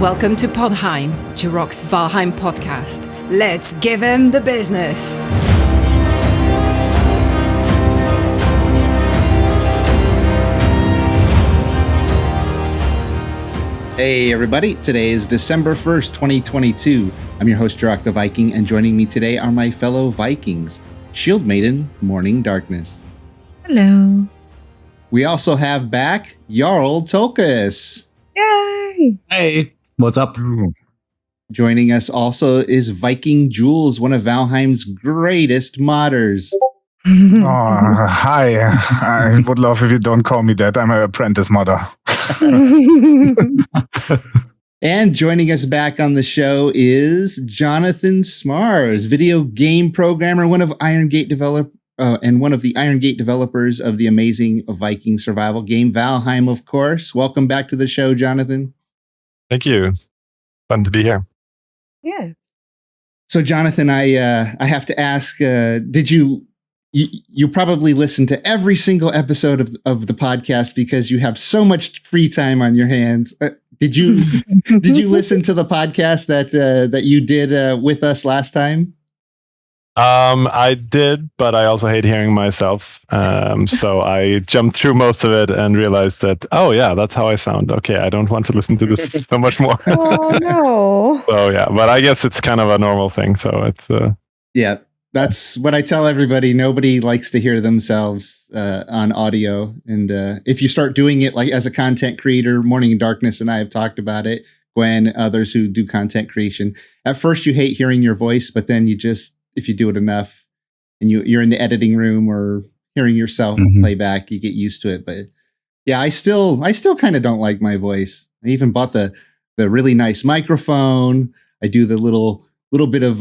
Welcome to Podheim, Jiroc's Valheim podcast. Let's give him the business. Hey everybody, today is December 1st, 2022. I'm your host, Jiroc the Viking, and joining me today are my fellow Vikings, Shield Maiden, Morning Darkness. Hello. We also have back Jarl Tulkas. Yay! Hey, what's up? Joining us also is Viking Jules, one of Valheim's greatest modders. Hi. I would love if you don't call me that. I'm an apprentice modder. And joining us back on the show is Jonathan Smars, video game programmer, one of the Iron Gate developers of the amazing Viking survival game Valheim, of course. Welcome back to the show, Jonathan. Thank you. Fun to be here. Yeah. So, Jonathan, I have to ask: did you probably listen to every single episode of the podcast because you have so much free time on your hands? Did you listen to the podcast that you did with us last time? I did, but I also hate hearing myself. So I jumped through most of it and realized that, oh yeah, that's how I sound. Okay, I don't want to listen to this so much more. Oh no. So yeah, but I guess it's kind of a normal thing. So it's yeah, that's what I tell everybody. Nobody likes to hear themselves on audio, and if you start doing it like as a content creator, Morning and Darkness and I have talked about it. Gwen, others who do content creation. At first, you hate hearing your voice, but then if you do it enough and you're in the editing room or hearing yourself play back, you get used to it. But yeah, I still kind of don't like my voice. I even bought the really nice microphone. I do the little bit of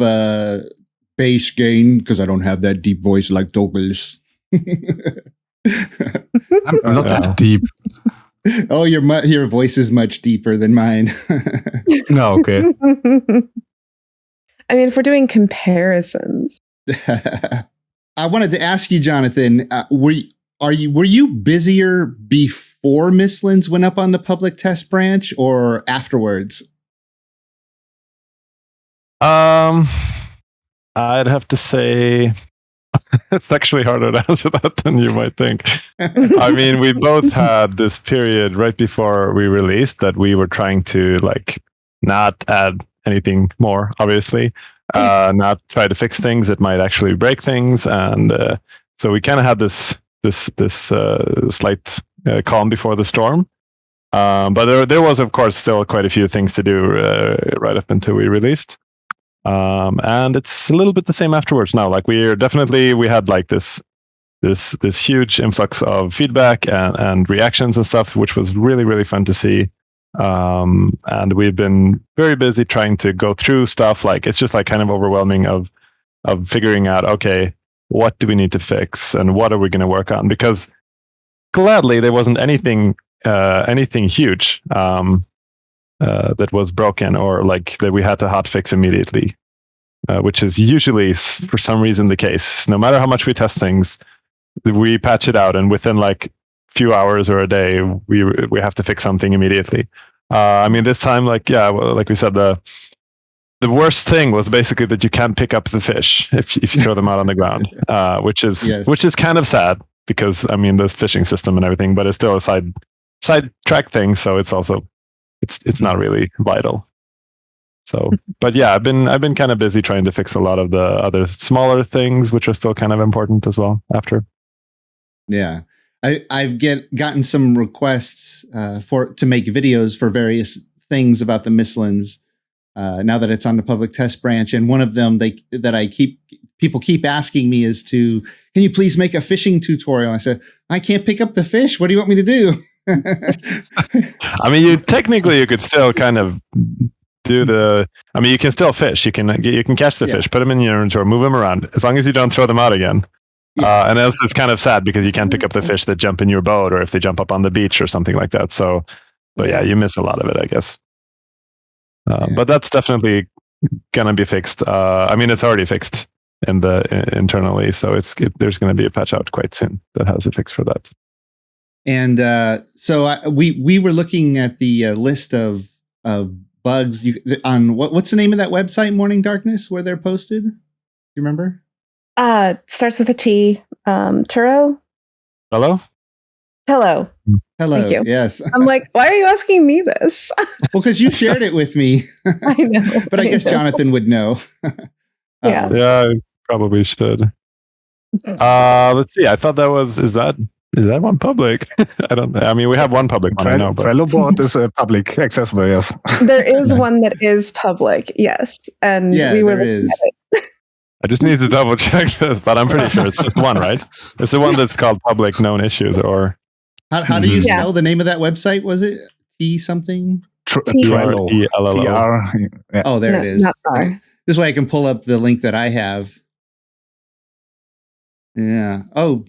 bass gain because I don't have that deep voice like Douglas. I'm not that deep. Oh, your voice is much deeper than mine. No, okay. I mean, if we're doing comparisons. I wanted to ask you, Jonathan, were you busier before Mistlands went up on the public test branch or afterwards? I'd have to say it's actually harder to answer that than you might think. I mean, we both had this period right before we released that we were trying to not add anything more, obviously, not try to fix things that might actually break things, and so we kind of had this slight calm before the storm. But there was, of course, still quite a few things to do right up until we released. And it's a little bit the same afterwards now. Like we had this huge influx of feedback and reactions and stuff, which was really, really fun to see. And we've been very busy trying to go through stuff. Like it's just kind of overwhelming of figuring out, okay, what do we need to fix and what are we going to work on? Because gladly there wasn't anything huge that was broken or that we had to hot fix immediately, which is usually for some reason the case. No matter how much we test things, we patch it out, and within few hours or a day, we have to fix something immediately. I mean, this time, like we said, the worst thing was basically that you can't pick up the fish if you throw them out on the ground, which is kind of sad because I mean the fishing system and everything, but it's still a side track thing, so it's also it's not really vital. So, but yeah, I've been kind of busy trying to fix a lot of the other smaller things, which are still kind of important as well after. Yeah. I've gotten some requests to make videos for various things about the Mistlands now that it's on the public test branch, and one of them people keep asking me is can you please make a fishing tutorial? And I said, I can't pick up the fish. What do you want me to do? I mean, you could still kind of do you can still fish. You can catch the fish, put them in your inventory, move them around, as long as you don't throw them out again. And else it's kind of sad because you can't pick up the fish that jump in your boat or if they jump up on the beach or something like that. So yeah, you miss a lot of it, I guess. But that's definitely gonna be fixed. I mean, it's already fixed internally, so there's going to be a patch out quite soon that has a fix for that. And so we were looking at the list of bugs on what's the name of that website, Morning Darkness, where they're posted? Do you remember? Starts with a T. Turo. Hello? Hello. Hello. Thank you. Yes. I'm like, why are you asking me this? Well, because you shared it with me. I know. But I guess Jonathan would know. Yeah. Yeah, I probably should. Let's see. I thought is that one public? I don't know. I mean, we have one public one, I know, but Trello board is public accessible, yes. There is one that is public, yes. And Yeah, we were there looking is. at it. I just need to double check this, but I'm pretty sure it's just one, right? It's the one that's called public known issues, or How do you Yeah. spell the name of that website? Was it T something? Trello. Trello. Yeah. Oh, there No, it is. not R. Okay. This way I can pull up the link that I have. Yeah. Oh,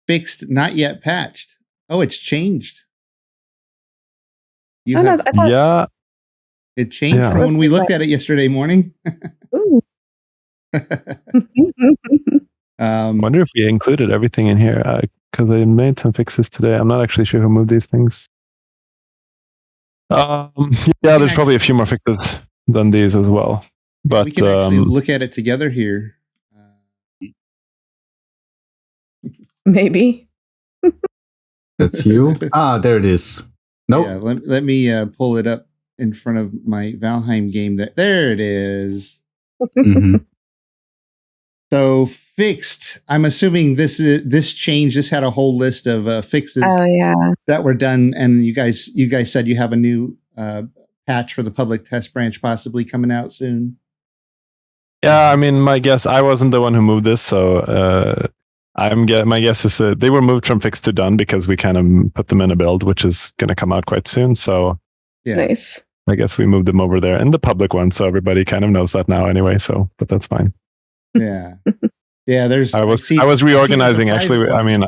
fixed, not yet patched. Oh, it's changed. You Oh, no, have, I thought, Yeah, it changed Yeah. from when we looked at it yesterday morning. ooh. I wonder if we included everything in here because I made some fixes today. I'm not actually sure who moved these things. Yeah, there's probably a few more fixes than these as well. But we can actually look at it together here. Maybe. That's you. There it is. Nope. Yeah, let me pull it up in front of my Valheim game. There it is. Mhm. So fixed. I'm assuming this change. This had a whole list of fixes Oh, yeah. that were done, and you guys said you have a new patch for the public test branch possibly coming out soon. yeah, I mean, my guess, I wasn't the one who moved this, so my guess is that they were moved from fixed to done because we kind of put them in a build, which is going to come out quite soon. So Yeah. Nice. I guess we moved them over there in the public one, so everybody kind of knows that now anyway. So, but that's fine. Yeah. Yeah. There's. I was reorganizing actually. I mean,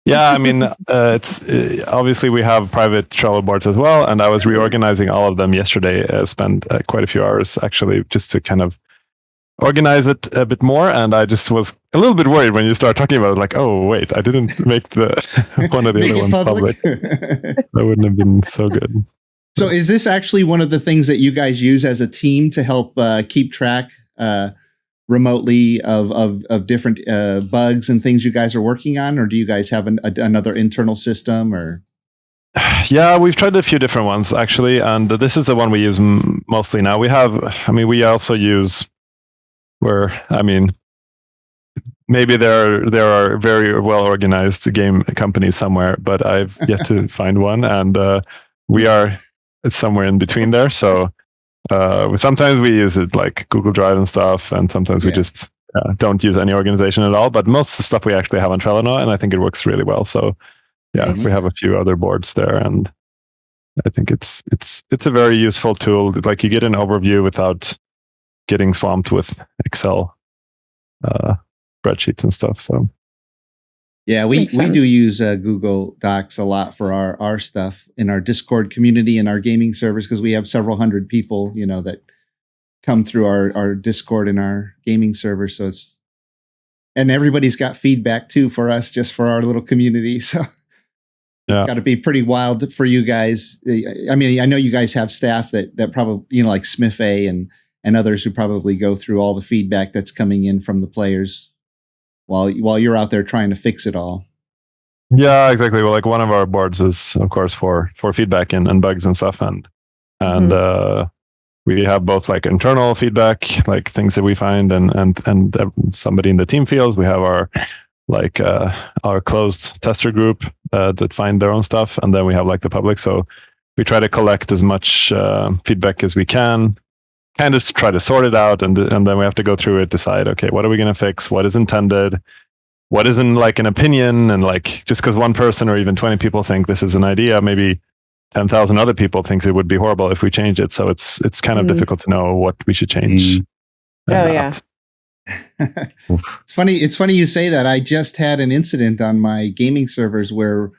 yeah, I mean, it's obviously we have private Trello boards as well, and I was reorganizing all of them yesterday. Spent quite a few hours actually just to kind of organize it a bit more, and I just was a little bit worried when you start talking about it, like, oh wait, I didn't make the one of the Make other it ones public. That wouldn't have been so good. So is this actually one of the things that you guys use as a team to help keep track remotely of different bugs and things you guys are working on, or do you guys have another internal system? Or Yeah, we've tried a few different ones actually, and this is the one we use mostly now. We also use maybe there are very well organized game companies somewhere, but I've yet to find one, and we are somewhere in between there. So sometimes we use it like Google Drive and stuff, and sometimes we just don't use any organization at all. But most of the stuff we actually have on Trello now, and I think it works really well. So yeah, Nice. we have a few other boards there, and I think it's a very useful tool. Like you get an overview without getting swamped with Excel spreadsheets and stuff. So yeah, we Makes sense. do use Google Docs a lot for our stuff in our Discord community and our gaming servers, because we have several hundred people, that come through our Discord and our gaming server. So and everybody's got feedback too for us, just for our little community. So it's got to be pretty wild for you guys. I mean, I know you guys have staff that probably, like Smith A and others who probably go through all the feedback that's coming in from the players while you're out there trying to fix it all. yeah, exactly. Well, like one of our boards is of course for feedback and bugs and stuff, and we have both like internal feedback, like things that we find, and somebody in the team feels. We have our closed tester group that find their own stuff, and then we have like the public. So we try to collect as much feedback as we can, kind of try to sort it out, and then we have to go through it, decide, okay, what are we going to fix, what is intended, what isn't like an opinion, and like just because one person or even 20 people think this is an idea, maybe 10,000 other people think it would be horrible if we change it. So it's kind of difficult to know what we should change. Oh yeah. It's funny you say that. I just had an incident on my gaming servers where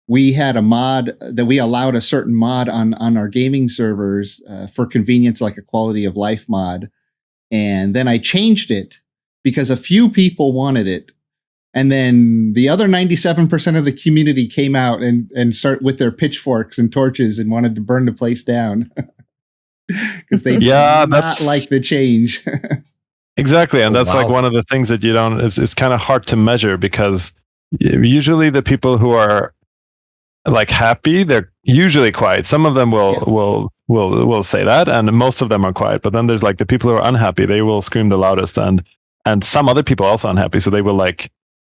we had a mod that we allowed a certain mod on our gaming servers for convenience, like a quality of life mod. And then I changed it because a few people wanted it. And then the other 97% of the community came out and start with their pitchforks and torches and wanted to burn the place down. because they do not like the change. Exactly, and that's wow. like one of the things that you don't. It's kind of hard to measure because usually the people who are like happy, they're usually quiet. Some of them will say that, and most of them are quiet. But then there's like the people who are unhappy; they will scream the loudest, and some other people are also unhappy, so they will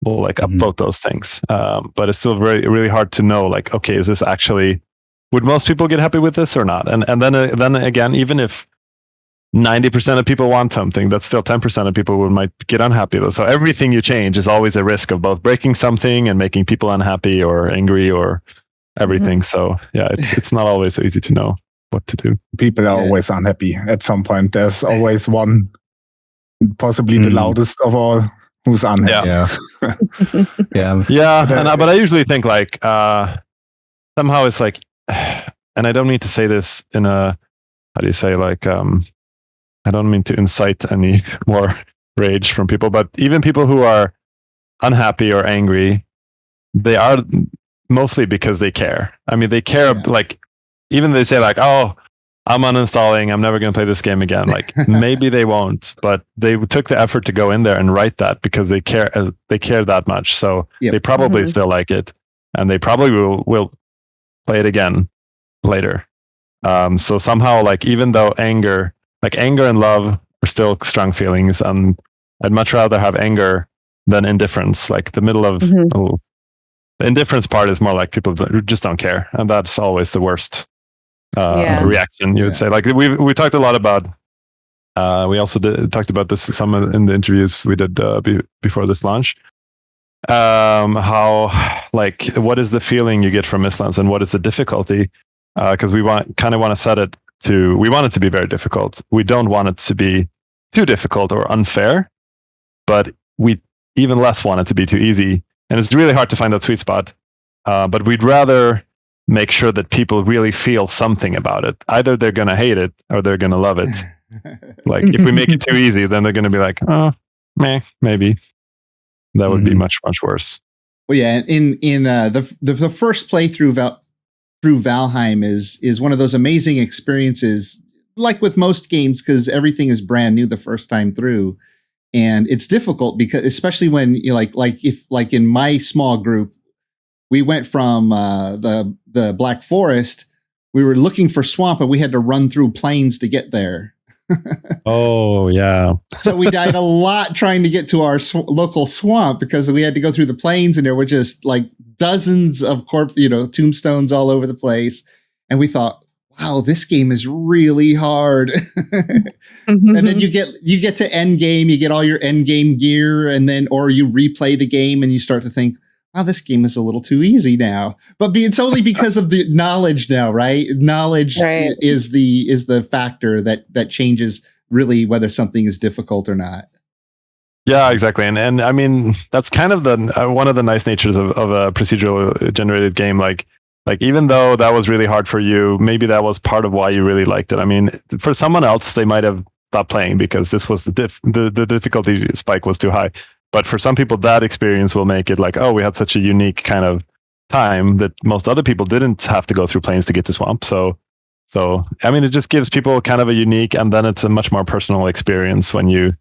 upvote those things. But it's still really hard to know. Like, okay, is this actually? Would most people get happy with this or not? And then again, even if 90% of people want something, that's still 10% of people might get unhappy with it. So everything you change is always a risk of both breaking something and making people unhappy or angry or everything. So yeah, it's not always so easy to know what to do. People are always unhappy at some point. There's always one, possibly the loudest of all, who's unhappy. But I usually think like somehow it's like, and I don't need to say this in a, how do you say, like I don't mean to incite any more rage from people, but even people who are unhappy or angry, they are mostly because they care. I mean, they care, like, even they say like, oh, I'm uninstalling, I'm never going to play this game again. Like, maybe they won't, but they took the effort to go in there and write that because they care that much. So they probably still like it, and they probably will play it again later. So somehow, like, even though anger and love are still strong feelings, I'd much rather have anger than indifference. Like the middle of the indifference part is more like people just don't care, and that's always the worst reaction. You would say, like we talked a lot about. We also talked about this some in the interviews we did before this launch. How, like, what is the feeling you get from Mistlands, and what is the difficulty? Because we want to set it to, we want it to be very difficult. We don't want it to be too difficult or unfair, but we even less want it to be too easy. And it's really hard to find that sweet spot. But we'd rather make sure that people really feel something about it. Either they're going to hate it or they're going to love it. Like, if we make it too easy, then they're going to be like, oh, maybe. That would be much, much worse. Well, yeah, in the first playthrough through Valheim is one of those amazing experiences, like with most games, because everything is brand new the first time through, and it's difficult because, especially when you like in my small group, we went from the Black Forest, we were looking for swamp, and we had to run through plains to get there. Oh yeah. So we died a lot trying to get to our local swamp because we had to go through the plains, and there were just like dozens of tombstones all over the place. And we thought, wow, this game is really hard. And then you get to end game, you get all your end game gear, or you replay the game and you start to think, wow, this game is a little too easy now. But it's only because of the knowledge now, right? Knowledge is the factor that changes really whether something is difficult or not. Yeah, exactly. And I mean, that's kind of the one of the nice natures of a procedural generated game. Like even though that was really hard for you, maybe that was part of why you really liked it. I mean, for someone else, they might have stopped playing because this was the difficulty spike was too high. But for some people, that experience will make it like, oh, we had such a unique kind of time that most other people didn't have to go through plains to get to swamp. So I mean, it just gives people kind of a unique, and then it's a much more personal experience when you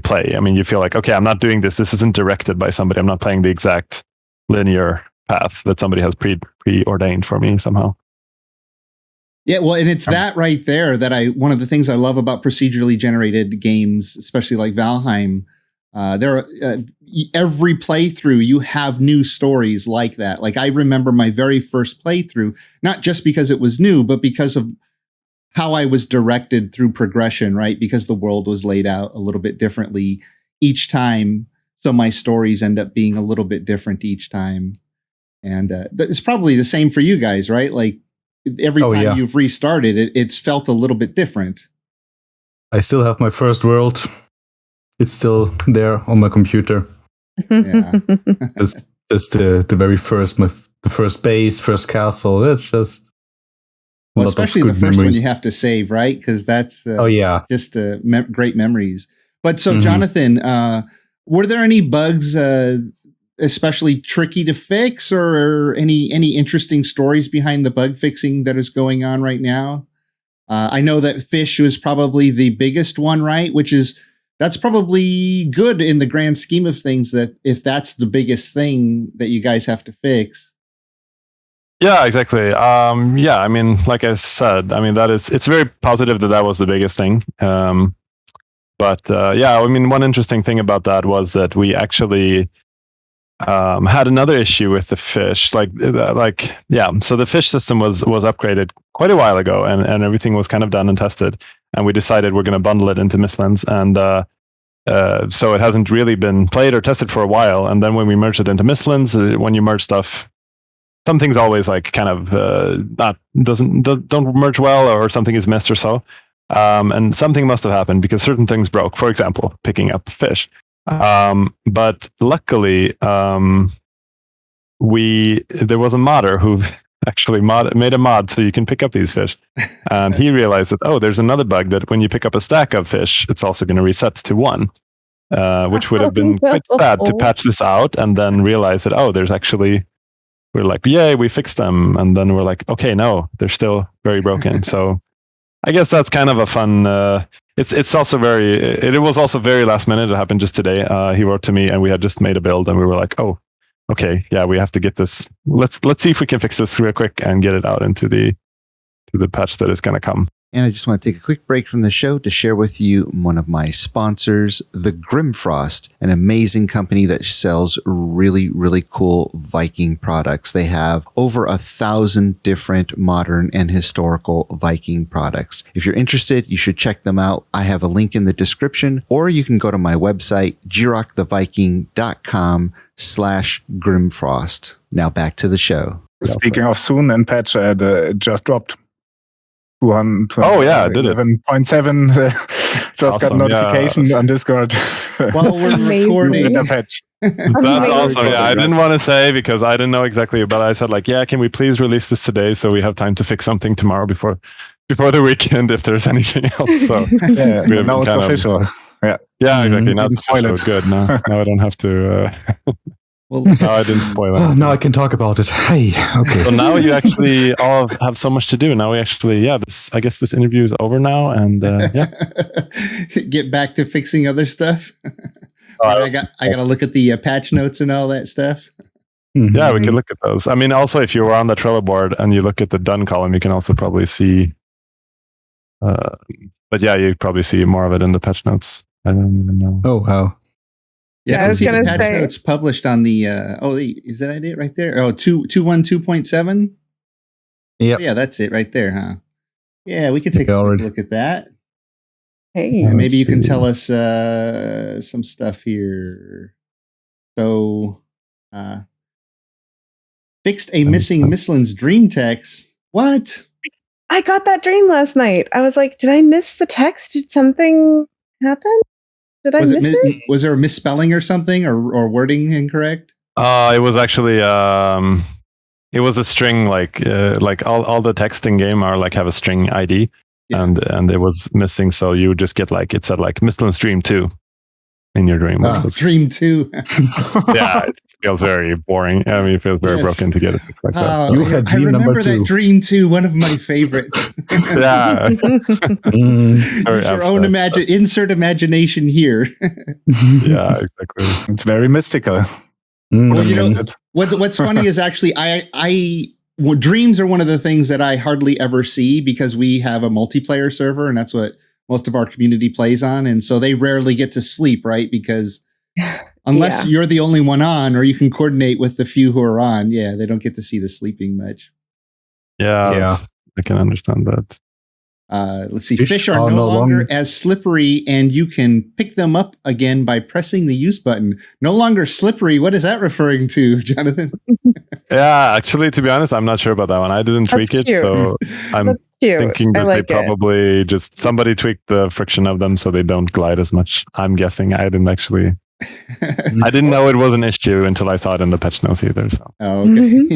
play. I mean, you feel like, okay, I'm not doing this. This isn't directed by somebody. I'm not playing the exact linear path that somebody has preordained for me somehow. Yeah, well, and it's that right there that one of the things I love about procedurally generated games, especially like Valheim. There are every playthrough you have new stories like that. Like, I remember my very first playthrough, not just because it was new, but because of how I was directed through progression, right? Because the world was laid out a little bit differently each time. So my stories end up being a little bit different each time. And it's probably the same for you guys, right? Like, every time you've restarted it, it's felt a little bit different. I still have my first world. It's still there on my computer. Yeah. Just the very first, the first base, first castle. It's just especially the first one you have to save, right? Because that's just great memories. But so, Jonathan, were there any bugs especially tricky to fix, or any interesting stories behind the bug fixing that is going on right now? I know that fish was probably the biggest one, right? That's probably good in the grand scheme of things, that if that's the biggest thing that you guys have to fix. Yeah, exactly. Yeah, I mean, like I said, I mean, it's very positive that was the biggest thing. But yeah, I mean, one interesting thing about that was that we actually had another issue with the fish. Yeah, so the fish system was upgraded quite a while ago, and everything was kind of done and tested. And we decided we're going to bundle it into Mistlands, and so it hasn't really been played or tested for a while. And then when we merged it into Mistlands, when you merge stuff, some things always like kind of don't merge well, or something is missed or so. And something must have happened because certain things broke. For example, picking up fish. But luckily, there was a modder who actually made a mod so you can pick up these fish. And he realized that, there's another bug that when you pick up a stack of fish, it's also going to reset to 1, which would have been quite sad to patch this out and then realize that, there's actually, we're like, yay, we fixed them. And then we're like, okay, no, they're still very broken. So I guess that's kind of a fun, it was also very last minute. It happened just today. He wrote to me and we had just made a build and we were like, okay, yeah, we have to get this. Let's see if we can fix this real quick and get it out into the patch that is going to come. And I just want to take a quick break from the show to share with you one of my sponsors, the Grimfrost, an amazing company that sells really, really cool Viking products. They have over 1,000 different modern and historical Viking products. If you're interested, you should check them out. I have a link in the description, or you can go to my website, jiroctheviking.com/Grimfrost. Now back to the show. Speaking of soon and patch, it just dropped. 200, oh yeah, I did it. 11.7 just awesome, got notification on Discord. While we're recording. Patch. That's awesome. Yeah, I didn't want to say because I didn't know exactly, but I said like, yeah, can we please release this today so we have time to fix something tomorrow before the weekend if there's anything else. So yeah, now it's official. Yeah, exactly. Now it's spoil official. Good. Now I don't have to. Well, no, I didn't spoil it. Now I can talk about it. Hey, okay. So now you actually all have so much to do. Now we actually, I guess this interview is over now, and get back to fixing other stuff. I got to look at the patch notes and all that stuff. Mm-hmm. Yeah, we can look at those. I mean, also if you were on the Trello board and you look at the done column, you can also probably see. But yeah, you probably see more of it in the patch notes. I don't even know. Oh wow. Yeah, I can see the patch notes published on the, is that it right there? 212.7? Yeah, that's it right there, huh? Yeah, we can take a look at that. Hey. Yeah, maybe you can tell us some stuff here. So, fixed a missing Mistlands dream text. What? I got that dream last night. I was like, did I miss the text? Did something happen? Did I miss it? Was there a misspelling or something or wording incorrect? It was actually it was a string like all the text in game are like have a string ID, and it was missing. So you would just get like it said like Mistlands Dream 2 in your dream. Dream 2. Yeah, it feels very boring. I mean, it feels very broken to get it like that. You had dream I remember number 2. that Dream 2, one of my favorites. Yeah. Use your own insert imagination here. Yeah, exactly. It's very mystical. Well, you know, what's funny is actually dreams are one of the things that I hardly ever see because we have a multiplayer server and that's what most of our community plays on. And so they rarely get to sleep, right? Because unless you're the only one on or you can coordinate with the few who are on, they don't get to see the sleeping much. Yeah. I can understand that. Let's see. Fish are no longer as slippery and you can pick them up again by pressing the use button. No longer slippery. What is that referring to, Jonathan? Yeah, actually, to be honest, I'm not sure about that one. I didn't tweak it. So I'm thinking that they probably just somebody tweaked the friction of them so they don't glide as much. I'm guessing. I didn't actually. I didn't know it was an issue until I saw it in the patch notes either. So. Oh, okay.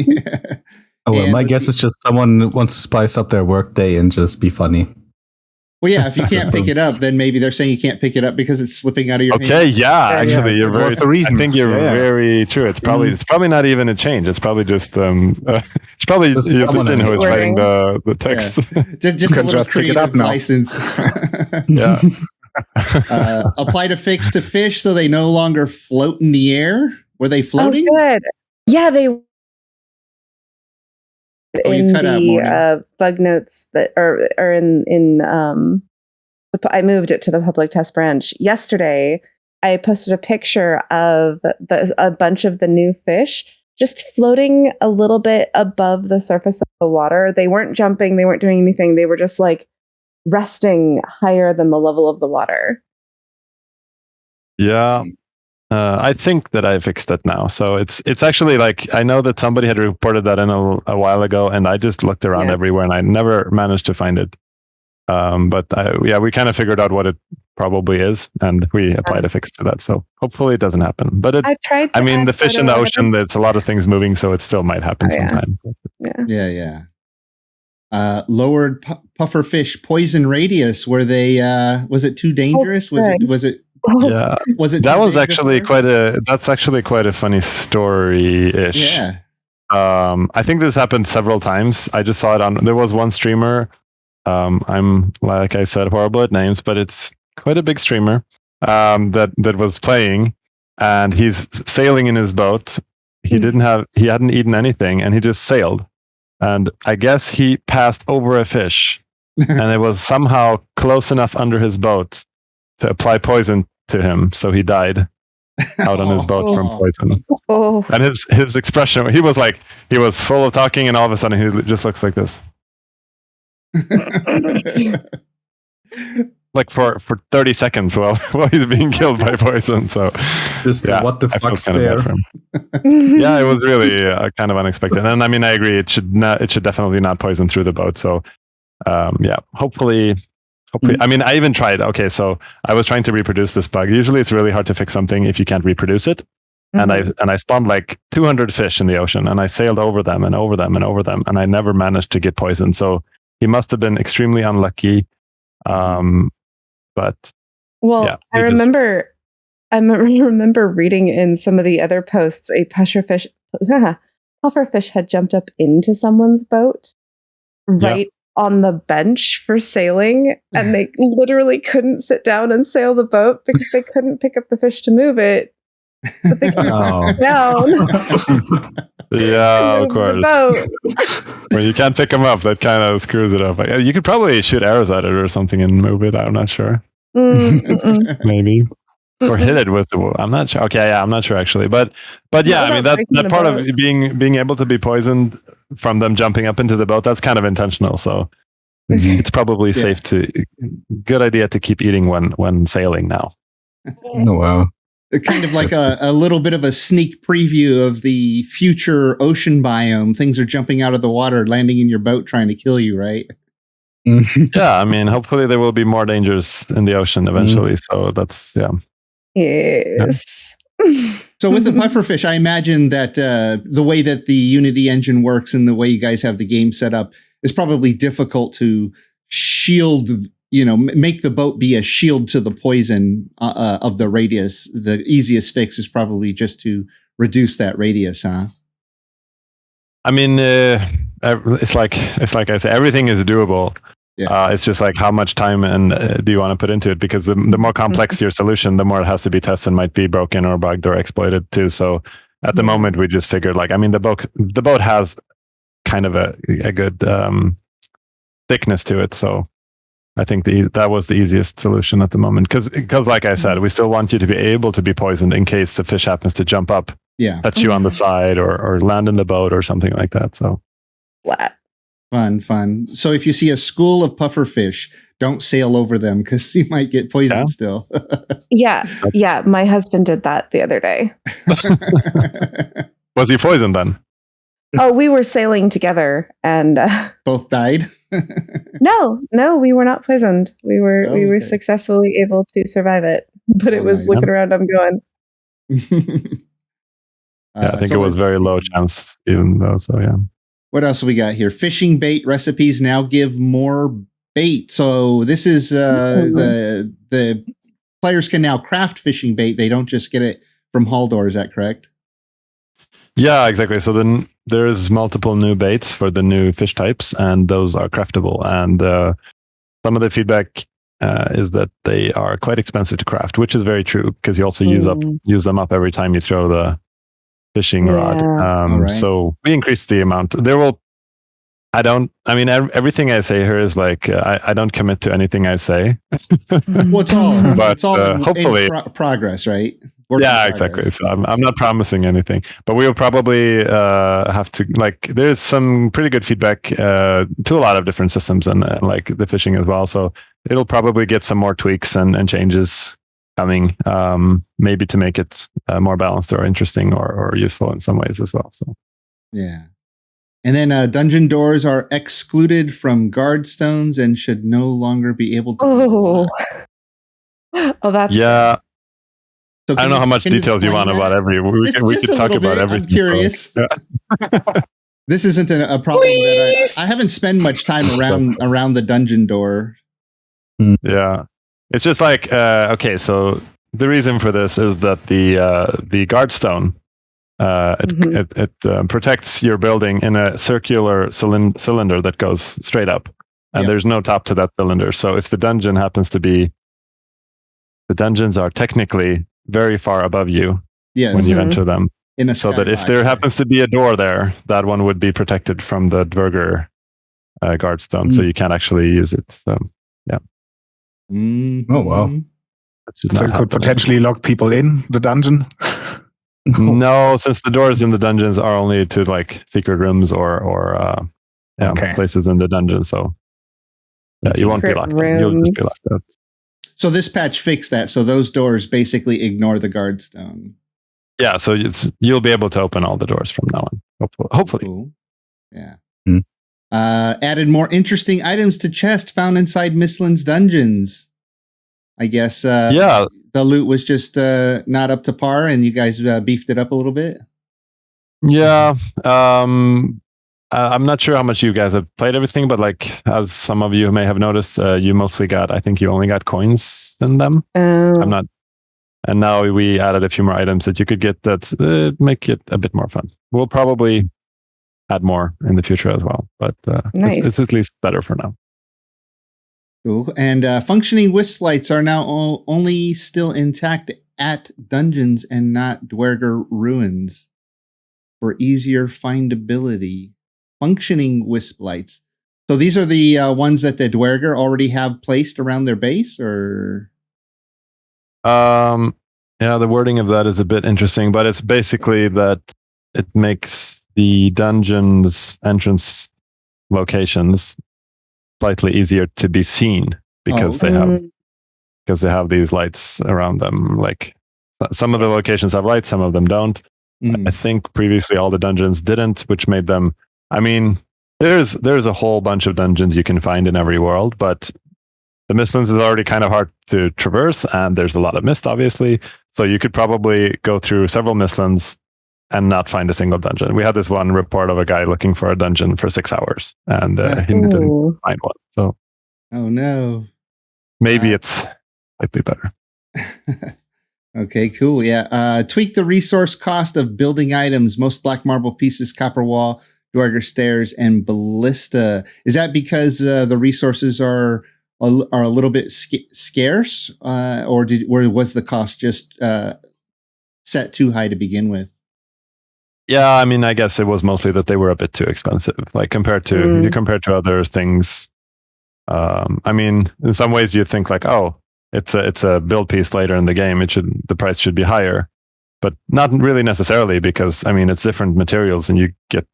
Oh, well, my guess is just someone wants to spice up their workday and just be funny. Well, yeah, if you can't pick it up, then maybe they're saying you can't pick it up because it's slipping out of your hand. Okay, actually, you're very. That's the reason. I think you're very true. It's probably not even a change. It's probably just it's probably Just your someone assistant who is writing the text. Just a can little just pick it creative up now. license. Yeah. Apply to fix to fish so they no longer float in the air. Were they floating? Oh, good. Yeah, they Oh, you in cut out, Morning. the bug notes that are in I moved it to the public test branch yesterday. I posted a picture of a bunch of the new fish just floating a little bit above the surface of the water. They weren't jumping, they weren't doing anything. They were just like resting higher than the level of the water. Yeah. I think that I fixed it now. So it's actually like, I know that somebody had reported that in a while ago, and I just looked around everywhere and I never managed to find it. But we kind of figured out what it probably is, and we applied a fix to that. So hopefully it doesn't happen. But I tried. I mean, the fish in the ocean, there's a lot of things moving, so it still might happen sometime. Yeah. Lowered puffer fish poison radius. Were they? Was it too dangerous? Was it? Yeah. Was it? That was actually that's actually quite a funny story-ish. Yeah. I think this happened several times. I just saw it there was one streamer. I'm, like I said, horrible at names, but it's quite a big streamer that was playing, and he's sailing in his boat. He hadn't eaten anything, and he just sailed. And I guess he passed over a fish, and it was somehow close enough under his boat to apply poison to him, so he died out on his boat from poison. Oh. And his expression, he was full of talking, and all of a sudden he just looks like this. Like for 30 seconds while he's being killed by poison. So just what the fuck's there? Yeah, it was really kind of unexpected. And I mean, I agree. It should definitely not poison through the boat. So hopefully. I mean, I even tried. Okay, so I was trying to reproduce this bug. Usually, it's really hard to fix something if you can't reproduce it. Mm-hmm. And I spawned like 200 fish in the ocean, and I sailed over them and over them and over them, and I never managed to get poisoned. So he must have been extremely unlucky. But I remember reading in some of the other posts a pufferfish had jumped up into someone's boat on the bench for sailing, and they literally couldn't sit down and sail the boat because they couldn't pick up the fish to move it. But they couldn't sit down. Yeah, of course. When you can't pick them up, that kind of screws it up. You could probably shoot arrows at it or something and move it. I'm not sure. Maybe. Or hit it with the. I'm not sure. Okay, yeah, I'm not sure actually. But yeah, I mean that part of being able to be poisoned from them jumping up into the boat, that's kind of intentional. So it's probably safe good idea to keep eating when sailing now. Oh wow. Kind of like a little bit of a sneak preview of the future ocean biome. Things are jumping out of the water, landing in your boat, trying to kill you, right? Yeah, I mean, hopefully there will be more dangers in the ocean eventually. So that's Yes. So with the pufferfish, I imagine that the way that the Unity engine works and the way you guys have the game set up is probably difficult to shield. Make the boat be a shield to the poison of the radius. The easiest fix is probably just to reduce that radius, huh? I mean, it's like I say, everything is doable. Yeah. It's just like how much time and do you want to put into it? Because the more complex your solution, the more it has to be tested and might be broken or bugged or exploited too. So at the moment, we just figured the boat has kind of a good thickness to it. So I think that was the easiest solution at the moment. Because like I said, we still want you to be able to be poisoned in case the fish happens to jump up, touch you on the side or land in the boat or something like that. So flat. Fun. So if you see a school of pufferfish, don't sail over them because you might get poisoned still. Yeah. My husband did that the other day. Was he poisoned then? Oh, we were sailing together and both died. No, we were not poisoned. We were successfully able to survive it. But it was looking around, I'm going. I think it was very low chance, even though. So yeah. What else we got here? Fishing bait recipes now give more bait. So this is the players can now craft fishing bait. They don't just get it from Haldor. Is that correct? Yeah, exactly. So then there's multiple new baits for the new fish types, and those are craftable. And some of the feedback is that they are quite expensive to craft, which is very true because you also use them up every time you throw the fishing rod. Right. So we increased the amount. Everything I say here is like I don't commit to anything I say. Well, it's all hopefully in progress, right? Exactly. So I'm not promising anything, but we will probably have to there's some pretty good feedback to a lot of different systems and like the fishing as well. So it'll probably get some more tweaks and changes coming, maybe to make it more balanced or interesting or useful in some ways as well. So yeah. And then dungeon doors are excluded from guard stones and should no longer be able to. That's yeah. good. So I don't know how much details you want about every. We could talk about everything. I'm curious. Yeah. This isn't a problem that I haven't spent much time around the dungeon door. Yeah, it's just like okay. So the reason for this is that the guard stone it protects your building in a circular cylinder that goes straight up, and there's no top to that cylinder. So if the dungeon happens to be, the dungeons are technically very far above you when you enter them. So that if there happens to be a door there, that one would be protected from the dvergr guard stone, so you can't actually use it. So yeah. Oh wow! So it could potentially lock people in the dungeon. No, since the doors in the dungeons are only to like secret rooms or places in the dungeon, so you won't be locked in. You'll just be locked out. So this patch fixed that. So those doors basically ignore the guard stone. Yeah, so you'll be able to open all the doors from now on. Hopefully. Cool. Yeah. Added more interesting items to chest found inside Mistlands dungeons. I guess the loot was just not up to par, and you guys beefed it up a little bit. Yeah. I'm not sure how much you guys have played everything, but like as some of you may have noticed, you mostly got, I think you only got coins in them. I'm not. And now we added a few more items that you could get that make it a bit more fun. We'll probably add more in the future as well, but it's at least better for now. Cool. And functioning wisp lights are now only still intact at dungeons and not dvergr ruins for easier findability. Functioning wisp lights. So these are the ones that the dvergr already have placed around their base, or? Yeah, the wording of that is a bit interesting, but it's basically that it makes the dungeon's entrance locations slightly easier to be seen because they have these lights around them. Like some of the locations have lights, some of them don't. I think previously all the dungeons didn't, which made them. I mean, there's a whole bunch of dungeons you can find in every world, but the Mistlands is already kind of hard to traverse, and there's a lot of mist, obviously. So you could probably go through several Mistlands and not find a single dungeon. We had this one report of a guy looking for a dungeon for 6 hours, and he didn't find one. So, oh no, maybe it's slightly better. Okay, cool. Yeah, tweak the resource cost of building items. Most black marble pieces, copper wall, dvergr stairs, and balista. Is that because the resources are a little bit scarce, or was the cost just set too high to begin with? Yeah, I mean, I guess it was mostly that they were a bit too expensive, like compared to other things. I mean, in some ways, you think like, oh, it's a build piece later in the game. The price should be higher, but not really necessarily, because I mean, it's different materials, and you get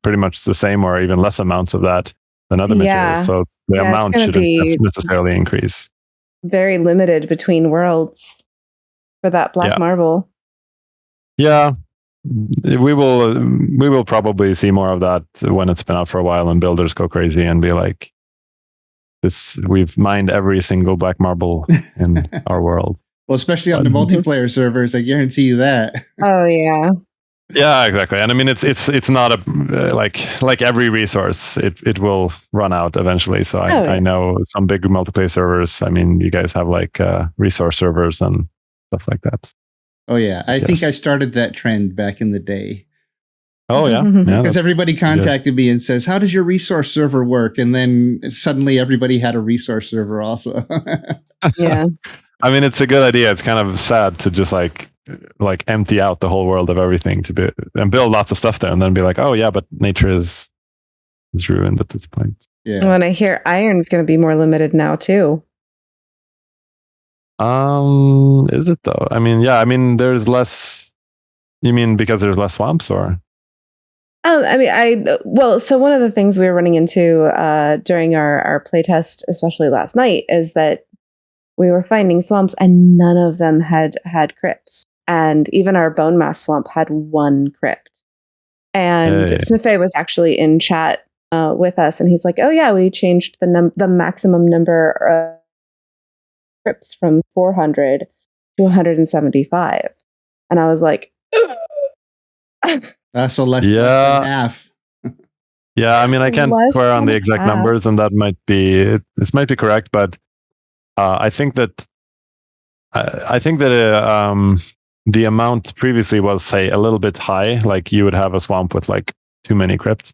pretty much the same or even less amounts of that than other materials. So the amount shouldn't necessarily increase. Very limited between worlds for that black marble. Yeah. We will probably see more of that when it's been out for a while and builders go crazy and be like, we've mined every single black marble in our world. Well, especially on the multiplayer servers, I guarantee you that. Oh yeah. Yeah, exactly. And I mean, it's not a like every resource, it will run out eventually. So I know some big multiplayer servers. I mean, you guys have like resource servers and stuff like that. Oh yeah, I think I started that trend back in the day. Oh yeah, because everybody contacted me and says, "How does your resource server work?" And then suddenly everybody had a resource server also. Yeah. I mean, it's a good idea. It's kind of sad to just like empty out the whole world of everything and build lots of stuff there, and then be like, oh yeah, but nature is ruined at this point. Yeah. When I hear iron's going to be more limited now too. Is it though? I mean, yeah. I mean, there's less. You mean because there's less swamps, or? I mean, so one of the things we were running into during our playtest, especially last night, is that we were finding swamps and none of them had crypts. And even our bone mass swamp had one crypt. And Smiffe was actually in chat with us, and he's like, "Oh yeah, we changed the maximum number of crypts from 400 to 175." And I was like, so less than half. Yeah, I mean, I can't swear on the exact numbers, and that might be this might be correct, but I think that the amount previously was, say, a little bit high. Like you would have a swamp with like too many crypts,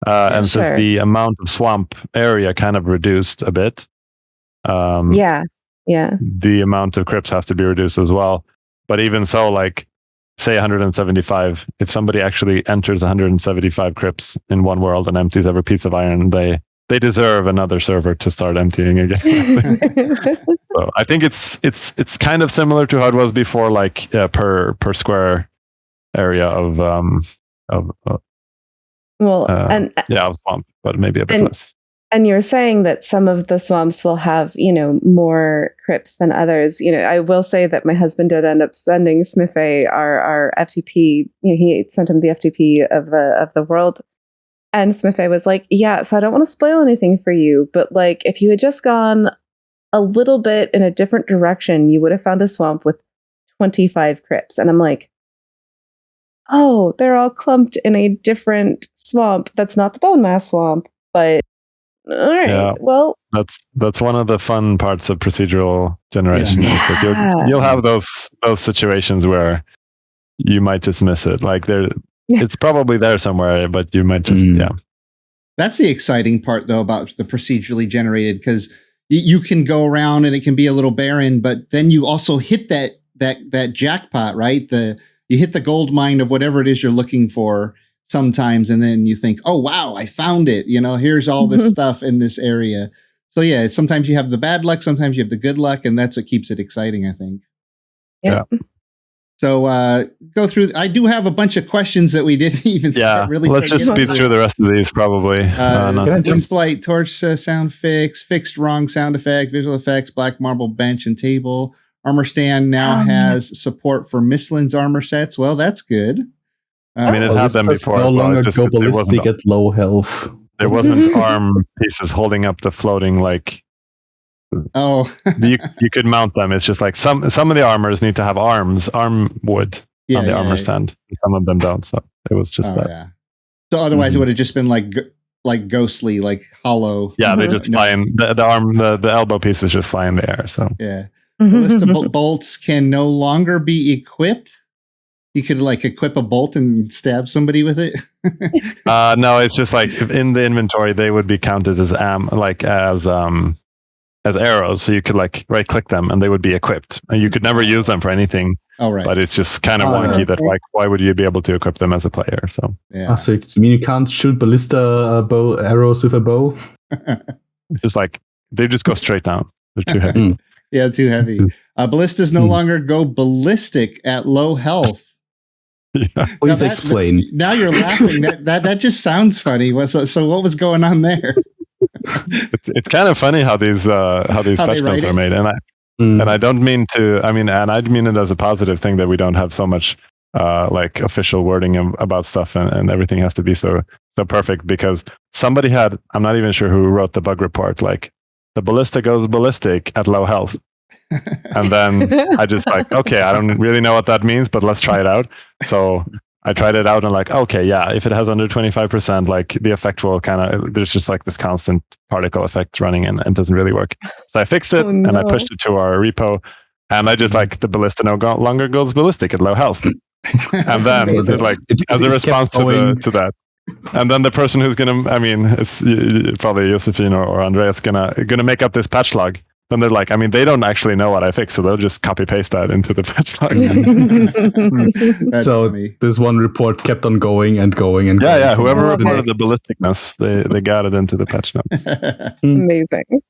and since the amount of swamp area kind of reduced a bit, the amount of crypts has to be reduced as well. But even so, like say 175, if somebody actually enters 175 crypts in one world and empties every piece of iron, they deserve another server to start emptying again. So I think it's kind of similar to how it was before, like per square area of swamp, but maybe a bit less. And you're saying that some of the swamps will have, more crypts than others. I will say that my husband did end up sending Smiffe our FTP. He sent him the FTP of the world. And Smiffe was like, "Yeah, so I don't want to spoil anything for you, but like if you had just gone a little bit in a different direction, you would have found a swamp with 25 crypts." And I'm like, "Oh, they're all clumped in a different swamp. That's not the bone mass swamp, but all right." Yeah, well, that's one of the fun parts of procedural generation. Is that you'll have those situations where you might just miss it. Like it's probably there somewhere, but you might just That's the exciting part, though, about the procedurally generated, because you can go around and it can be a little barren, but then you also hit that jackpot, right? You hit the gold mine of whatever it is you're looking for sometimes, and then you think, "Oh wow, I found it! Here's all this stuff in this area." So yeah, sometimes you have the bad luck, sometimes you have the good luck, and that's what keeps it exciting, I think. Yeah. So go through. I do have a bunch of questions that we didn't even start really. Let's just speed through the rest of these, probably. Display torch sound fixed wrong sound effect, visual effects, black marble bench and table. Armor stand now has support for Mistlands armor sets. Well, that's good. I mean, it had them before. No longer go ballistic at low health. There wasn't arm pieces holding up the floating like. Oh, you could mount them. It's just like some of the armors need to have arm wood on the armor stand. Some of them don't. So it was just that. Yeah. So otherwise, it would have just been like ghostly, like hollow. Yeah, they just fly in the arm. The elbow pieces just fly in the air. So yeah, ballista bolts can no longer be equipped. You could like equip a bolt and stab somebody with it. No, it's just like in the inventory they would be counted as as arrows, so you could like right click them and they would be equipped, and you could never use them for anything. Oh, right. But it's just kind of wonky that like why would you be able to equip them as a player? So yeah. So you mean you can't shoot ballista arrows with a bow? Just like they just go straight down. They're too heavy. Yeah, too heavy. Ballistas no longer go ballistic at low health. Yeah. Please explain. Now you're laughing. That just sounds funny. So what was going on there? It's kind of funny how these patch notes are made, and I don't mean to. I mean, and I mean it as a positive thing that we don't have so much like official wording about stuff, and everything has to be so perfect, because somebody had. I'm not even sure who wrote the bug report. Like the ballista goes ballistic at low health. And then I just like, okay, I don't really know what that means, but let's try it out. So I tried it out and like, okay, yeah, if it has under 25%, like the effect will kind of, there's just like this constant particle effect running and it doesn't really work. So I fixed it and I pushed it to our repo, and I just like the ballista no longer goes ballistic at low health. And then as a response to that. And then the person who's gonna, I mean, it's probably Josephine or Andreas gonna make up this patch log. Then they're like, I mean, they don't actually know what I fixed, so they'll just copy paste that into the patch log. So funny. This one report kept on going and going and going. Yeah. Whoever reported the ballisticness, they got it into the patch notes. Amazing.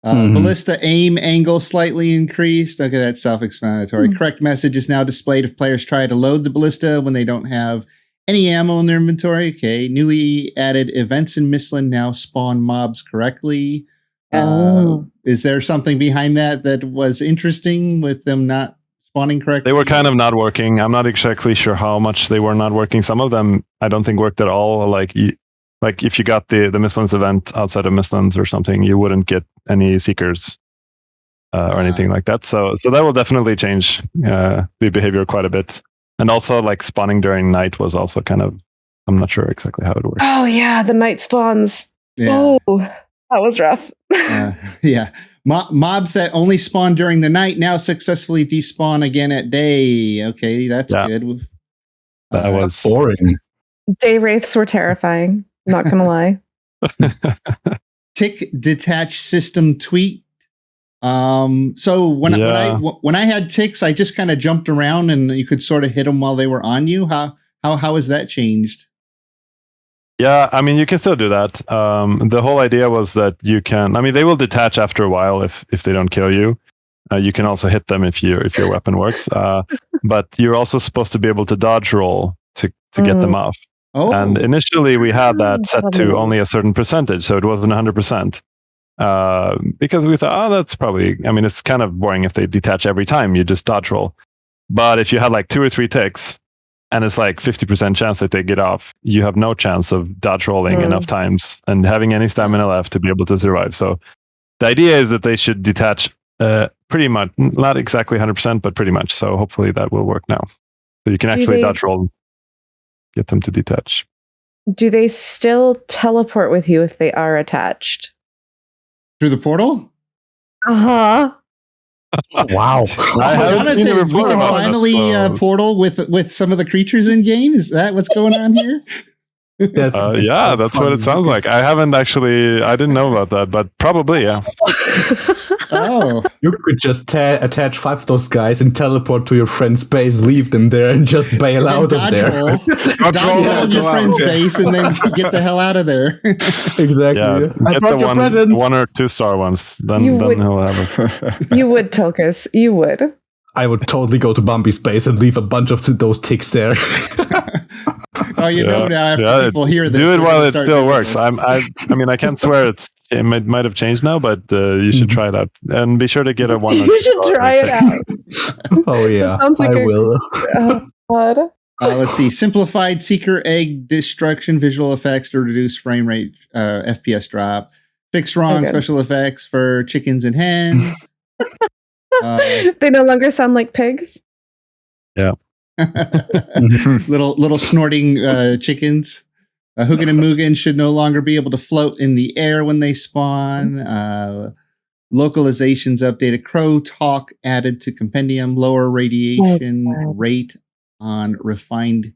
Ballista aim angle slightly increased. Okay, that's self-explanatory. Correct message is now displayed if players try to load the ballista when they don't have any ammo in their inventory. Okay, newly added events in Mistland now spawn mobs correctly. Is there something behind that was interesting with them not spawning correctly? They were kind of not working. I'm not exactly sure how much they were not working. Some of them I don't think worked at all. Like if you got the Mistlands event outside of Mistlands or something, you wouldn't get any seekers or anything like that. So that will definitely change the behavior quite a bit. And also like spawning during night was also kind of, I'm not sure exactly how it works. Oh yeah, the night spawns. Yeah. Oh, that was rough. Yeah. Mobs that only spawn during the night now successfully despawn again at day. Okay, that's good. That was boring. Day wraiths were terrifying. Not gonna lie. Tick detach system tweaked. So when I had ticks, I just kind of jumped around and you could sort of hit them while they were on you. How has that changed? Yeah, I mean, you can still do that. The whole idea was that you can, I mean, they will detach after a while if they don't kill you. You can also hit them if your weapon works. But you're also supposed to be able to dodge roll to get them off. Oh. And initially we had that set to only a certain percentage, so it wasn't 100%. Because we thought, that's probably, I mean, it's kind of boring if they detach every time, you just dodge roll. But if you had like 2 or 3 ticks, and it's like 50% chance that they get off, you have no chance of dodge rolling enough times and having any stamina left to be able to survive. So the idea is that they should detach pretty much, not exactly 100%, but pretty much. So hopefully that will work now. So you can actually dodge roll, get them to detach. Do they still teleport with you if they are attached? Through the portal? Uh-huh. Wow. We can finally portal with some of the creatures in game. Is that what's going on here? That's what it sounds like. I didn't know about that, but probably, yeah. Oh. You could just attach 5 of those guys and teleport to your friend's base, leave them there, and just bail out of there. Dodge roll your friend's base and then get the hell out of there. Exactly. Yeah. I brought your present. 1 or 2 star ones. Then he'll have it. You would, Tulkas. You would. I would totally go to Bambi's base and leave a bunch of those ticks there. Oh, know now after people hear this. Do it while it still works. I mean, I can't swear it might have changed now, but you should try it out. And be sure to get a 1. You should try it out. Oh, yeah. Like I will. Oh, God. Let's see. Simplified seeker egg destruction visual effects to reduce frame rate FPS drop. Fixed wrong special effects for chickens and hens. They no longer sound like pigs. Yeah. little snorting chickens. Hugin and Mugen should no longer be able to float in the air when they spawn. Localizations updated. Crow talk added to compendium. Lower radiation rate on refined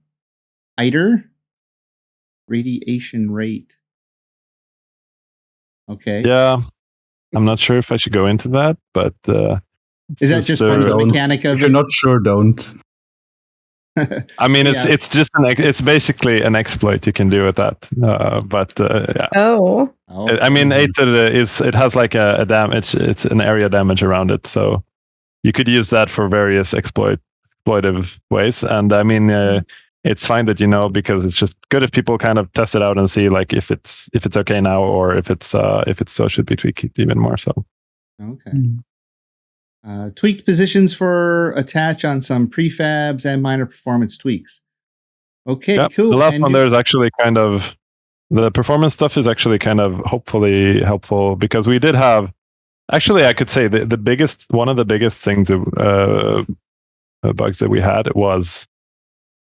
hider. Radiation rate. Okay. Yeah. I'm not sure if I should go into that, but is that just part of the mechanic of it? If you're not sure, don't. I mean, it's just it's basically an exploit you can do with that. Yeah. Oh. I mean, it has like a damage. It's an area damage around it, so you could use that for various exploitive ways. And I mean, it's fine that because it's just good if people kind of test it out and see like if it's okay now or if it's so should be tweaked even more. So okay. Tweaked positions for attach on some prefabs and minor performance tweaks. Okay, cool. The last one there is actually kind of the performance stuff is actually kind of hopefully helpful because we did have actually I could say one of the biggest things bugs that we had was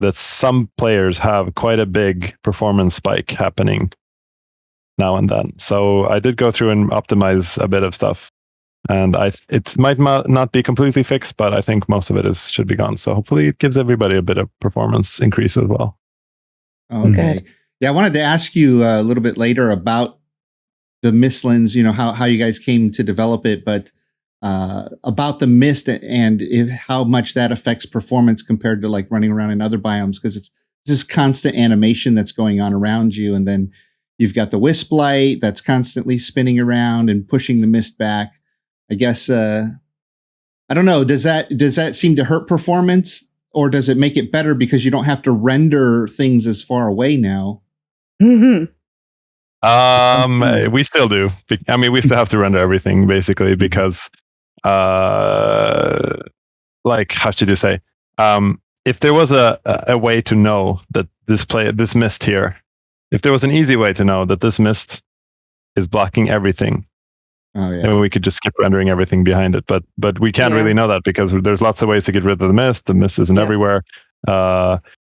that some players have quite a big performance spike happening now and then. So I did go through and optimize a bit of stuff, and it might not be completely fixed, but I think most of it should be gone. So hopefully it gives everybody a bit of performance increase as well. Okay. Yeah, I wanted to ask you a little bit later about the Mistlands, how you guys came to develop it, but about the mist and how much that affects performance compared to like running around in other biomes, because it's this constant animation that's going on around you, and then you've got the wisp light that's constantly spinning around and pushing the mist back. I guess I don't know. Does that seem to hurt performance, or does it make it better because you don't have to render things as far away now? Mm-hmm. We still do. I mean, we still have to render everything basically because, like, how should you say? If there was a way to know that this mist here, if there was an easy way to know that this mist is blocking everything, then we could just skip rendering everything behind it. But we can't really know that because there's lots of ways to get rid of the mist. The mist isn't everywhere.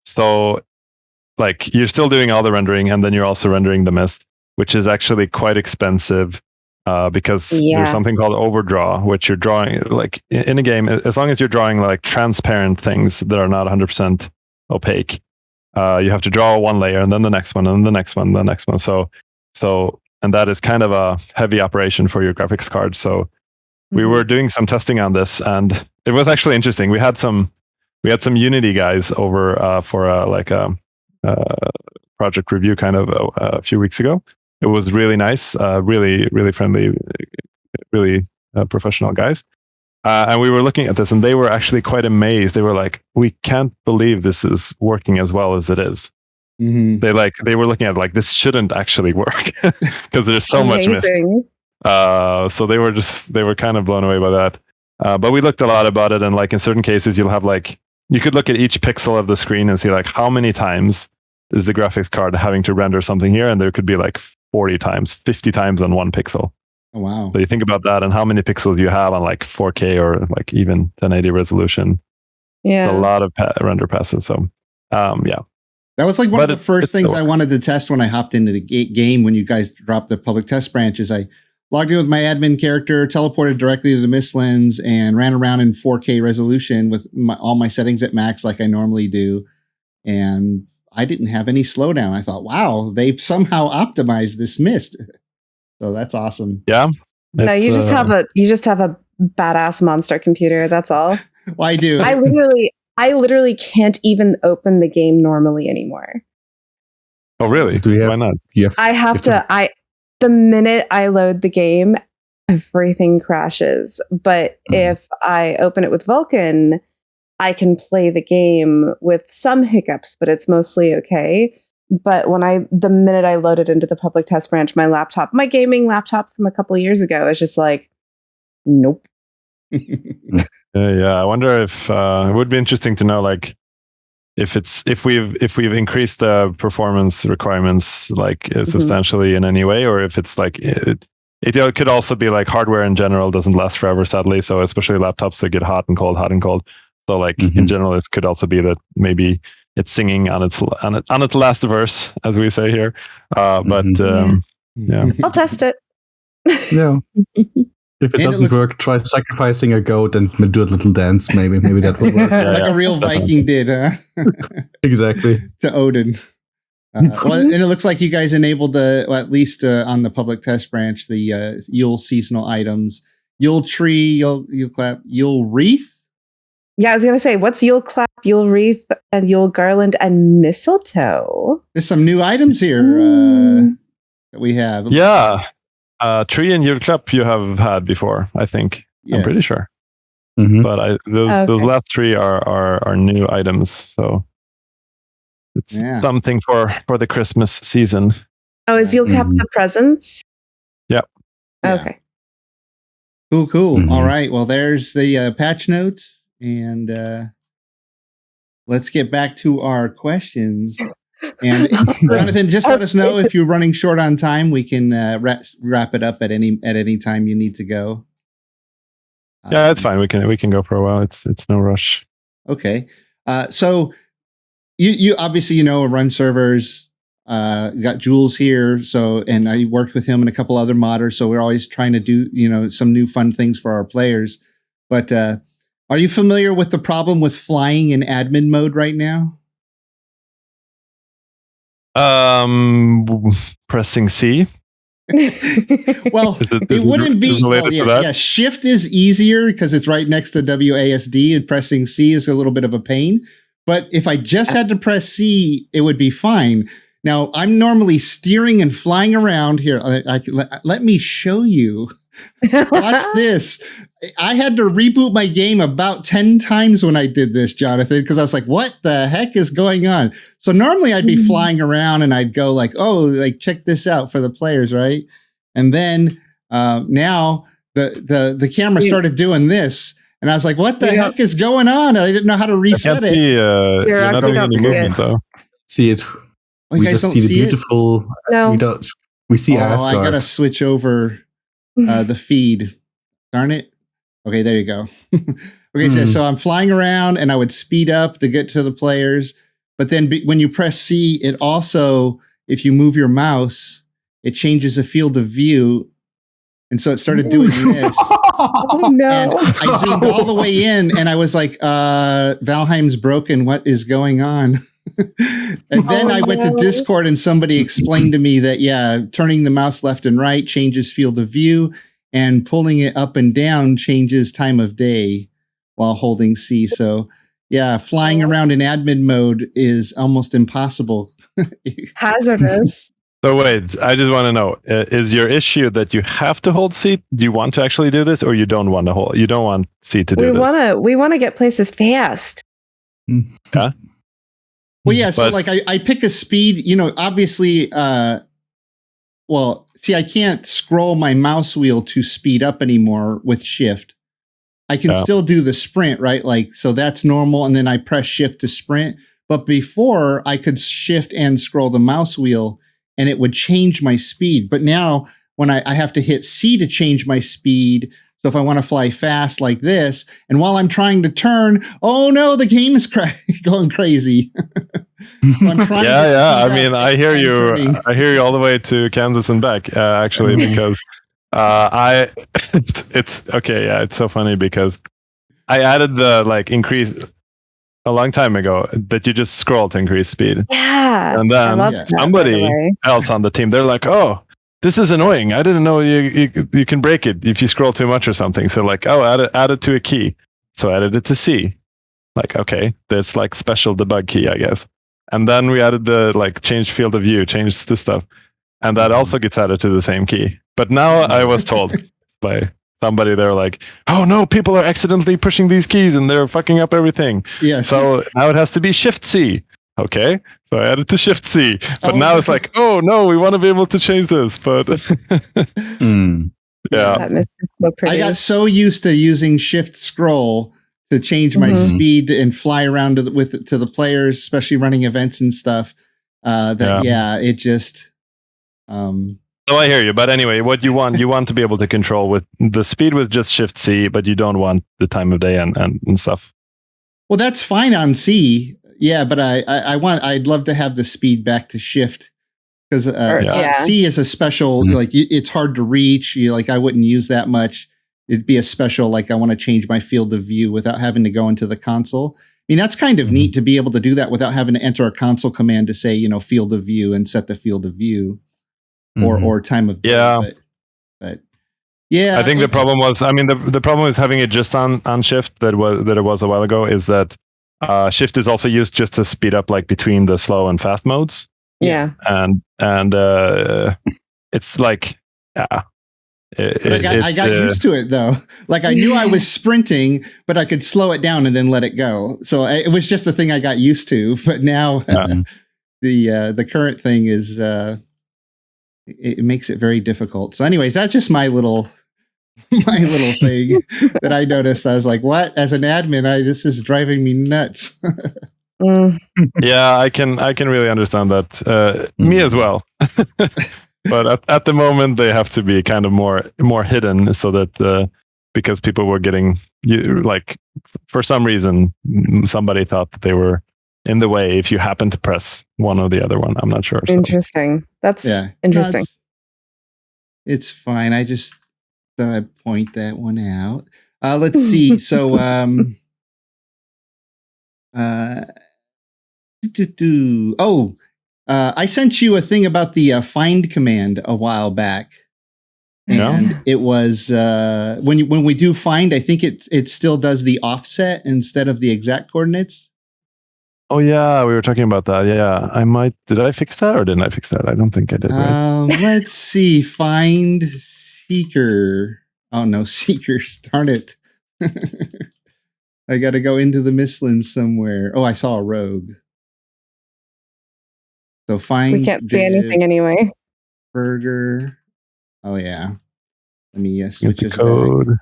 So, like, you're still doing all the rendering, and then you're also rendering the mist, which is actually quite expensive because there's something called overdraw, which you're drawing, like in a game, as long as you're drawing like transparent things that are not 100% opaque, you have to draw one layer and then the next one and the next one, the next one. So, and that is kind of a heavy operation for your graphics card. So we were doing some testing on this, and it was actually interesting. We had some Unity guys over for a project review kind of a few weeks ago. It was really nice, really, really friendly, really professional guys. And we were looking at this, and they were actually quite amazed. They were like, "We can't believe this is working as well as it is." Mm-hmm. They were looking at it like, this shouldn't actually work because there's so much mist. So they were kind of blown away by that. But we looked a lot about it, and like in certain cases, you'll have like, you could look at each pixel of the screen and see like how many times is the graphics card having to render something here, and there could be like 40 times, 50 times on one pixel. Oh, wow. So you think about that and how many pixels you have on like 4K or like even 1080 resolution. Yeah. It's a lot of render passes. So, yeah. That was like one of the first things I wanted to test when I hopped into the game when you guys dropped the public test branches. I logged in with my admin character, teleported directly to the Mistlands, and ran around in 4K resolution with all my settings at max like I normally do. And I didn't have any slowdown. I thought, wow, they've somehow optimized this mist. So that's awesome. Yeah. No, you just have a badass monster computer. That's all. Well, I do. I literally can't even open the game normally anymore. Oh, really? Why not? The minute I load the game, everything crashes. But if I open it with Vulkan, I can play the game with some hiccups, but it's mostly okay. But the minute I loaded into the public test branch, my gaming laptop from a couple of years ago is just like, nope. Yeah, I wonder if it would be interesting to know, like, if we've increased the performance requirements like substantially in any way, or if it's like it could also be like hardware in general doesn't last forever, sadly. So especially laptops that get hot and cold. So like in general, it could also be that maybe it's singing on its last verse, as we say here. But yeah, I'll test it. Yeah. If it doesn't work, try sacrificing a goat and do a little dance. Maybe that will work. A real Viking did, huh? Exactly. To Odin. Well, and it looks like you guys enabled at least on the public test branch, the Yule seasonal items, Yule tree, Yule clap, Yule wreath. Yeah, I was gonna say, what's Yule clap, Yule wreath, and Yule garland and mistletoe? There's some new items here that we have. Yeah. Tree and Yule clap you have had before, I think. Yes. I'm pretty sure. But those last three are new items, so it's something for the Christmas season. Oh, is Yule clap the presents? Yep. Okay. Cool. All right. Well, there's the patch notes. And let's get back to our questions. And Jonathan, just let us know if you're running short on time. We can wrap it up at any time you need to go. Yeah, that's fine. We can go for a while. It's no rush. Okay. So you obviously run servers. Got Jules here, and I worked with him and a couple other modders. So we're always trying to do some new fun things for our players. But are you familiar with the problem with flying in admin mode right now? Pressing C. Well, it wouldn't be. Well, yeah. Shift is easier because it's right next to WASD, and pressing C is a little bit of a pain. But if I just had to press C, it would be fine. Now, I'm normally steering and flying around here. Let me show you. Watch this. I had to reboot my game about 10 times when I did this, Jonathan, because I was like, what the heck is going on? So normally I'd be flying around and I'd go like, oh, like check this out for the players, right? And then now the camera started doing this. And I was like, what the heck is going on? I didn't know how to reset it. You're not doing any movement, though. See it. Oh, we just see the beautiful. No. We see Asgard. I gotta switch over the feed. Darn it. Okay, there you go. Okay, so I'm flying around and I would speed up to get to the players. But then when you press C, it also, if you move your mouse, it changes the field of view. And so it started doing this. Oh, no. And I zoomed all the way in and I was like, Valheim's broken. What is going on? And then I went to Discord and somebody explained to me that, turning the mouse left and right changes field of view and pulling it up and down changes time of day while holding C. So, flying around in admin mode is almost impossible. Hazardous. So wait, I just want to know, is your issue that you have to hold C? Do you want to actually do this or you don't want to hold? You don't want C to do this? We want to get places fast. Yeah. Well, yeah, so like I pick a speed, obviously, I can't scroll my mouse wheel to speed up anymore with shift. I can still do the sprint, right? Like, so that's normal. And then I press shift to sprint. But before I could shift and scroll the mouse wheel and it would change my speed. But now when I have to hit C to change my speed. So if I want to fly fast like this, and while I'm trying to turn, oh no, the game is going crazy. So I'm trying I mean, I hear you. I hear you all the way to Kansas and back, actually, because it's okay. Yeah, it's so funny because I added the increase a long time ago that you just scroll to increase speed. Yeah. And then somebody else on the team, they're like, oh, this is annoying. I didn't know you can break it if you scroll too much or something. So add it to a key. So I added it to C. Okay, there's special debug key, I guess. And then we added the change field of view, change the stuff. And that also gets added to the same key. But now I was told by somebody, they're like, oh no, people are accidentally pushing these keys and they're fucking up everything. Yes. So now it has to be Shift C. Okay, so I added to Shift C, but now it's like, oh no, we want to be able to change this, but That mist is so pretty. I got so used to using Shift Scroll to change my speed and fly around to the players, especially running events and stuff. It just. So I hear you, but anyway, what you want to be able to control with the speed with just Shift C, but you don't want the time of day and stuff. Well, that's fine on C. Yeah, but I'd love to have the speed back to shift because C is a special, it's hard to reach. I wouldn't use that much. It'd be a special, I want to change my field of view without having to go into the console. I mean, that's kind of neat to be able to do that without having to enter a console command to say, field of view and set the field of view or time of day. Yeah. But yeah, I think the problem was, the problem is having it just on shift that it was a while ago is that shift is also used just to speed up between the slow and fast modes. Yeah. And it's I got used to it though. I knew I was sprinting, but I could slow it down and then let it go. So it was just the thing I got used to. But now the current thing is it makes it very difficult. So anyways, that's just my little thing that I noticed. I was like, what? As an admin, this is driving me nuts. Yeah, I can really understand that. Me as well. But at the moment, they have to be kind of more hidden so that because people were getting for some reason, somebody thought that they were in the way if you happen to press one or the other one. I'm not sure. So. Interesting. That's interesting. No, it's fine. I just thought I'd point that one out. Let's see. So, I sent you a thing about the find command a while back. And it was when we do find, I think it still does the offset instead of the exact coordinates. Oh yeah, we were talking about that. Yeah, did I fix that or didn't I fix that? I don't think I did. Right? Let's see. Find seeker. Oh no, seekers. Darn it. I got to go into the Mistlands somewhere. Oh, I saw a rogue. So find. We can't see anything anyway. Dvergr. Oh yeah. Let me switch the code.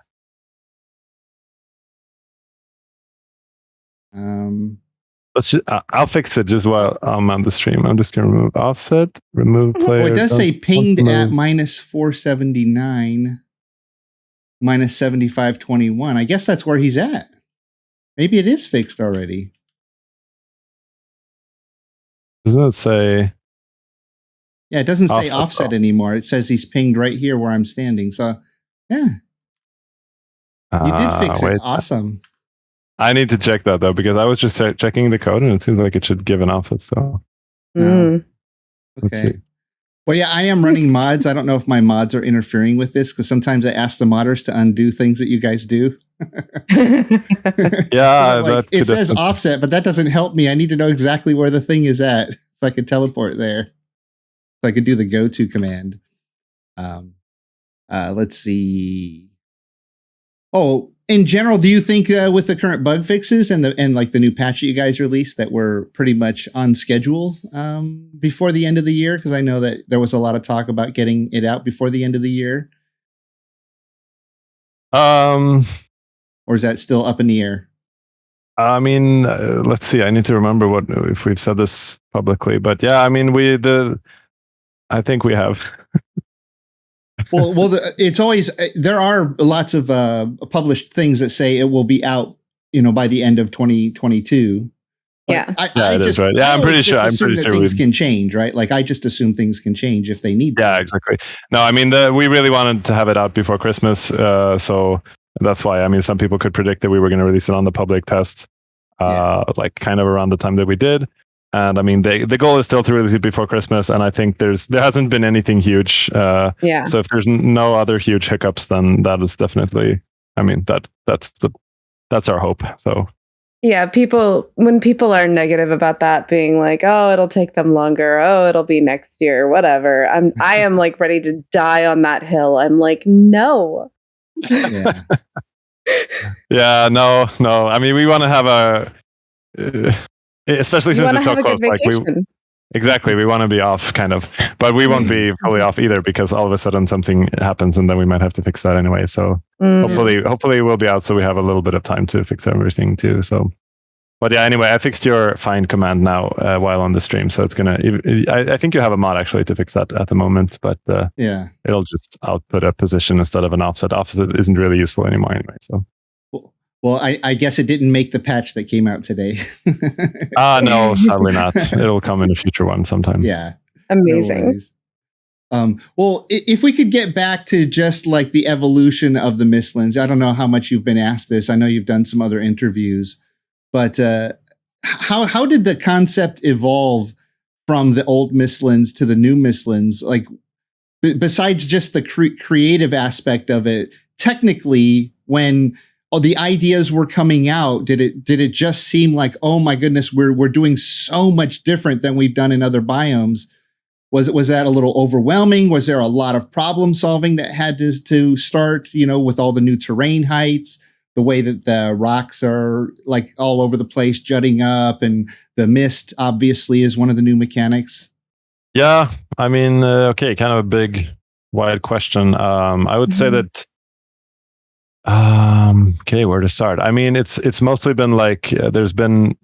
I'll fix it just while I'm on the stream. I'm just gonna remove offset, remove player. Oh, it does say pinged at -479, -7521. I guess that's where he's at. Maybe it is fixed already. Doesn't it say? Yeah, it doesn't say offset anymore. It says he's pinged right here where I'm standing. So, yeah. You did fix it. Awesome. I need to check that, though, because I was just checking the code, and it seems like it should give an offset. So, okay. Well, yeah, I am running mods. I don't know if my mods are interfering with this, because sometimes I ask the modders to undo things that you guys do. Yeah. It says offset, but that doesn't help me. I need to know exactly where the thing is at so I can teleport there. So I could do the go-to command. Let's see. Oh, in general, do you think with the current bug fixes and the new patch that you guys released that we're pretty much on schedule before the end of the year? Because I know that there was a lot of talk about getting it out before the end of the year. Or is that still up in the air? I mean, let's see. I need to remember if we've said this publicly, but yeah, I mean, I think we have. well, it's always there are lots of published things that say it will be out, by the end of 2022. Yeah, it is right. Yeah, I'm pretty sure. Things can change, right? Like I just assume things can change if they need. Yeah, exactly. No, I mean, we really wanted to have it out before Christmas, so that's why. I mean, some people could predict that we were going to release it on the public test, like kind of around the time that we did. And I mean, the goal is still to release it before Christmas, and I think there hasn't been anything huge. So if there's no other huge hiccups, then that is definitely. I mean, that's our hope. So yeah, when people are negative about that, being like, "Oh, it'll take them longer. Oh, it'll be next year. Whatever." I am like ready to die on that hill. I'm like, no. Yeah. Yeah. No. I mean, we want to have a. Especially since it's so close, like we want to be off kind of, but we won't be fully off either because all of a sudden something happens and then we might have to fix that anyway. So hopefully we'll be out so we have a little bit of time to fix everything too. So, but yeah, anyway, I fixed your find command now while on the stream, so it's I think you have a mod actually to fix that at the moment, but it'll just output a position instead of an offset. Offset isn't really useful anymore anyway. So. Well, I guess it didn't make the patch that came out today. No, sadly not. It'll come in a future one sometime. Yeah. Amazing. No well, if we could get back to just like the evolution of the Mistlands, I don't know how much you've been asked this. I know you've done some other interviews, but how did the concept evolve from the old Mistlands to the new Mistlands? Like, besides just the creative aspect of it, technically, when the ideas were coming out, did it just seem like, oh my goodness, we're doing so much different than we've done in other biomes? Was that a little overwhelming? Was there a lot of problem solving that had to start, with all the new terrain heights, the way that the rocks are like all over the place jutting up, and the mist obviously is one of the new mechanics? Yeah, I mean, okay, kind of a big, wide question. I would say that okay, where to start? I mean, it's mostly been like there's been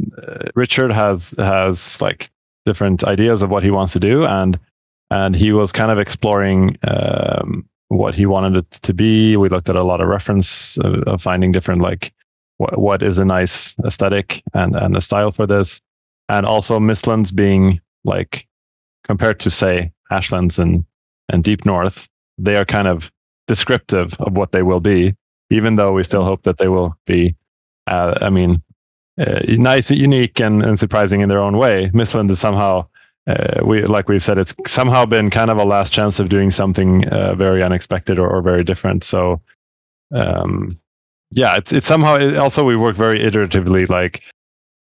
Richard has like different ideas of what he wants to do, and he was kind of exploring what he wanted it to be. We looked at a lot of reference of finding different like what is a nice aesthetic and a style for this, and also Mistlands being like compared to say Ashlands and Deep North, they are kind of descriptive of what they will be, even though we still hope that they will be nice, unique, and surprising in their own way. Mistland is somehow, we've said, it's somehow been kind of a last chance of doing something very unexpected or very different. So, it's somehow. Also, we work very iteratively, like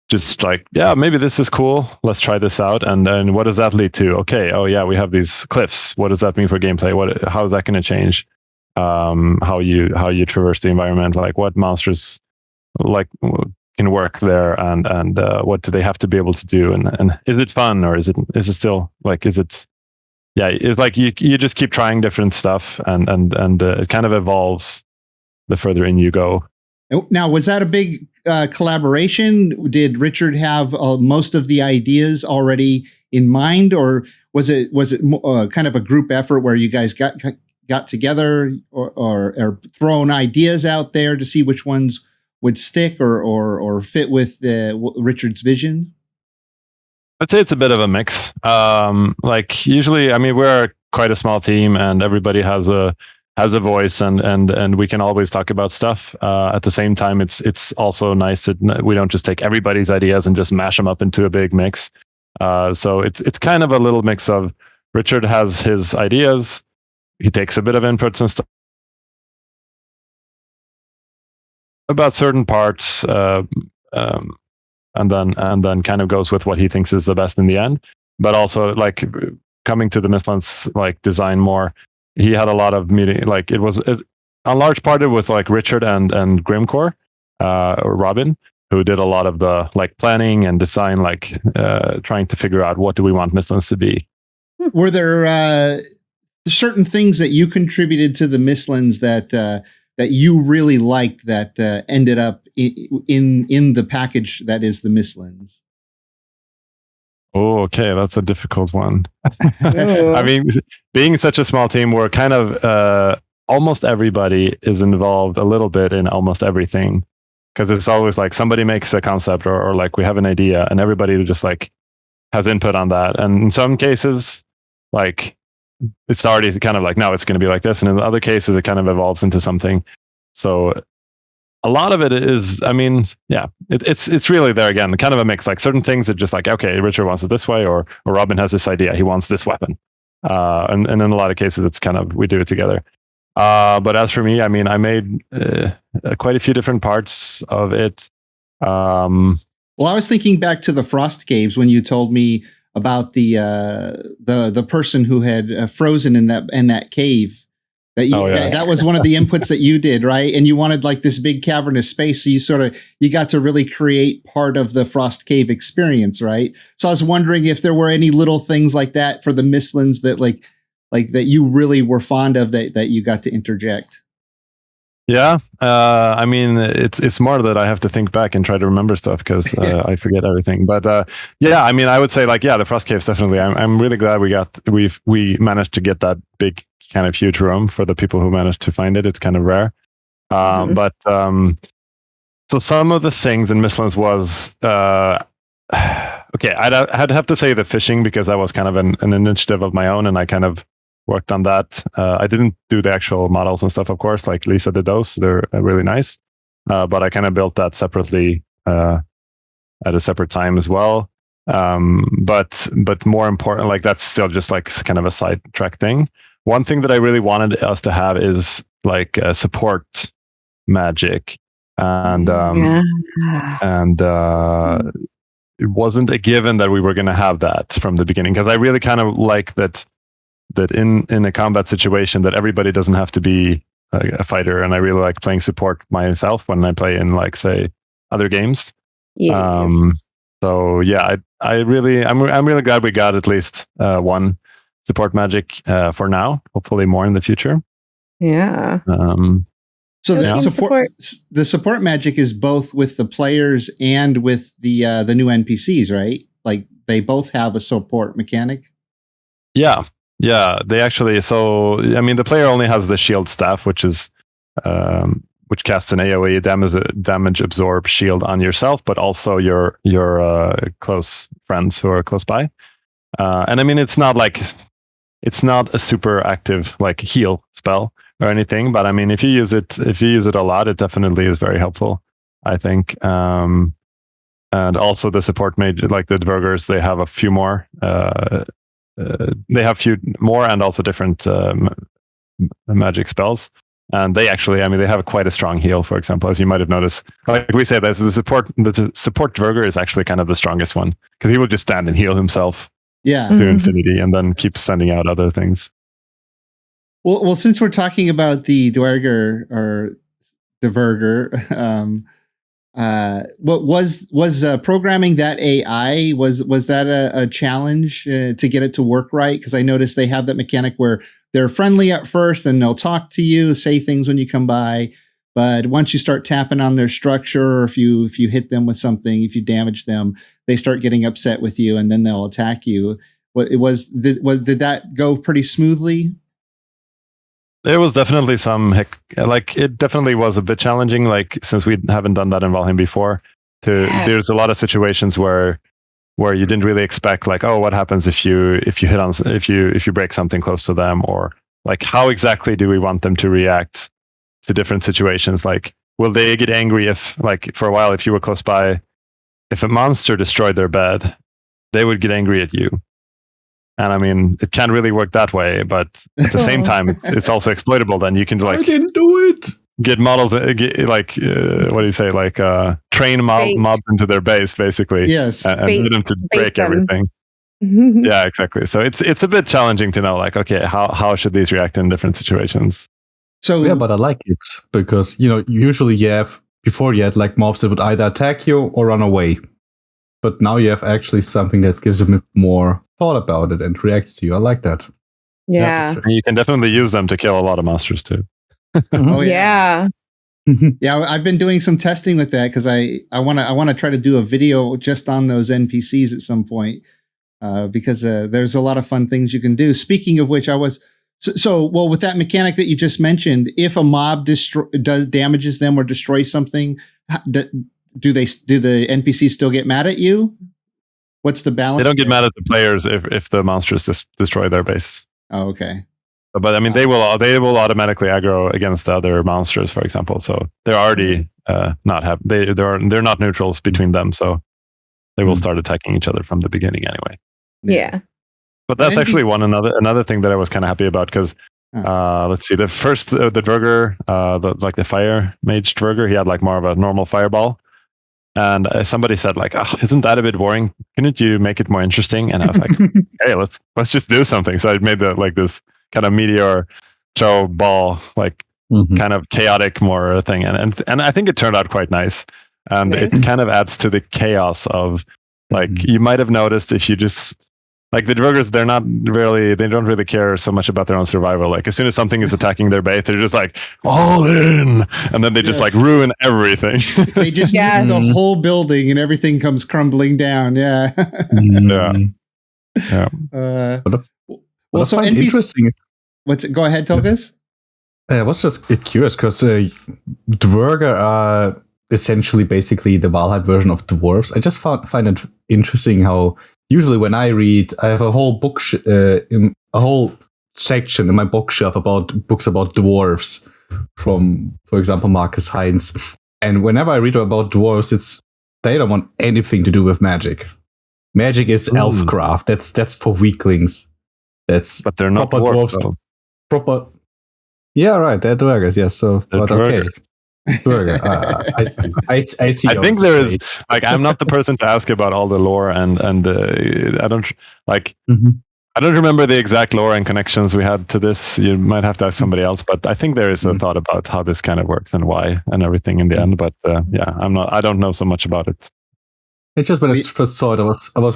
just like, yeah, maybe this is cool. Let's try this out, and then what does that lead to? Okay, oh yeah, we have these cliffs. What does that mean for gameplay? How is that going to change? How you traverse the environment? Like what monsters like can work there, and what do they have to be able to do, and is it fun, or is it still like, is it, yeah, it's like you just keep trying different stuff, and it kind of evolves the further in you go. Now, was that a big collaboration? Did Richard have most of the ideas already in mind, or was it kind of a group effort where you guys got together or thrown ideas out there to see which ones would stick or fit with Richard's vision? I'd say it's a bit of a mix. Like usually, I mean, we're quite a small team, and everybody has a voice, and we can always talk about stuff. At the same time, it's also nice that we don't just take everybody's ideas and just mash them up into a big mix. So it's kind of a little mix of Richard has his ideas, he takes a bit of inputs and stuff about certain parts, and then kind of goes with what he thinks is the best in the end. But also, like, coming to the Mistlands like design more, he had a lot of meeting. Like, a large part of it with like Richard and Grimcore, or Robin, who did a lot of the like planning and design, like trying to figure out what do we want Mistlands to be. Were there certain things that you contributed to the Mistlands that you really liked that ended up in the package that is the Mistlands? Oh, okay, that's a difficult one. I mean, being such a small team, we're kind of almost everybody is involved a little bit in almost everything, because it's always like somebody makes a concept or like we have an idea, and everybody just like has input on that. And in some cases, like it's already kind of like, no, it's going to be like this, and in other cases, it kind of evolves into something. So a lot of it is, I mean, yeah, it's really there again, kind of a mix. Like certain things are just like, okay, Richard wants it this way, or Robin has this idea, he wants this weapon, and in a lot of cases, it's kind of we do it together. But as for me, I mean, I made quite a few different parts of it. Well, I was thinking back to the Frost Caves when you told me about the person who had frozen in that cave. That was one of the inputs that you did, right? And you wanted like this big cavernous space, so you got to really create part of the Frost Cave experience, right? So I was wondering if there were any little things like that for the Mistlands that like that you really were fond of that you got to interject. Yeah, I mean, it's more that I have to think back and try to remember stuff because I forget everything. But yeah, I mean, I would say like, yeah, the Frost Caves definitely. I'm really glad we managed to get that big kind of huge room for the people who managed to find it. It's kind of rare. But so some of the things in Mistlands was okay. I'd have to say the fishing, because that was kind of an initiative of my own, and I kind of worked on that. I didn't do the actual models and stuff, of course, like Lisa did those. They're really nice. But I kind of built that separately at a separate time as well. But more important, like that's still just like kind of a sidetrack thing. One thing that I really wanted us to have is like support magic. And it wasn't a given that we were going to have that from the beginning, because I really kind of like that in a combat situation that everybody doesn't have to be a fighter, and I really like playing support myself when I play in like say other games. Yes. So yeah, I'm really glad we got at least one support magic for now. Hopefully more in the future. Yeah. So the support magic is both with the players and with the new NPCs, right? Like they both have a support mechanic. Yeah, they actually. So I mean, the player only has the shield staff, which is which casts an AoE damage absorb shield on yourself, but also your close friends who are close by. And I mean, it's not a super active like heal spell or anything, but I mean, if you use it a lot, it definitely is very helpful, I think. And also the support mage, like the dvergrs, they have a few more. They have few more and also different magic spells. And they actually, I mean, they have quite a strong heal, for example, as you might have noticed. Like we say, the support dvergr is actually kind of the strongest one, because he will just stand and heal himself to infinity and then keep sending out other things. Well, since we're talking about the dvergr or dvergr, what was programming that AI? Was that a challenge to get it to work right? Because I noticed they have that mechanic where they're friendly at first and they'll talk to you, say things when you come by. But once you start tapping on their structure, or if you hit them with something, if you damage them, they start getting upset with you and then they'll attack you. Did that go pretty smoothly? There was definitely it definitely was a bit challenging, like, since we haven't done that in Valheim before. There's a lot of situations where you didn't really expect, like, oh, what happens if you break something close to them, or like, how exactly do we want them to react to different situations? Like, will they get angry if, like, for a while, if you were close by, if a monster destroyed their bed, they would get angry at you. And I mean, it can't really work that way, but at the same time, it's also exploitable. Then you can, like, I didn't do it. Get models, what do you say? Like, train mobs into their base, basically. Yes, and get them to break everything. Yeah, exactly. So it's a bit challenging to know, like, okay, how should these react in different situations? So yeah, but I like it because, you know, usually you had like mobs that would either attack you or run away, but now you have actually something that gives them more thought about it and reacts to you. I like that. Yeah. And you can definitely use them to kill a lot of monsters too. Oh yeah. Yeah, I've been doing some testing with that because I want to try to do a video just on those NPCs at some point, because there's a lot of fun things you can do. Speaking of which, well, with that mechanic that you just mentioned, if a mob damages them or destroys something, do the NPCs still get mad at you? What's the balance? They don't get mad at the players if the monsters destroy their base. Oh, okay. But I mean, they will automatically aggro against the other monsters, for example. So they're already they're not neutrals between them, so they will start attacking each other from the beginning anyway. Yeah. But that's actually another thing that I was kind of happy about, because let's see, the first the dvergr, the fire mage dvergr, he had like more of a normal fireball. And somebody said, like, oh, isn't that a bit boring? Couldn't you make it more interesting? And I was like, hey, let's just do something. So I made this kind of meteor show ball, like kind of chaotic more thing. And I think it turned out quite nice. And it kind of adds to the chaos of, like, you might have noticed if you just, like, the dvergrs, they don't really care so much about their own survival. Like, as soon as something is attacking their base, they're just like, all in. And then they just like ruin everything. They just nuke the whole building and everything comes crumbling down. Yeah. Yeah. Well, so interesting. Go ahead, Tulkas. I was just curious because dvergr are essentially basically the Valheim version of dwarves. I just find it interesting how usually when I read, I have a whole a whole section in my bookshelf about books about dwarves from, for example, Marcus Heinz. And whenever I read about dwarves, they don't want anything to do with magic. Magic is elfcraft. That's for weaklings. But they're not proper dwarves. Proper. Yeah, right. They're dvergrs. Yes. So, they're but okay. Dvergr. I see. I think there is, like, I'm not the person to ask about all the lore, and I don't like. I don't remember the exact lore and connections we had to this. You might have to ask somebody else, but I think there is a thought about how this kind of works and why and everything in the end. But yeah, I don't know so much about it. It's just when I first saw it,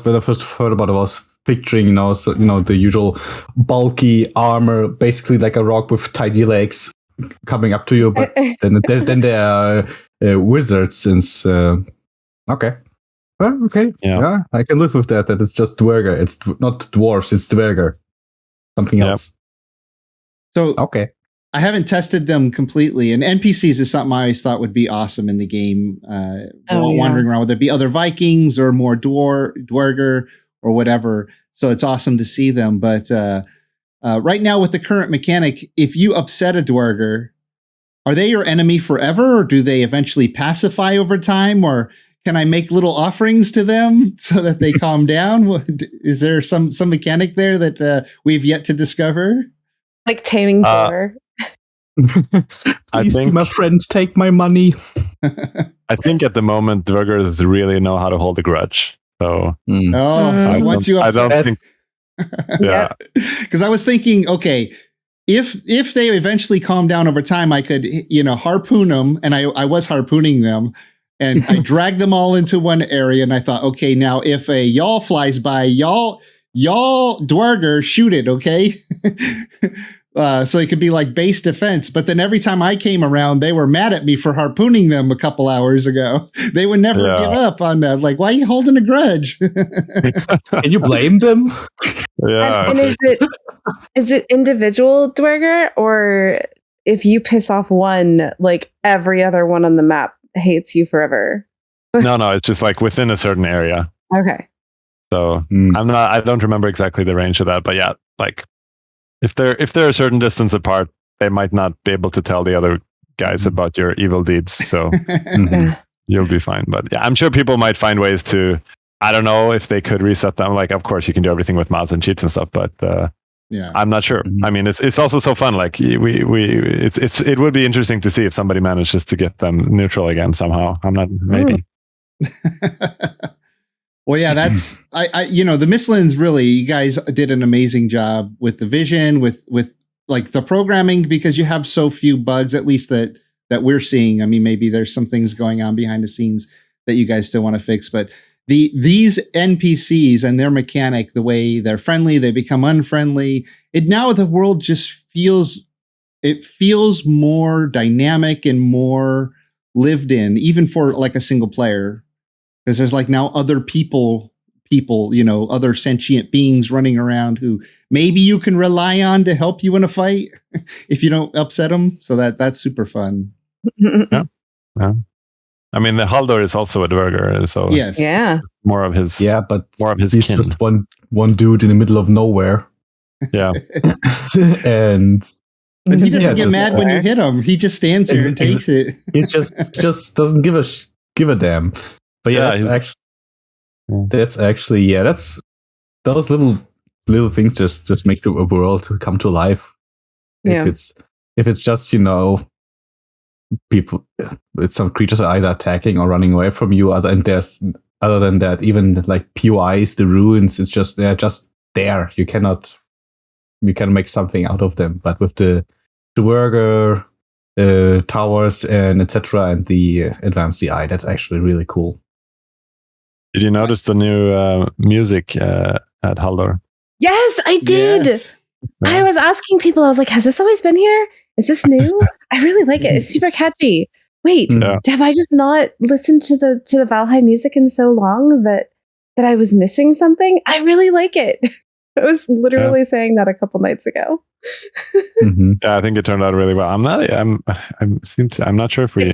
when I first heard about it, I was picturing, the usual bulky armor, basically like a rock with tiny legs coming up to you. But then there are wizards, since okay. Well, okay. Yeah, I can live with that it's just dvergr. It's not dwarves, it's dvergr. Something else. So okay. I haven't tested them completely, and NPCs is something I always thought would be awesome in the game. Wandering around, whether it be other Vikings or more dvergr or whatever. So it's awesome to see them. But right now, with the current mechanic, if you upset a dvergr, are they your enemy forever, or do they eventually pacify over time, or can I make little offerings to them so that they calm down? Is there some mechanic there that we've yet to discover? Like taming bear. Please, my friends, take my money. I think at the moment, dvergrs really know how to hold a grudge. So, so once you upset, I don't think. Yeah, because I was thinking, okay, if they eventually calm down over time, I could, harpoon them, and I was harpooning them, and I dragged them all into one area, and I thought, okay, now if a yawl flies by, y'all dvergr, shoot it, okay? So it could be like base defense. But then every time I came around, they were mad at me for harpooning them a couple hours ago. They would never give up on that. Like, why are you holding a grudge? Can you blame them? Yeah. And is it individual dvergr, or if you piss off one, like every other one on the map hates you forever? No, it's just like within a certain area. Okay. So I don't remember exactly the range of that, but yeah, like if they're a certain distance apart, they might not be able to tell the other guys about your evil deeds. So you'll be fine. But yeah, I'm sure people might find ways to. I don't know if they could reset them. Like, of course, you can do everything with mods and cheats and stuff, but I'm not sure. I mean, it's also so fun. Like, it would be interesting to see if somebody manages to get them neutral again somehow. I'm not maybe. Well, yeah, that's the Mistlands, really, you guys did an amazing job with the vision, with like the programming, because you have so few bugs, at least that we're seeing. I mean, maybe there's some things going on behind the scenes that you guys still want to fix, but these NPCs and their mechanic, the way they're friendly, they become unfriendly. Now the world just feels more dynamic and more lived in, even for like a single player. Because there's like now other people, other sentient beings running around who maybe you can rely on to help you in a fight if you don't upset them. So that's super fun. Yeah. I mean, the haldor is also a dvergr, so yes, more of his. Yeah, but more of his. He's kin. just one dude in the middle of nowhere. Yeah, and he doesn't get mad when you hit him. He just stands here and takes it. He just doesn't give a damn. But that's those little things just make the world come to life. Yeah. If it's just people, it's some creatures are either attacking or running away from you. Other than that, even like POIs, the ruins, it's just they're just there. You can make something out of them. But with the dvergr towers and etc. and the advanced DI, that's actually really cool. Did you notice the new music at Haldor? Yes, I did. Yes. I was asking people, I was like, has this always been here? Is this new? I really like it. It's super catchy. Wait, have I just not listened to the Valheim music in so long that I was missing something? I really like it. I was literally saying that a couple nights ago. Yeah, I think it turned out really well. I'm not sure if we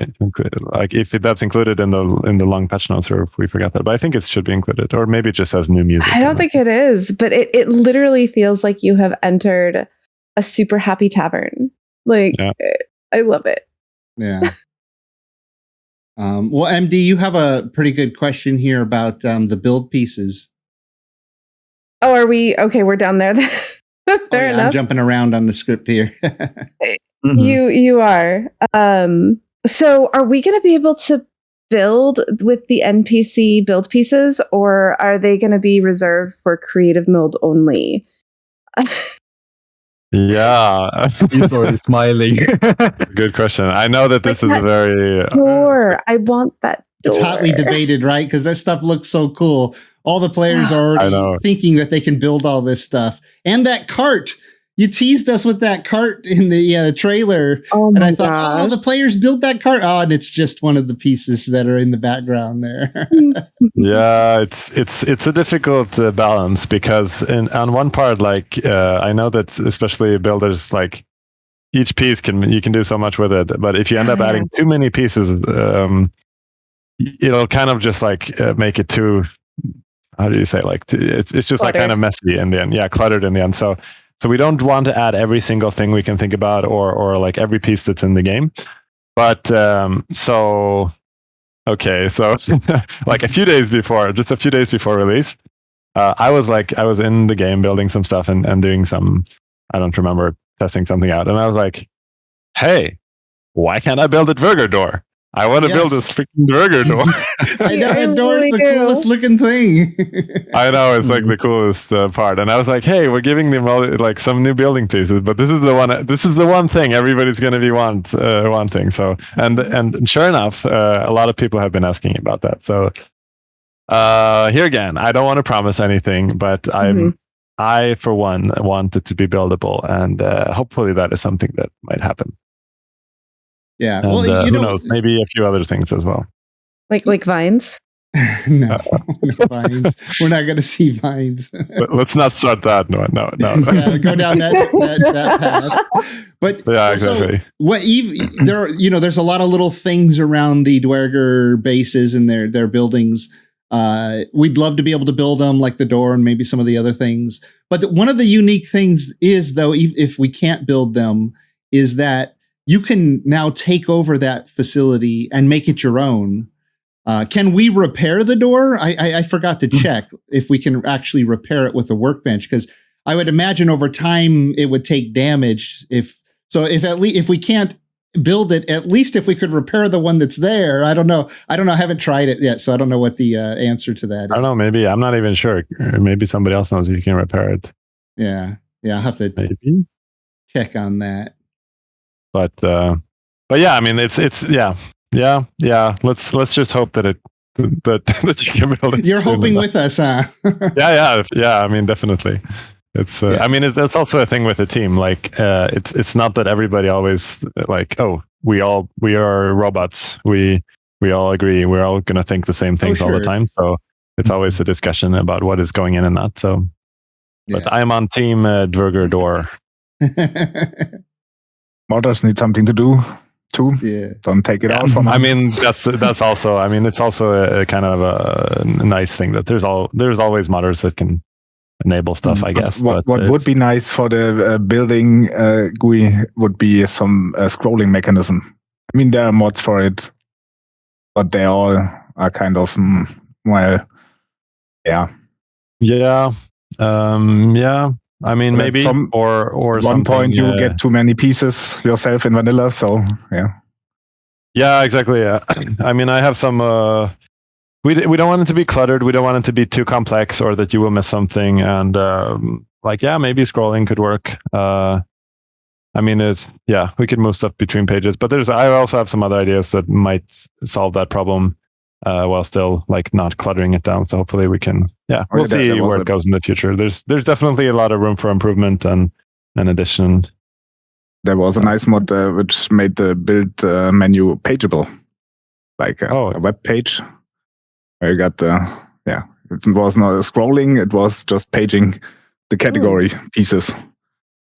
if that's included in the long patch notes or if we forgot that, but I think it should be included, or maybe it just says new music. I don't think it is, but it literally feels like you have entered a super happy tavern. Like, I love it. Yeah. Well, MD, you have a pretty good question here about the build pieces. Oh, are we okay? We're down there. Fair enough. I'm jumping around on the script here. You are. So are we going to be able to build with the NPC build pieces, or are they going to be reserved for creative mode only? Yeah. He's already smiling. Good question. I know that this is a very... Door. I want that door. It's hotly debated, right? Because that stuff looks so cool. All the players are already thinking that they can build all this stuff. And that cart. You teased us with that cart in the trailer. Oh and I thought, the players built that cart. Oh, and it's just one of the pieces that are in the background there. Yeah, it's a difficult balance because on one part, like I know that especially builders, like each piece you can do so much with it. But if you end up adding too many pieces, it'll kind of just like make it too. How do you say? Like it's just cluttered. Like kind of messy in the end. Yeah, cluttered in the end. So we don't want to add every single thing we can think about, or like every piece that's in the game. But okay, so like just a few days before release, I was in the game building some stuff and doing some, I don't remember, testing something out, and I was like, hey, why can't I build a dvergr door? I want to build this freaking dvergr door. I know, that door is the coolest looking thing. I know, it's like the coolest part. And I was like, hey, we're giving them all like some new building pieces, but this is the one thing everybody's going to be wanting. So, and sure enough, a lot of people have been asking about that. So here again, I don't want to promise anything, but I, for one, want it to be buildable. And hopefully that is something that might happen. Yeah, and, who knows? Maybe a few other things as well. Like vines? No vines. We're not going to see vines. Let's not start that. No. Yeah, go down that path. But yeah, exactly. So there's a lot of little things around the dvergr bases and their buildings. We'd love to be able to build them, like the door and maybe some of the other things. But one of the unique things is, though, if we can't build them, is that you can now take over that facility and make it your own. Can we repair the door? I forgot to check if we can actually repair it with a workbench, because I would imagine over time it would take damage. If we can't build it, at least if we could repair the one that's there. I don't know. I haven't tried it yet, so I don't know what the answer to that is. I don't know. Maybe I'm not even sure. Maybe somebody else knows if you can repair it. Yeah. I'll have to check on that. But yeah, I mean, it's yeah. Let's just hope that that you can build it. You're hoping with us, huh? yeah. I mean, definitely. It's I mean, that's also a thing with the team. Like, it's not that everybody always like, oh, we are robots. We all agree. We're all gonna think the same things all the time. So it's always a discussion about what is going in and not. So, but I'm on team dvergr door. Modders need something to do too. Yeah. Don't take it out from us. I mean, that's also. I mean, it's also a kind of a nice thing that there's always modders that can enable stuff. I guess. What would be nice for the building GUI would be some scrolling mechanism. I mean, there are mods for it, but they all are kind of yeah. I mean, maybe or at one point you get too many pieces yourself in vanilla, so yeah. Yeah, exactly. Yeah, I mean, I have some. We don't want it to be cluttered. We don't want it to be too complex, or that you will miss something. And maybe scrolling could work. I mean, we could move stuff between pages, but I also have some other ideas that might solve that problem. While still like not cluttering it down. So hopefully we can, we'll see where it goes in the future. There's definitely a lot of room for improvement and addition. There was a nice mod which made the build menu pageable, like a web page where you got it was not scrolling, it was just paging the category pieces.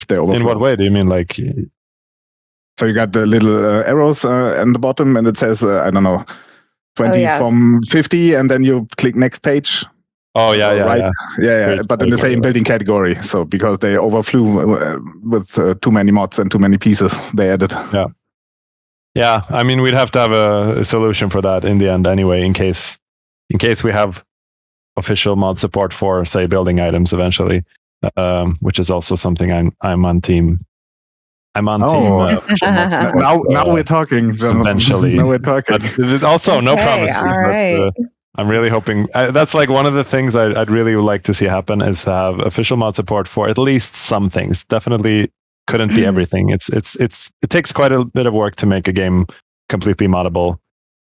In what way do you mean, like? So you got the little arrows on the bottom, and it says I don't know, 20 from 50, and then you click next page. Oh, yeah. Great, but in the same building category. So because they overflew with too many mods and too many pieces, they added. Yeah. I mean, we'd have to have a solution for that in the end anyway, in case we have official mod support for, say, building items eventually, which is also something I'm on team. I'm on team. Now we're talking, Jonathan. Eventually. Now we're talking. But also, no promises. All right. I'm really hoping. That's like one of the things I'd really like to see happen is to have official mod support for at least some things. Definitely couldn't be everything. It takes quite a bit of work to make a game completely moddable.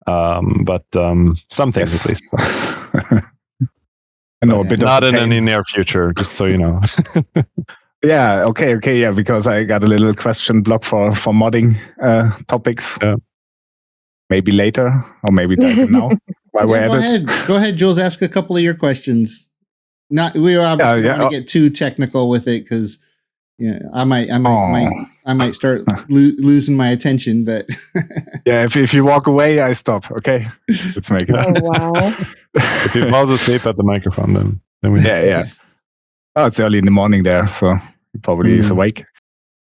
But some things at least. I know a bit not in any near future, just so you know. Yeah, okay, yeah, because I got a little question block for modding topics. Yeah. Maybe later, or maybe now. While we're at it. Go ahead, Jules. Ask a couple of your questions. We obviously don't want to get too technical with it because Yeah, I might start losing my attention, but yeah, if you walk away, I stop. Okay, let's make it. Oh wow! If he falls asleep at the microphone, then we yeah. Oh, it's early in the morning there, so he probably is awake.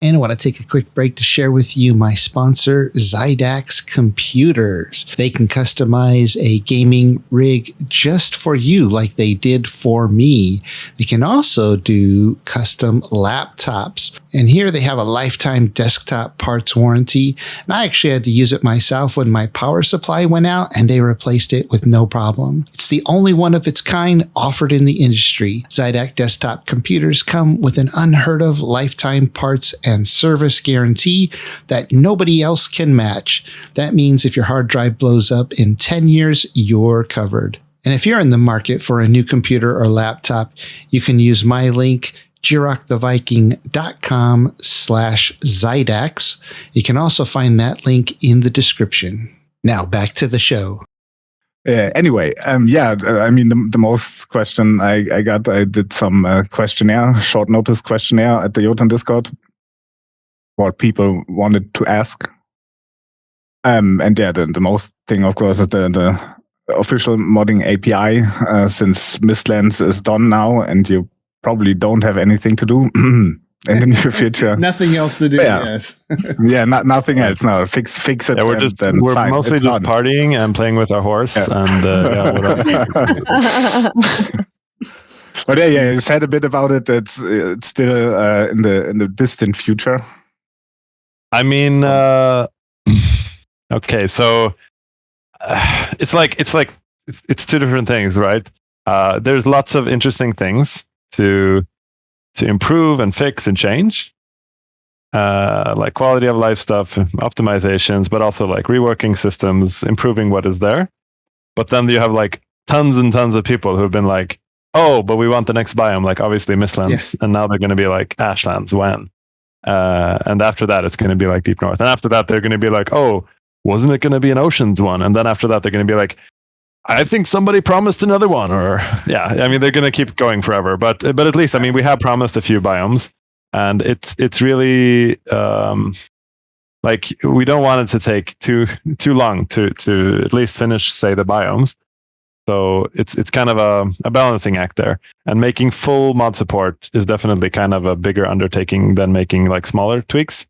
And I want to take a quick break to share with you my sponsor, Xidax Computers. They can customize a gaming rig just for you like they did for me. They can also do custom laptops. And here they have a lifetime desktop parts warranty. And I actually had to use it myself when my power supply went out, and they replaced it with no problem. It's the only one of its kind offered in the industry. Xidax desktop computers come with an unheard of lifetime parts and service guarantee that nobody else can match. That means if your hard drive blows up in 10 years, you're covered. And if you're in the market for a new computer or laptop, you can use my link, jiroctheviking.com/Xidax. You can also find that link in the description. Now back to the show. Anyway, I mean, the most question I got, I did some short notice questionnaire at the Jotun Discord, what people wanted to ask. And yeah, the most thing, of course, is the official modding API, since Mistlands is done now, and you probably don't have anything to do in the near future. Nothing else to do. Yeah. Yes. Yeah, nothing else. No, fix it. Yeah, we're fine. mostly It's just done. partying and playing with our horse, and what else? But yeah, you said a bit about it. It's still in the distant future. I mean, okay, so it's two different things, right? There's lots of interesting things to improve and fix and change, like quality of life stuff, optimizations, but also like reworking systems, improving what is there. But then you have like tons and tons of people who've been like, oh, but we want the next biome, like obviously Mistlands, and now they're going to be like Ashlands when. And after that, it's going to be like Deep North. And after that, they're going to be like, oh, wasn't it going to be an Oceans one? And then after that, they're going to be like, I think somebody promised another one. Or yeah, I mean, they're going to keep going forever. But at least, I mean, we have promised a few biomes, and it's really like we don't want it to take too long to at least finish, say, the biomes. So it's kind of a balancing act there, and making full mod support is definitely kind of a bigger undertaking than making like smaller tweaks.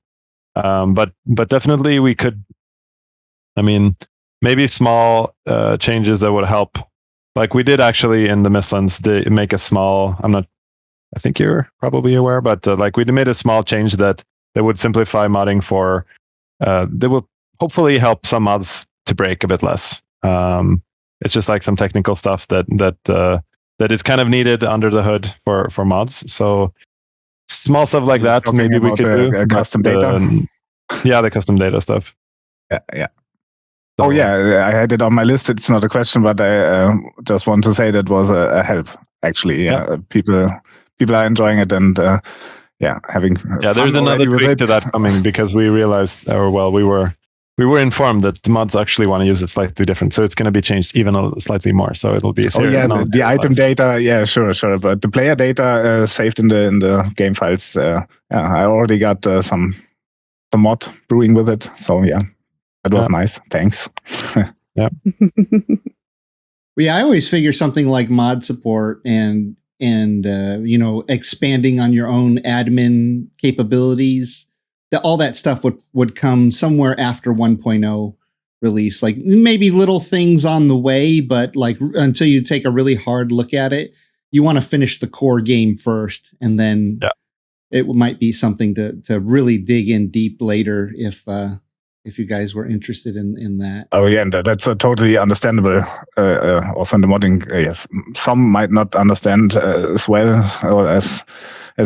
But definitely we could, I mean, maybe small changes that would help. Like we did actually in the Mistlands, make a small. I think you're probably aware, but like we made a small change that would simplify modding for. That will hopefully help some mods to break a bit less. It's just like some technical stuff that is kind of needed under the hood for mods. So small stuff like that, maybe we could do custom data. Yeah, the custom data stuff. Yeah. So, yeah, I had it on my list. It's not a question, but I just want to say that was a help. Actually, yeah. People are enjoying it, and having there's another tweak to that coming, because we realized, we were informed that the mods actually want to use it slightly different, so it's going to be changed even slightly more. So it'll be the item data, sure, but the player data saved in the game files. I already got some mod brewing with it, so yeah, that was nice. Thanks. Yeah. I always figure something like mod support and expanding on your own admin capabilities, that all that stuff would come somewhere after 1.0 release. Like maybe little things on the way, but like until you take a really hard look at it, you want to finish the core game first, and then it might be something to really dig in deep later if you guys were interested in that. Oh yeah, and that's totally understandable. Also in the modding, yes, some might not understand as well or as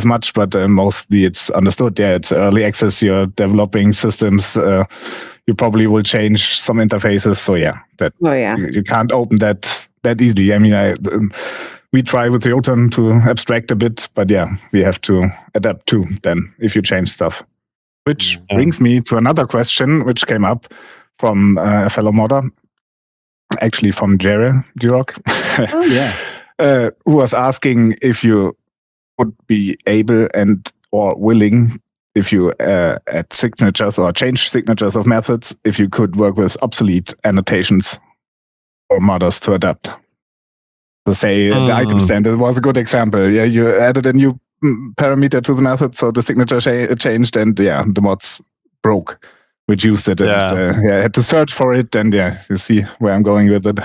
much, but mostly it's understood. Yeah, it's early access. You're developing systems. You probably will change some interfaces. So yeah, you can't open that easily. I mean, we try with Jotun to abstract a bit, but yeah, we have to adapt too. Then if you change stuff. Which brings me to another question which came up from a fellow modder, actually from Jiroc. Oh, yeah. Who was asking if you would be able or willing, if you add signatures or change signatures of methods, if you could work with obsolete annotations for modders to adapt. So say the item standard was a good example. Yeah, you added a new parameter to the method, so the signature changed, and the mods broke, reduced it, and I had to search for it, and you see where I'm going with it.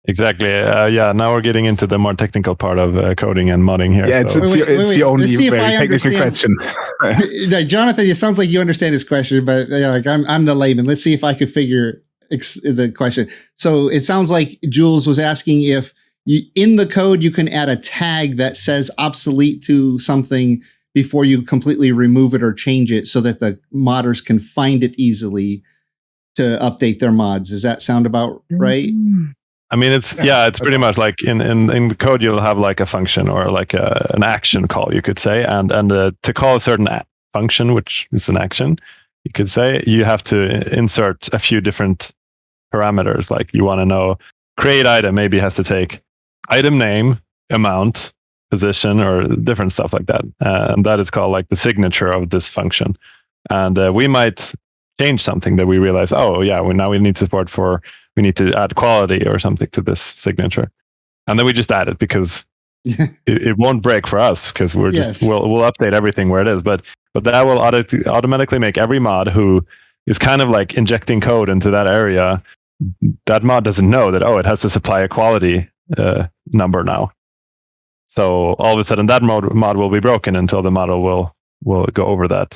Exactly. Now we're getting into the more technical part of coding and modding here. Yeah, it's the only very technical question. Jonathan, it sounds like you understand his question, but I'm the layman. Let's see if I could figure the question. So it sounds like Jules was asking if in the code you can add a tag that says obsolete to something before you completely remove it or change it, so that the modders can find it easily to update their mods. Does that sound about right? I mean, it's pretty much like in the code, you'll have like a function or like an action call, you could say. And to call a certain function, which is an action, you could say, you have to insert a few different parameters. Like you want to know, create item maybe has to take item name, amount, position, or different stuff like that. And that is called like the signature of this function. And we might change something that we realize, now we need support for, we need to add quality or something to this signature. And then we just add it because it won't break for us, because we'll update everything where it is. But that will automatically make every mod who is kind of like injecting code into that area, that mod doesn't know that, it has to supply a quality number now. So all of a sudden that mod will be broken until the model will go over that.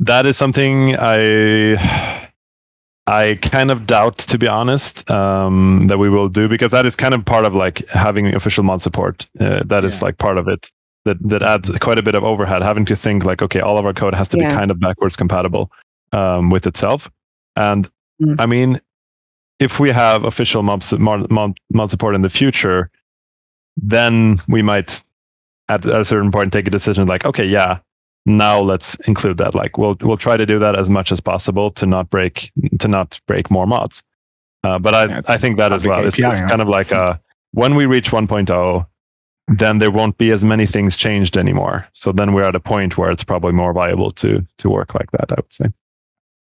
That is something I kind of doubt, to be honest, that we will do, because that is kind of part of like having official mod support. That is like part of it. That adds quite a bit of overhead, having to think like, okay, all of our code has to be kind of backwards compatible with itself. And I mean, if we have official mod support in the future, then we might at a certain point take a decision like, okay, now let's include that. Like we'll try to do that as much as possible to not break more mods. But I think that as well. It's kind of like when we reach 1.0, then there won't be as many things changed anymore. So then we're at a point where it's probably more viable to work like that, I would say.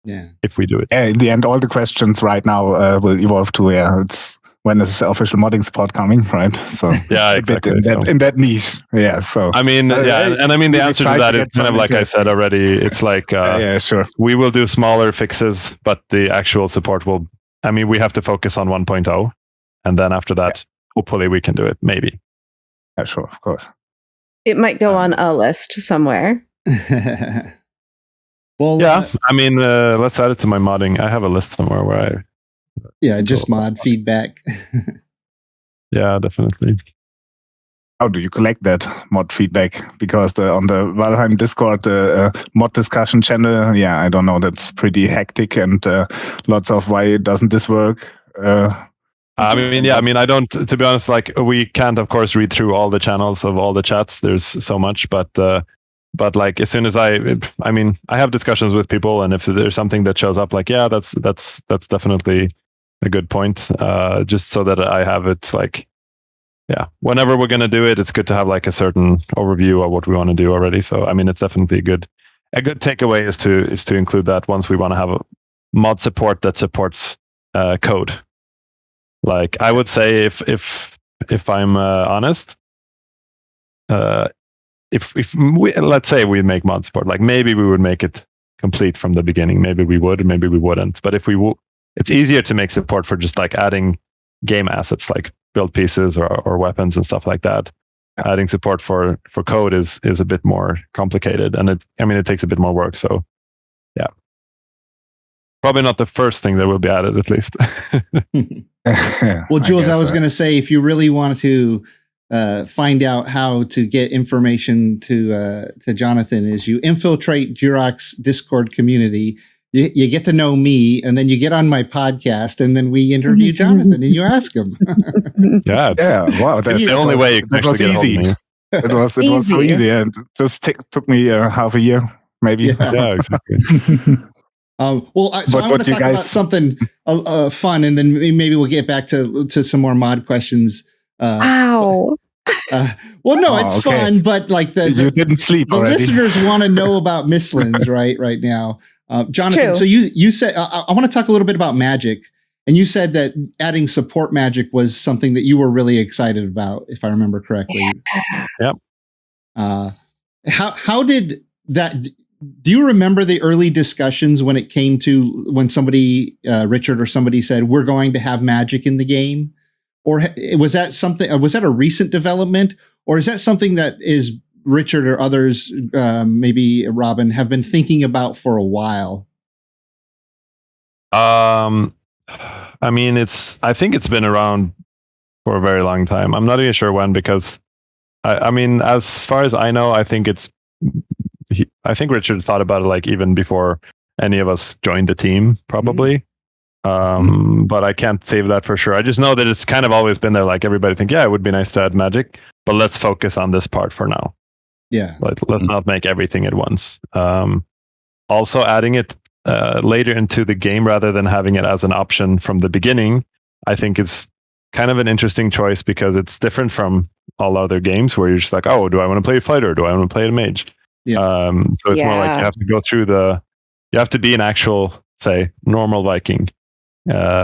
Yeah. If we do it. In the end, all the questions right now will evolve to it's when is the official modding support coming, right? So exactly. in that niche. Yeah. So I mean, and I mean the answer to that is kind of like I said already. It's like sure. We will do smaller fixes, but the actual support will. I mean, we have to focus on 1.0, and then after that, hopefully we can do it. Maybe. Yeah, sure, of course. It might go on a list somewhere. Well, I mean, let's add it to my modding. I have a list somewhere where just mod feedback. Yeah, definitely. How do you collect that mod feedback? Because on the Valheim Discord mod discussion channel, I don't know, that's pretty hectic and lots of why doesn't this work? I mean, I don't, to be honest, like we can't, of course, read through all the channels of all the chats. There's so much, but like as soon as I have discussions with people, and if there's something that shows up, like, that's definitely a good point. Just so that I have it, like, whenever we're going to do it, it's good to have like a certain overview of what we want to do already. So, I mean, it's definitely a good takeaway is to include that once we want to have a mod support that supports code. Like I would say, if I'm honest, if we, let's say we make mod support, like maybe we would make it complete from the beginning. Maybe we would, maybe we wouldn't. But if we it's easier to make support for just like adding game assets, like build pieces or weapons and stuff like that. Adding support for code is a bit more complicated, and it takes a bit more work. So, probably not the first thing that will be added, at least. Well, Jules, I was going to say, if you really want to find out how to get information to Jonathan, is you infiltrate Jiroc's Discord community. You get to know me, and then you get on my podcast, and then we interview Jonathan, and you ask him. Wow, that's the only way you can actually get hold of me. It was so easy, and it just took me half a year, maybe. Yeah, exactly. Well, so I want to talk about something fun, and then maybe we'll get back to some more mod questions. Wow. Well, no, it's fun, but like you didn't sleep. The already. listeners want to know about Mistlands right now. Jonathan, True. so you said I want to talk a little bit about magic, and you said that adding support magic was something that you were really excited about, if I remember correctly. Yep. How did that? Do you remember the early discussions when it came to when somebody, Richard or somebody said, we're going to have magic in the game? Or was that something, was that a recent development? Or is that something that is Richard or others, maybe Robin, have been thinking about for a while? I mean, I think it's been around for a very long time. I'm not even sure when, because I mean, as far as I know, I think Richard thought about it like even before any of us joined the team, probably. But I can't say that for sure. I just know that it's kind of always been there. Like everybody think, yeah, it would be nice to add magic, but let's focus on this part for now. Yeah. Let's not make everything at once. Also adding it later into the game rather than having it as an option from the beginning, I think is kind of an interesting choice because it's different from all other games where you're just like, oh, do I want to play a fighter? Or do I want to play a mage? Yeah. So it's more like you have to go through you have to be an actual, say, normal Viking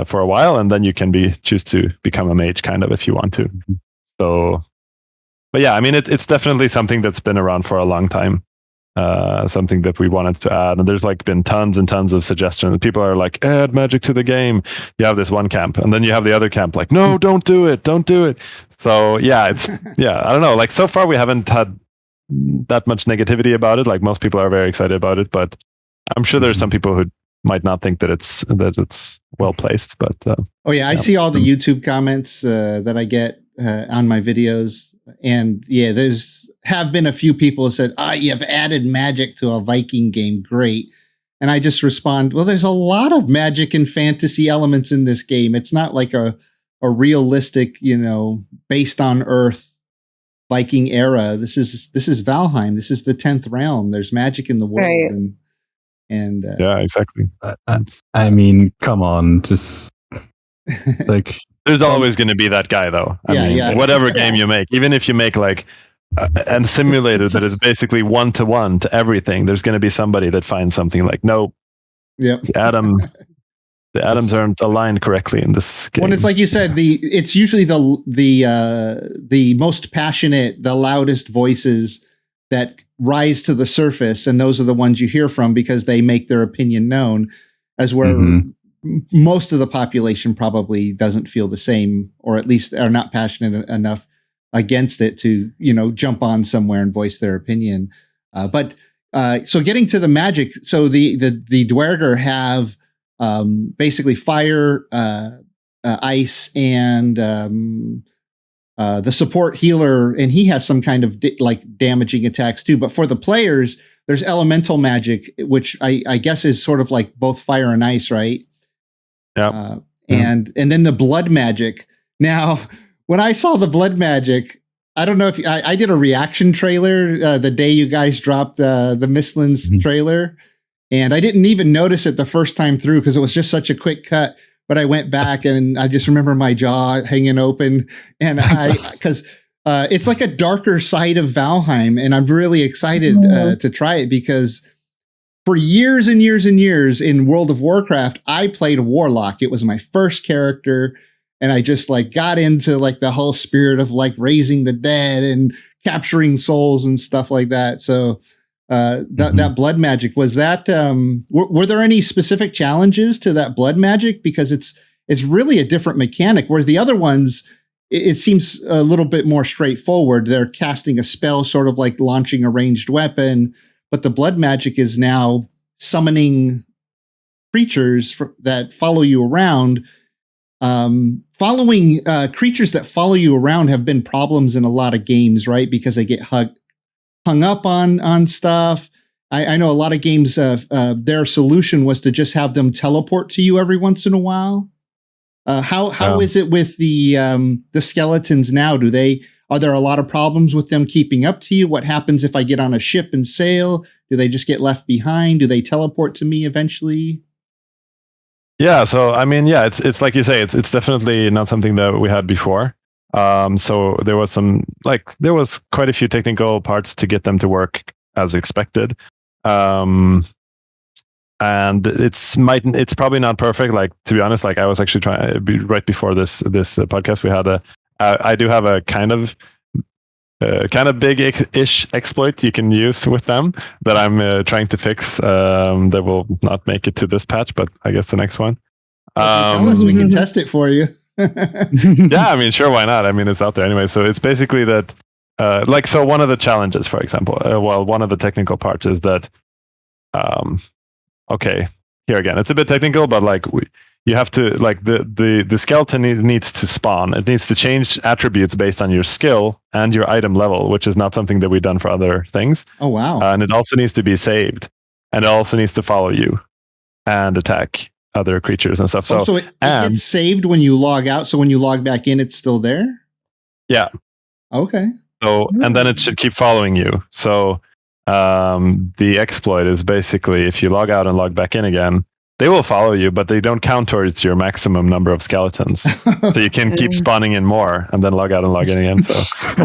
for a while, and then you can choose to become a mage kind of if you want to. So, but yeah, I mean, it's definitely something that's been around for a long time. Something that we wanted to add, and there's like been tons and tons of suggestions. People are like, add magic to the game. You have this one camp, and then you have the other camp like, no, don't do it. So yeah, I don't know, like so far we haven't had that much negativity about it. Like most people are very excited about it, but I'm sure there's some people who might not think that it's well placed. But I see all the YouTube comments that I get on my videos, and yeah, have been a few people who said, you've added magic to a Viking game, great. And I just respond, well, there's a lot of magic and fantasy elements in this game. It's not like a realistic, based on Earth Viking era. This is Valheim. This is the 10th realm. There's magic in the world. Right. And yeah, exactly. I mean, come on, just like there's always going to be that guy, though. I mean, whatever game you make, even if you make like and simulated that it's basically 1-to-1 to everything, there's going to be somebody that finds something like, nope, the atoms aren't aligned correctly in this game. Well, it's like you said, it's usually the most passionate, the loudest voices that rise to the surface, and those are the ones you hear from because they make their opinion known, as where most of the population probably doesn't feel the same, or at least are not passionate enough against it to, jump on somewhere and voice their opinion. But so getting to the magic, so the dvergr have basically fire, ice, and the support healer, and he has some kind of damaging attacks too. But for the players, there's elemental magic, which I guess is sort of like both fire and ice, right? Yeah. And then the blood magic. Now, when I saw the blood magic, I don't know if I did a reaction trailer the day you guys dropped the Mistlands trailer, and I didn't even notice it the first time through because it was just such a quick cut. But I went back and I just remember my jaw hanging open, and because it's like a darker side of Valheim, and I'm really excited to try it because for years and years and years in World of Warcraft, I played a warlock. It was my first character, and I just got into the whole spirit of raising the dead and capturing souls and stuff like that. So that blood magic, was that were there any specific challenges to that blood magic? Because it's really a different mechanic, whereas the other ones, it seems a little bit more straightforward. They're casting a spell, sort of like launching a ranged weapon, but the blood magic is now summoning creatures that follow you around. Following creatures that follow you around have been problems in a lot of games, right? Because they get hung up on stuff. I know a lot of games, their solution was to just have them teleport to you every once in a while. How is it with the skeletons now? Are there a lot of problems with them keeping up to you? What happens if I get on a ship and sail? Do they just get left behind? Do they teleport to me eventually? Yeah, so I mean, yeah, it's like you say, it's definitely not something that we had before. So there was quite a few technical parts to get them to work as expected. And it's probably not perfect. Like, to be honest, like I was actually trying right before this podcast, we had I do have a kind of big-ish exploit you can use with them that I'm trying to fix. That will not make it to this patch, but I guess the next one. Tell us, we can test it for you. Yeah, I mean, sure, why not? I mean, it's out there anyway. So it's basically that, so one of the challenges, for example, one of the technical parts is that, okay, here again, it's a bit technical, but like you have to, like, the skeleton needs to spawn. It needs to change attributes based on your skill and your item level, which is not something that we've done for other things. Oh, wow. And it also needs to be saved, and it also needs to follow you and attack other creatures and stuff. So it gets saved when you log out. So when you log back in, it's still there? Yeah. Okay. So, and then it should keep following you. So the exploit is basically, if you log out and log back in again, they will follow you, but they don't count towards your maximum number of skeletons. So you can keep spawning in more and then log out and log in again. So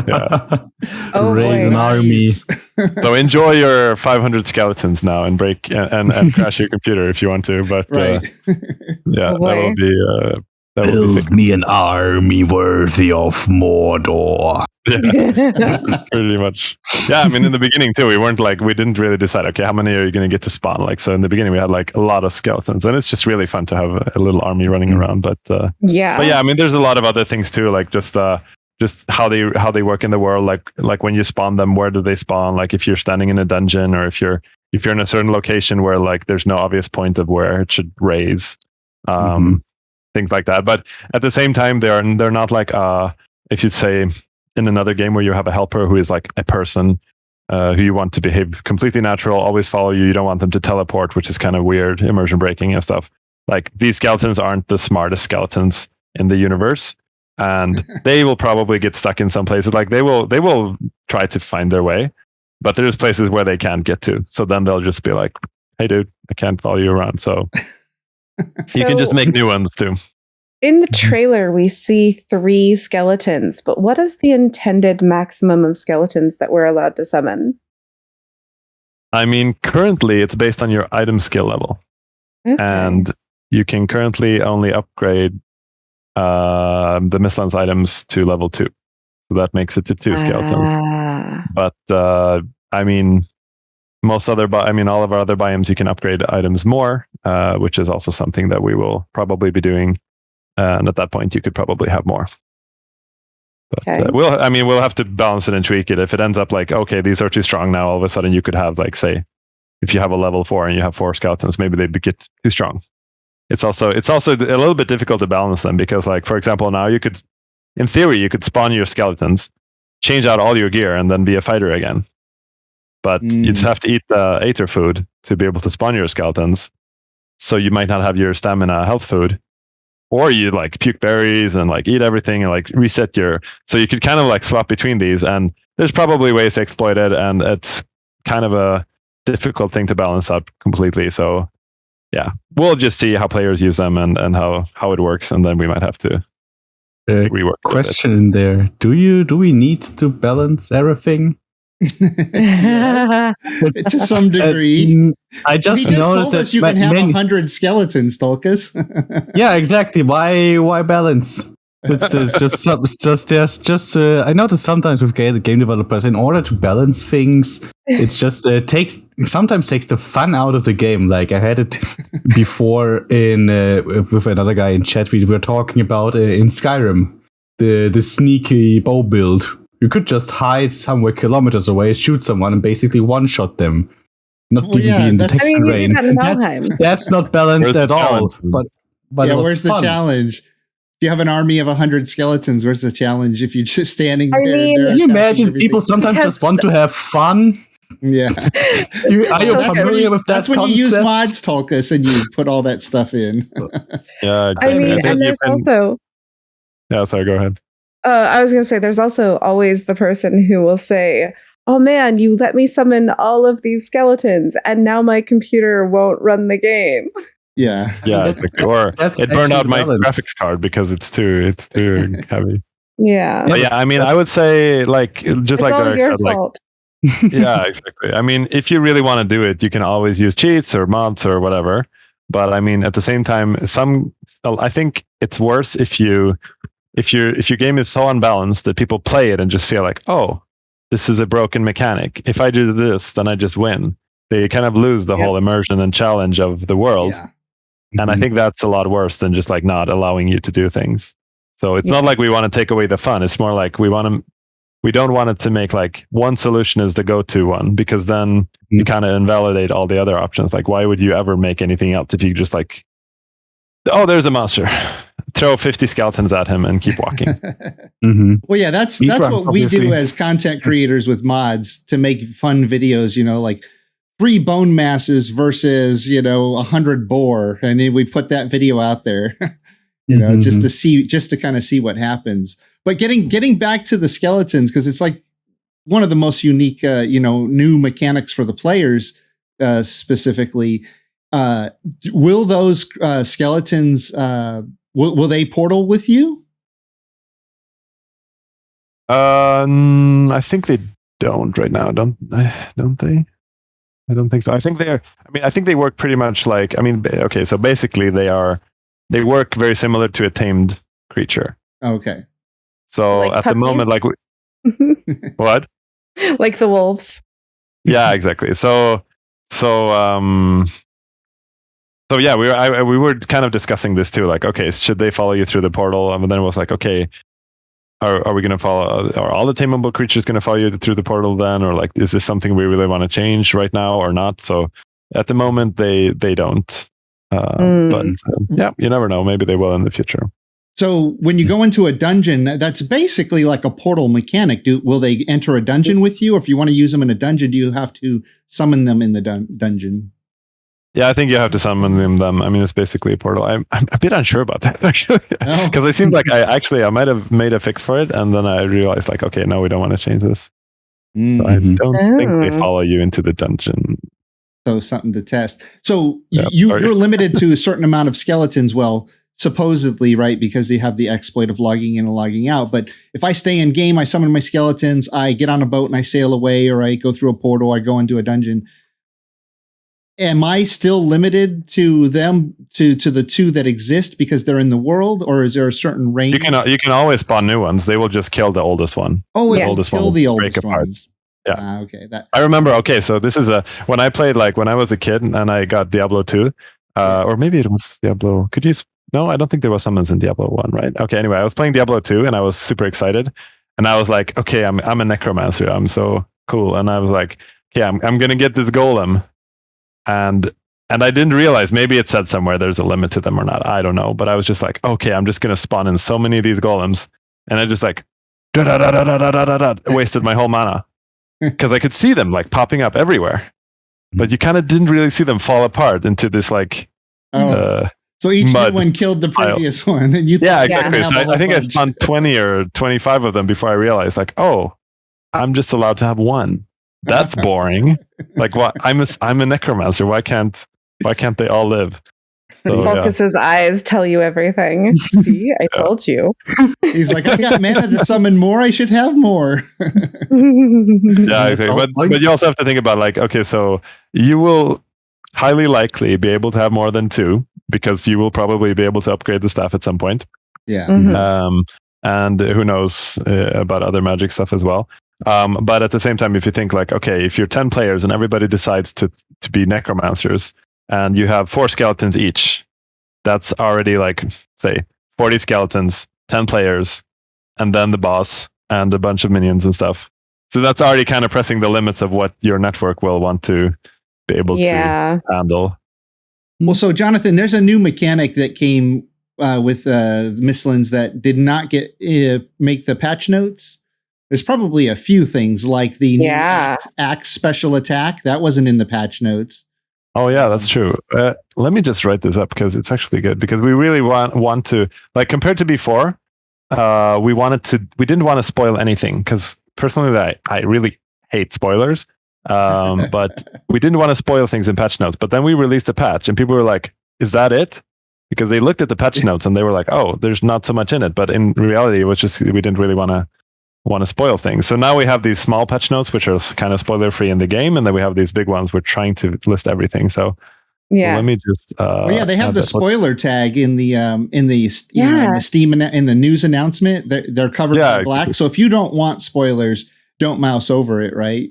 yeah. Raise an army. So enjoy your 500 skeletons now and break and crash your computer if you want to. But yeah, that will Build me an army worthy of Mordor. Yeah, pretty much. Yeah, I mean, in the beginning too, we didn't really decide, okay, how many are you going to get to spawn? Like, so in the beginning we had like a lot of skeletons, and it's just really fun to have a little army running around. But yeah, I mean, there's a lot of other things too, like just how they work in the world, like when you spawn them, where do they spawn? Like if you're standing in a dungeon, or if you're in a certain location where like there's no obvious point of where it should raise, things like that. But at the same time, they're not like if you say in another game where you have a helper who is like a person who you want to behave completely natural, always follow you. You don't want them to teleport, which is kind of weird, immersion breaking and stuff. Like, these skeletons aren't the smartest skeletons in the universe, and they will probably get stuck in some places. Like, they will try to find their way, but there's places where they can't get to. So then they'll just be like, "Hey, dude, I can't follow you around." So you can just make new ones too. In the trailer, we see 3 skeletons, but what is the intended maximum of skeletons that we're allowed to summon? I mean, currently it's based on your item skill level. Okay. And you can currently only upgrade the Mistlands items to level 2. So that makes it to 2 skeletons. But I mean, all of our other biomes, you can upgrade items more, which is also something that we will probably be doing. And at that point, you could probably have more. But we'll have to balance it and tweak it. If it ends up like, okay, these are too strong now, all of a sudden you could have, like, say, if you have a level 4 and you have 4 skeletons, maybe they get too strong. It's also a little bit difficult to balance them, because, like, for example, now in theory, you could spawn your skeletons, change out all your gear, and then be a fighter again. But you'd have to eat the Aether food to be able to spawn your skeletons. So you might not have your stamina health food. Or you like puke berries and like eat everything and like reset so you could kind of like swap between these, and there's probably ways to exploit it, and it's kind of a difficult thing to balance out completely. So yeah, we'll just see how players use them and how it works, and then we might have to rework. Question in there: Do we need to balance everything? Yes, to some degree. I just told us you can have 100 skeletons, Tulkas. Yeah, exactly. Why balance? It's just I notice sometimes with game developers, in order to balance things, it's just sometimes takes the fun out of the game. Like, I had it before with another guy in chat. We were talking about in Skyrim, the sneaky bow build. You could just hide somewhere kilometers away, shoot someone, and basically one-shot them. Not be in detection range. That's not balanced at all. But where's the challenge? If you have an army of 100 skeletons, where's the challenge if you're just standing there? Can you imagine people sometimes just want to have fun? Yeah. Are you familiar with that That's when concept? you use mods, Tulkas, and you put all that stuff in. Yeah, exactly. I mean, and there's also... Yeah, sorry, go ahead. I was going to say, there's also always the person who will say, "Oh man, you let me summon all of these skeletons, and now my computer won't run the game." Yeah. Yeah, exactly. Or it burned out my graphics card because it's too heavy. Yeah. But yeah, I mean, I would say like just It's like all Derek your said, like fault. yeah, exactly. I mean, if you really want to do it, you can always use cheats or mods or whatever. But I mean, at the same time, I think it's worse if your game is so unbalanced that people play it and just feel like, oh, this is a broken mechanic. If I do this, then I just win. They kind of lose the whole immersion and challenge of the world. Yeah. And I think that's a lot worse than just like not allowing you to do things. So it's not like we want to take away the fun. It's more like we don't want it to make like one solution is the go-to one, because then you kind of invalidate all the other options. Like, why would you ever make anything else if you just like, oh, there's a monster, throw 50 skeletons at him and keep walking. Well, yeah, that's what we do as content creators with mods to make fun videos, like 3 bone masses versus, 100 boar. And then we put that video out there, just to kind of see what happens. But getting back to the skeletons, because it's like one of the most unique, new mechanics for the players, specifically. Will those skeletons, will they portal with you? I think they don't right now. Don't they? I don't think so. I think I think they work pretty much like, okay, so basically they work very similar to a tamed creature. Okay. So like at puppies? the moment, like what? Like the wolves. Yeah, exactly. So yeah, we were kind of discussing this too. Like, okay, should they follow you through the portal? And then it was like, okay, are we going to follow? Are all the tameable creatures going to follow you through the portal then, or like, is this something we really want to change right now or not? So at the moment, they don't. But yeah, you never know. Maybe they will in the future. So when you go into a dungeon, that's basically like a portal mechanic. Will they enter a dungeon with you? Or if you want to use them in a dungeon, do you have to summon them in the dungeon? Yeah, I think you have to summon them. I mean, it's basically a portal. I'm a bit unsure about that, actually. Because it seemed like I might have made a fix for it. And then I realized like, okay, no, we don't want to change this. So I don't think they follow you into the dungeon. So something to test. So you're limited to a certain amount of skeletons. Well, supposedly, right? Because you have the exploit of logging in and logging out. But if I stay in game, I summon my skeletons, I get on a boat and I sail away, or I go through a portal, I go into a dungeon. Am I still limited to them, to the 2 that exist because they're in the world, or is there a certain range? You can always spawn new ones. They will just kill the oldest one. Oh, the yeah, oldest kill one the oldest ones. Yeah. Okay. I remember. Okay, so this is when I played, like when I was a kid and I got Diablo 2, or maybe it was Diablo. No, I don't think there was summons in Diablo 1, right? Okay, anyway, I was playing Diablo 2 and I was super excited. And I was like, okay, I'm a necromancer. I'm so cool. And I was like, okay, I'm going to get this golem. And I didn't realize, maybe it said somewhere there's a limit to them or not. I don't know. But I was just like, okay, I'm just going to spawn in so many of these golems. And I just like, wasted my whole mana. Because I could see them like popping up everywhere. But you kind of didn't really see them fall apart into this like... So each new one killed the previous one, and exactly. So I think I spawned 20 or 25 of them before I realized, like, oh, I'm just allowed to have one. That's boring. Like, what? I'm a necromancer. Why can't they all live? So, Tulkas's eyes tell you everything. See, I told you. He's like, I got mana to summon more. I should have more. Yeah, exactly. But you also have to think about, like, okay, so you will highly likely be able to have more than 2, because you will probably be able to upgrade the staff at some point. Yeah. And who knows about other magic stuff as well. But at the same time, if you think like, okay, if you're 10 players and everybody decides to be necromancers, and you have 4 skeletons each, that's already like, say, 40 skeletons, 10 players, and then the boss and a bunch of minions and stuff. So that's already kind of pressing the limits of what your network will want to be able to handle. Well, so Jonathan, there's a new mechanic that came with Mistlands that did not make the patch notes. There's probably a few things like the new axe special attack that wasn't in the patch notes. Oh yeah, that's true. Let me just write this up because it's actually good, because we really want to, like, compared to before, we didn't want to spoil anything, because personally I really hate spoilers. But we didn't want to spoil things in patch notes. But then we released a patch and people were like, is that it? because they looked at the patch notes and they were like, oh, there's not so much in it. But in reality, it was just we didn't really want to spoil things. So now we have these small patch notes, which are kind of spoiler free in the game, and then we have these big ones. We're trying to list everything. So Yeah. let me just. They have the spoiler tag in the in the Steam in the news announcement. They're covered in black. So if you don't want spoilers, don't mouse over it, right?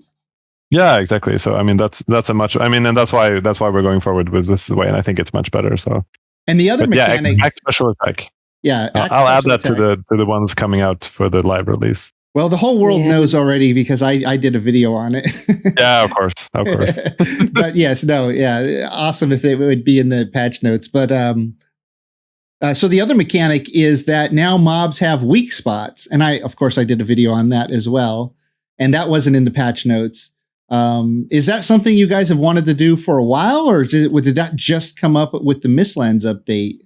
Yeah, exactly. So I mean, that's a much. I mean, and that's why we're going forward with this way, and I think it's much better. So. And the other mechanic, act special attack. Yeah, I'll add that to the ones coming out for the live release. Well, the whole world knows already because I did a video on it. Yeah, of course. But yes, awesome if it would be in the patch notes. But so the other mechanic is that now mobs have weak spots, and I did a video on that as well, and that wasn't in the patch notes. Is that something you guys have wanted to do for a while, or did that just come up with the Mistlands update?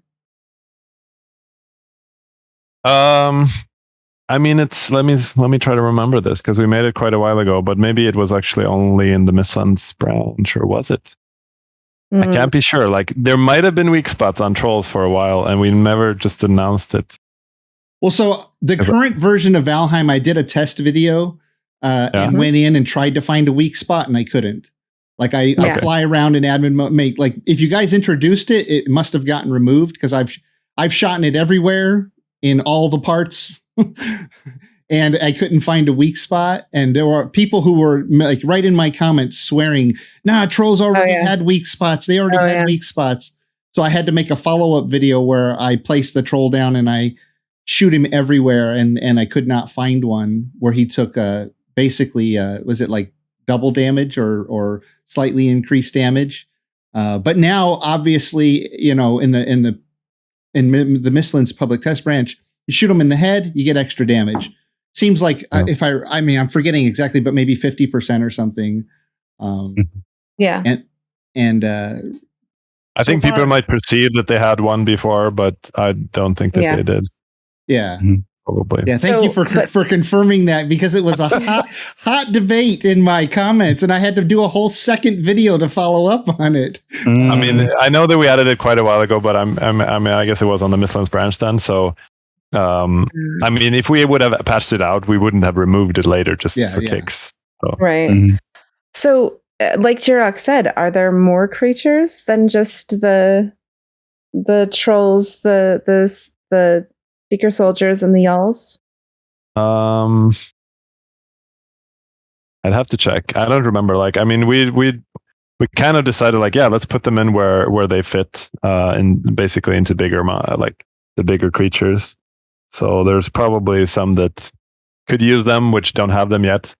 I mean, it's let me try to remember this because we made it quite a while ago, but maybe it was actually only in the Mistlands branch, or was it? I can't be sure. Like there might have been weak spots on trolls for a while, and we never just announced it. Well, so the current version of Valheim, I did a test video. And went in and tried to find a weak spot, and I couldn't. Like I fly around in admin mode. Like if you guys introduced it, it must have gotten removed because I've shot it everywhere in all the parts, and I couldn't find a weak spot. And there were people who were like right in my comments swearing, "Nah, trolls already had weak spots. They already had weak spots." So I had to make a follow-up video where I placed the troll down and I shoot him everywhere, and I could not find one where he took a. Basically, was it like double damage or slightly increased damage? But now, obviously, in the Mistlands public test branch, you shoot them in the head, you get extra damage. Seems like I'm forgetting exactly, but maybe 50% or something. And I think people might perceive that they had one before, but I don't think that they did. Yeah. Mm-hmm. Probably. Yeah, thank you for confirming that, because it was a hot debate in my comments, and I had to do a whole second video to follow up on it. I mean, I know that we added it quite a while ago, but I guess it was on the Mistlands branch then. So, I mean, if we would have patched it out, we wouldn't have removed it later just for kicks. So. Right. So, like Jiroc said, are there more creatures than just the trolls, the Seeker soldiers and the Yalls? I'd have to check. I don't remember. Like, I mean, we kind of decided like, let's put them in where they fit, basically into bigger like the bigger creatures. So there's probably some that could use them, which don't have them yet.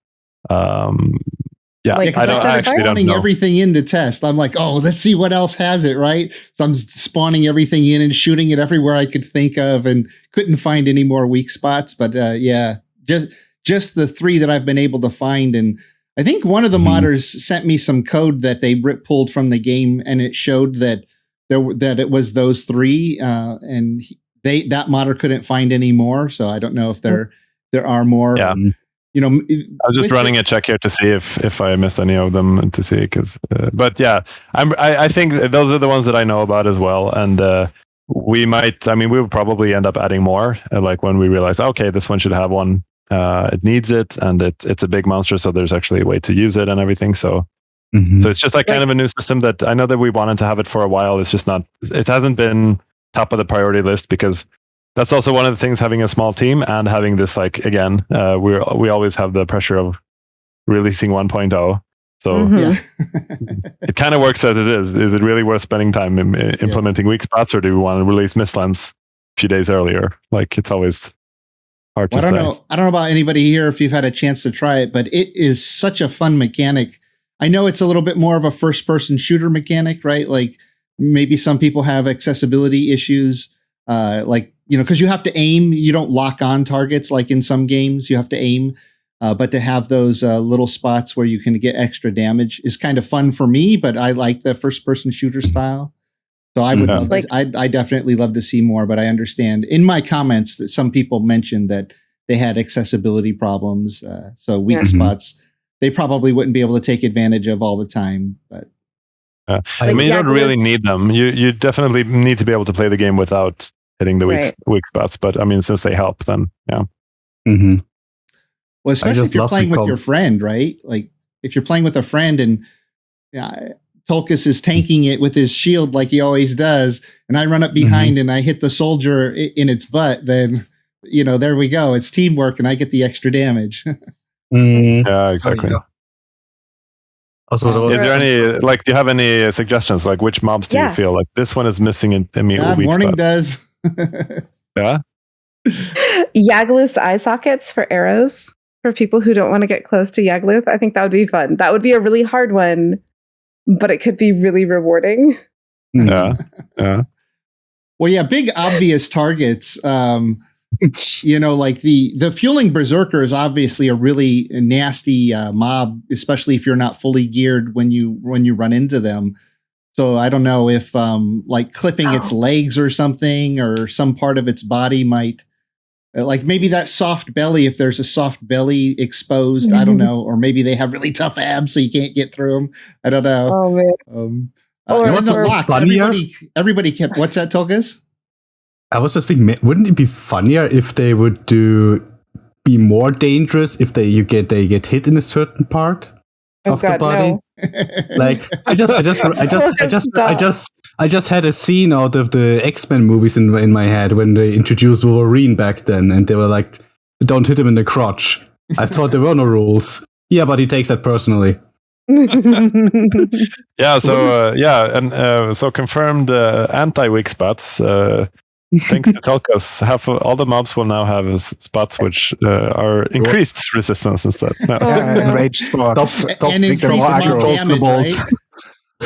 I started spawning everything in to test. I'm like, let's see what else has it, right? So I'm spawning everything in and shooting it everywhere I could think of, and couldn't find any more weak spots. But just the 3 that I've been able to find. And I think one of the modders sent me some code that they pulled from the game, and it showed that it was those 3, and that modder couldn't find any more. So I don't know if there are more. Yeah. I was just running a check here to see if I missed any of them to see, but I think those are the ones that I know about as well, and we will probably end up adding more, like when we realize, okay, this one should have one, it needs it, and it's a big monster, so there's actually a way to use it and everything. So so it's just like kind of a new system that I know that we wanted to have it for a while. It's just it hasn't been top of the priority list, because that's also one of the things, having a small team and having this, like, again, we always have the pressure of releasing 1.0. So it kind of works as it is. Is it really worth spending time implementing weak spots, or do we want to release Mistlands a few days earlier? Like, it's always hard to say. I don't know about anybody here if you've had a chance to try it, but it is such a fun mechanic. I know it's a little bit more of a first-person shooter mechanic, right? Like, maybe some people have accessibility issues, because you have to aim. You don't lock on targets like in some games. You have to aim, but to have those little spots where you can get extra damage is kind of fun for me. But I like the first-person shooter style, so I would love. I definitely love to see more. But I understand in my comments that some people mentioned that they had accessibility problems, so weak spots they probably wouldn't be able to take advantage of all the time. But I Like, mean, you don't Yaglith- really need them. You definitely need to be able to play the game without hitting the weak spots. But I mean, since they help, then yeah. Mm-hmm. Well, especially just if you're love playing to with your friend, right? Like if you're playing with a friend and Tulkas is tanking it with his shield like he always does, and I run up behind and I hit the soldier in its butt, then there we go. It's teamwork, and I get the extra damage. Yeah, exactly. Also, is there any do you have any suggestions? Like, which mobs do you feel like this one is missing immediately? Yeah, Morning does. Yeah. Yaglith's eye sockets for arrows for people who don't want to get close to Yaglith. I think that would be fun. That would be a really hard one, but it could be really rewarding. Yeah. Well, yeah, big obvious targets. Like the fueling berserker is obviously a really nasty mob, especially if you're not fully geared when you run into them. So I don't know if like clipping its legs or something, or some part of its body might, like maybe that soft belly, if there's a soft belly exposed, I don't know, or maybe they have really tough abs so you can't get through them. I don't know. Oh man. And then the locks. Everybody kept. What's that, Tulkas? I was just thinking, wouldn't it be funnier if they would be more dangerous if they get hit in a certain part of the body? No. Like I just had a scene out of the X-Men movies in my head when they introduced Wolverine back then, and they were like, "Don't hit him in the crotch." I thought there were no rules. Yeah, but he takes that personally. Yeah. So so confirmed anti-weak spots. Thanks to Tulkas, all the mobs will now have spots which are increased resistance instead. No. And rage spots. And increased mob damage, right?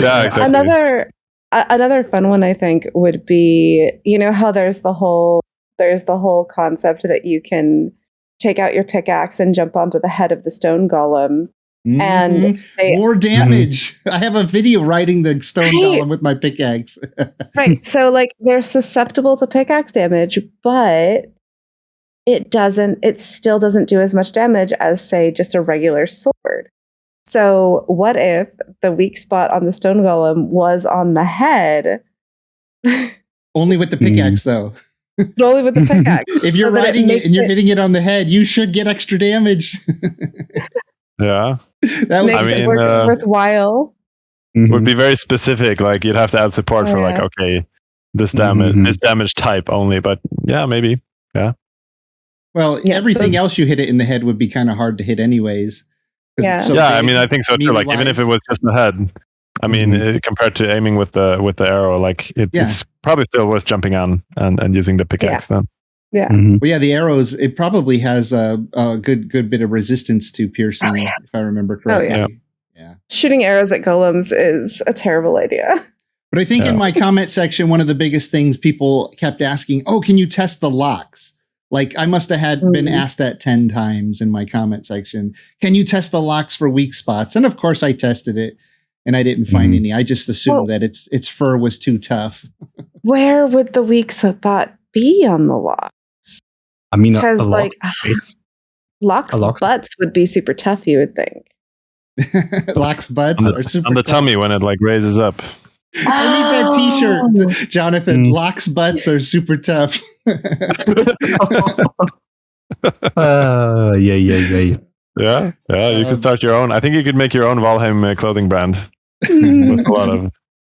Yeah, exactly. Another fun one I think would be, how there's the whole concept that you can take out your pickaxe and jump onto the head of the stone golem. And more damage. I have a video riding the stone golem with my pickaxe. Right. So like they're susceptible to pickaxe damage, but it still doesn't do as much damage as, say, just a regular sword. So what if the weak spot on the stone golem was on the head? Only with the pickaxe though. Only with the pickaxe. If you're riding it and you're hitting it on the head, you should get extra damage. Yeah. That makes it worthwhile. Would be very specific. Like you'd have to add support for like, okay, this damage type only. But yeah, maybe. Yeah. Well, everything else you hit it in the head would be kind of hard to hit anyways. Yeah. So I mean, I think so too. Like even if it was just the head, I mean, compared to aiming with the arrow, like it's probably still worth jumping on and using the pickaxe then. Yeah. Well, yeah, the arrows, it probably has a good bit of resistance to piercing, if I remember correctly. Yeah. Shooting arrows at golems is a terrible idea. But I think in my comment section, one of the biggest things people kept asking, can you test the locks? Like I must have been asked that 10 times in my comment section. Can you test the locks for weak spots? And of course I tested it and I didn't find any. I just assumed that its fur was too tough. Where would the weak spot be on the lock? I mean, because Locke's butts would be super tough, you would think. Locke's butts are super on the tough. tummy when it like raises up. I need that T-shirt, Jonathan. Locke's butts are super tough. Yeah. You could start your own. I think you could make your own Valheim clothing brand with a lot of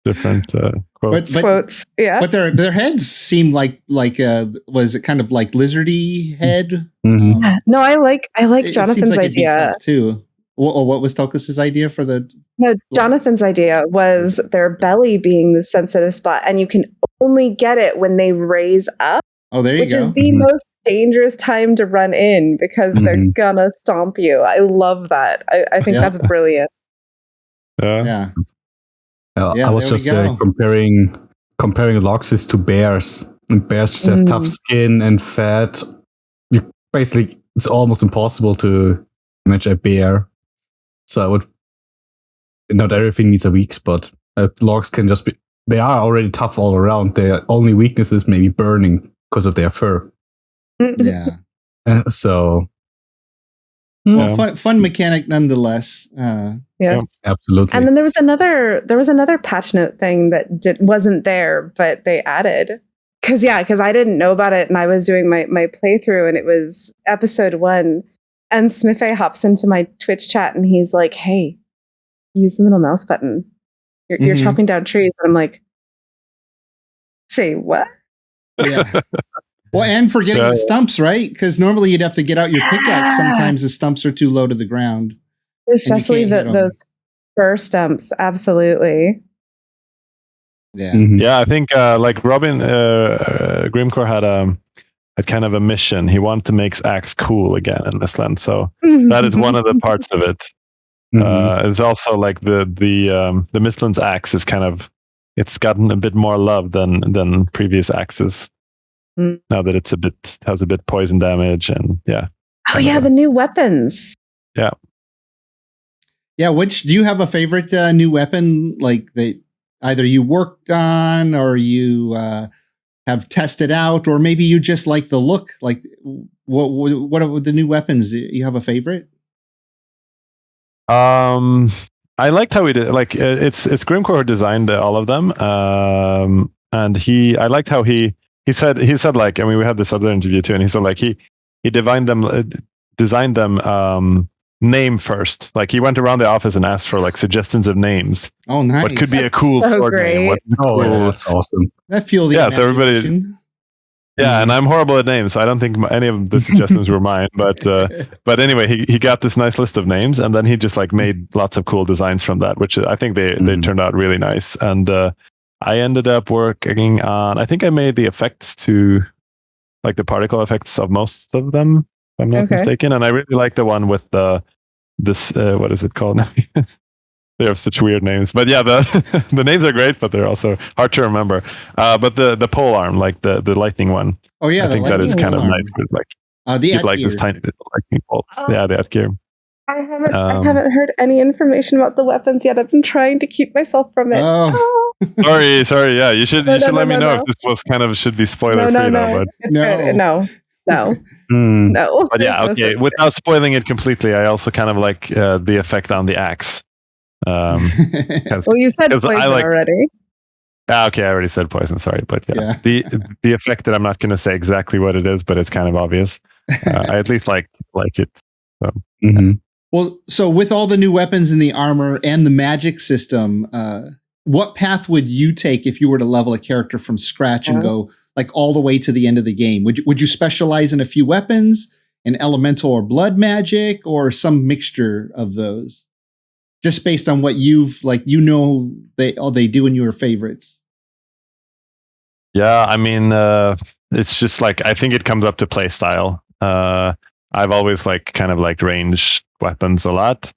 different quotes. Quotes, yeah. But their heads seem like was it kind of like lizardy head? No, I like Jonathan's idea too. What was Tulkas' idea for the? No, Jonathan's idea was their belly being the sensitive spot, and you can only get it when they raise up. Oh, there you which go. Which is the most dangerous time to run in because they're gonna stomp you. I love that. I think that's brilliant. Yeah. I was just comparing loxes to bears. And bears just have tough skin and fat. It's almost impossible to match a bear. So not everything needs a weak spot. Logs can just be. They are already tough all around. Their only weakness is maybe burning because of their fur. Yeah. So Well, fun mechanic nonetheless. Yes. Absolutely. And then there was another patch note thing that wasn't there, but they added. Because I didn't know about it, and I was doing my playthrough, and it was episode 1, and Smithy hops into my Twitch chat, and he's like, "Hey, use the middle mouse button. You're chopping down trees." And I'm like, "Say what?" Yeah. Well, and for getting the stumps, right? Because normally you'd have to get out your pickaxe. Sometimes the stumps are too low to the ground. Especially those fir stumps. Absolutely. Yeah. Yeah, I think like Robin Grimcore had kind of a mission. He wanted to make axe cool again in Mistlands, so that is one of the parts of it. It's also like the Mistlands axe is it's gotten a bit more love than previous axes. Now that has a bit poison damage and the new weapons. Yeah. Which do you have a favorite new weapon like that either you worked on or you have tested out, or maybe you just like the look? Like what are the new weapons? Do you have a favorite? I liked how he did. Like it's Grimcore who designed all of them, and I liked how he said like, I mean, we had this other interview too, and he said like he designed them name first. Like he went around the office and asked for like suggestions of names. Oh, nice! What could be a cool sword name? That's awesome. I feel the so everybody. Yeah, and I'm horrible at names, so I don't think any of the suggestions were mine. But anyway, he got this nice list of names, and then he just like made lots of cool designs from that, which I think they turned out really nice. And I ended up working on. I think I made the effects to, like the particle effects of most of them, if I'm not mistaken. And I really like the one with this. What is it called? They have such weird names, but yeah, the names are great, but they're also hard to remember. But the pole arm, like the lightning one. Oh yeah, I think that is kind of nice. Like this tiny little lightning bolts. Yeah, the gear. I haven't heard any information about the weapons yet. I've been trying to keep myself from it. Oh. Sorry. Yeah, you should let me know if this was should be spoiler free though. But it's good. No. No. But yeah, okay. Without spoiling it completely, I also kind of like the effect on the axe. Well, you said poison already. Okay, I already said poison. Sorry, but yeah. The effect that I'm not going to say exactly what it is, but it's kind of obvious. I at least like it. So. Well, so with all the new weapons and the armor and the magic system, what path would you take if you were to level a character from scratch and go like all the way to the end of the game? Would you specialize in a few weapons, an elemental or blood magic, or some mixture of those? Just based on what you've they do in your favorites. Yeah, I mean, it's just like I think it comes up to play style. I've always kind of liked range weapons a lot,